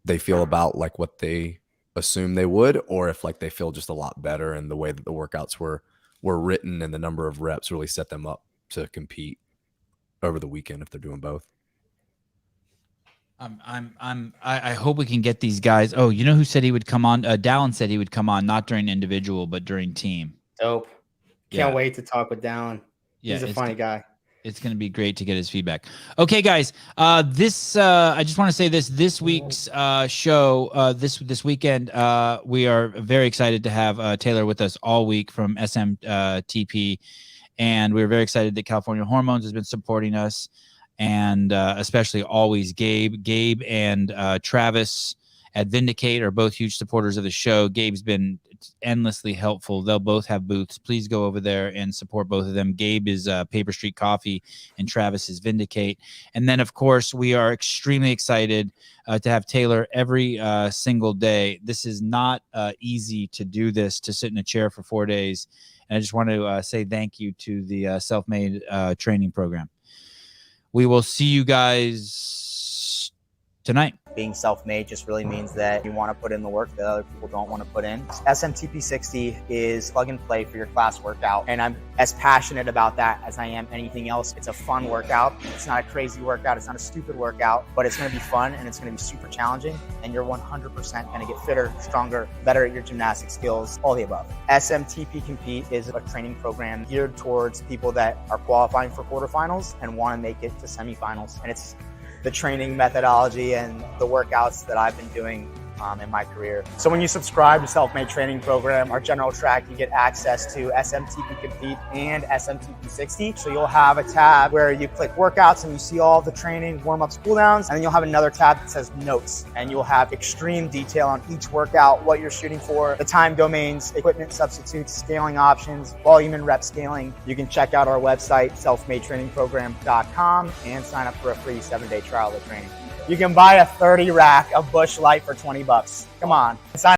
they feel about like what they assume they would, or if like they feel just a lot better, and the way that the workouts were written and the number of reps really set them up to compete over the weekend if they're doing both. I hope we can get these guys. Oh, you know who said he would come on? Dallin said he would come on, not during individual, but during team. Dope. Can't wait to talk with Dallin. Yeah, He's a funny guy. It's going to be great to get his feedback. Okay, guys. I just want to say this week's show, this weekend, we are very excited to have Taylor with us all week from SMTP, and we're very excited that California Hormones has been supporting us, and especially always Gabe and Travis at Vindicate are both huge supporters of the show. Gabe's been endlessly helpful. They'll both have booths. Please go over there and support both of them. Gabe is Paper Street Coffee, and Travis is Vindicate. And then, of course, we are extremely excited to have Taylor every single day. This is not easy to do this, to sit in a chair for 4 days. And I just want to say thank you to the Self-Made training program. We will see you guys tonight. Being self-made just really means that you want to put in the work that other people don't want to put in. SMTP 60 is plug and play for your class workout, and I'm as passionate about that as I am anything else. It's a fun workout. It's not a crazy workout. It's not a stupid workout, but it's going to be fun, and it's going to be super challenging, and you're 100% going to get fitter, stronger, better at your gymnastic skills, all the above. SMTP Compete is a training program geared towards people that are qualifying for quarterfinals and want to make it to semifinals, and it's the training methodology and the workouts that I've been doing in my career. So when you subscribe to Self-Made Training Program, our general track, you get access to SMTP Compete and SMTP 60. So you'll have a tab where you click workouts and you see all the training, warm-ups, cool-downs, and then you'll have another tab that says notes, and you'll have extreme detail on each workout, what you're shooting for, the time domains, equipment substitutes, scaling options, volume and rep scaling. You can check out our website, selfmadetrainingprogram.com, and sign up for a free 7-day trial of training. You can buy a 30 rack of Busch Light for $20. Come on. Sign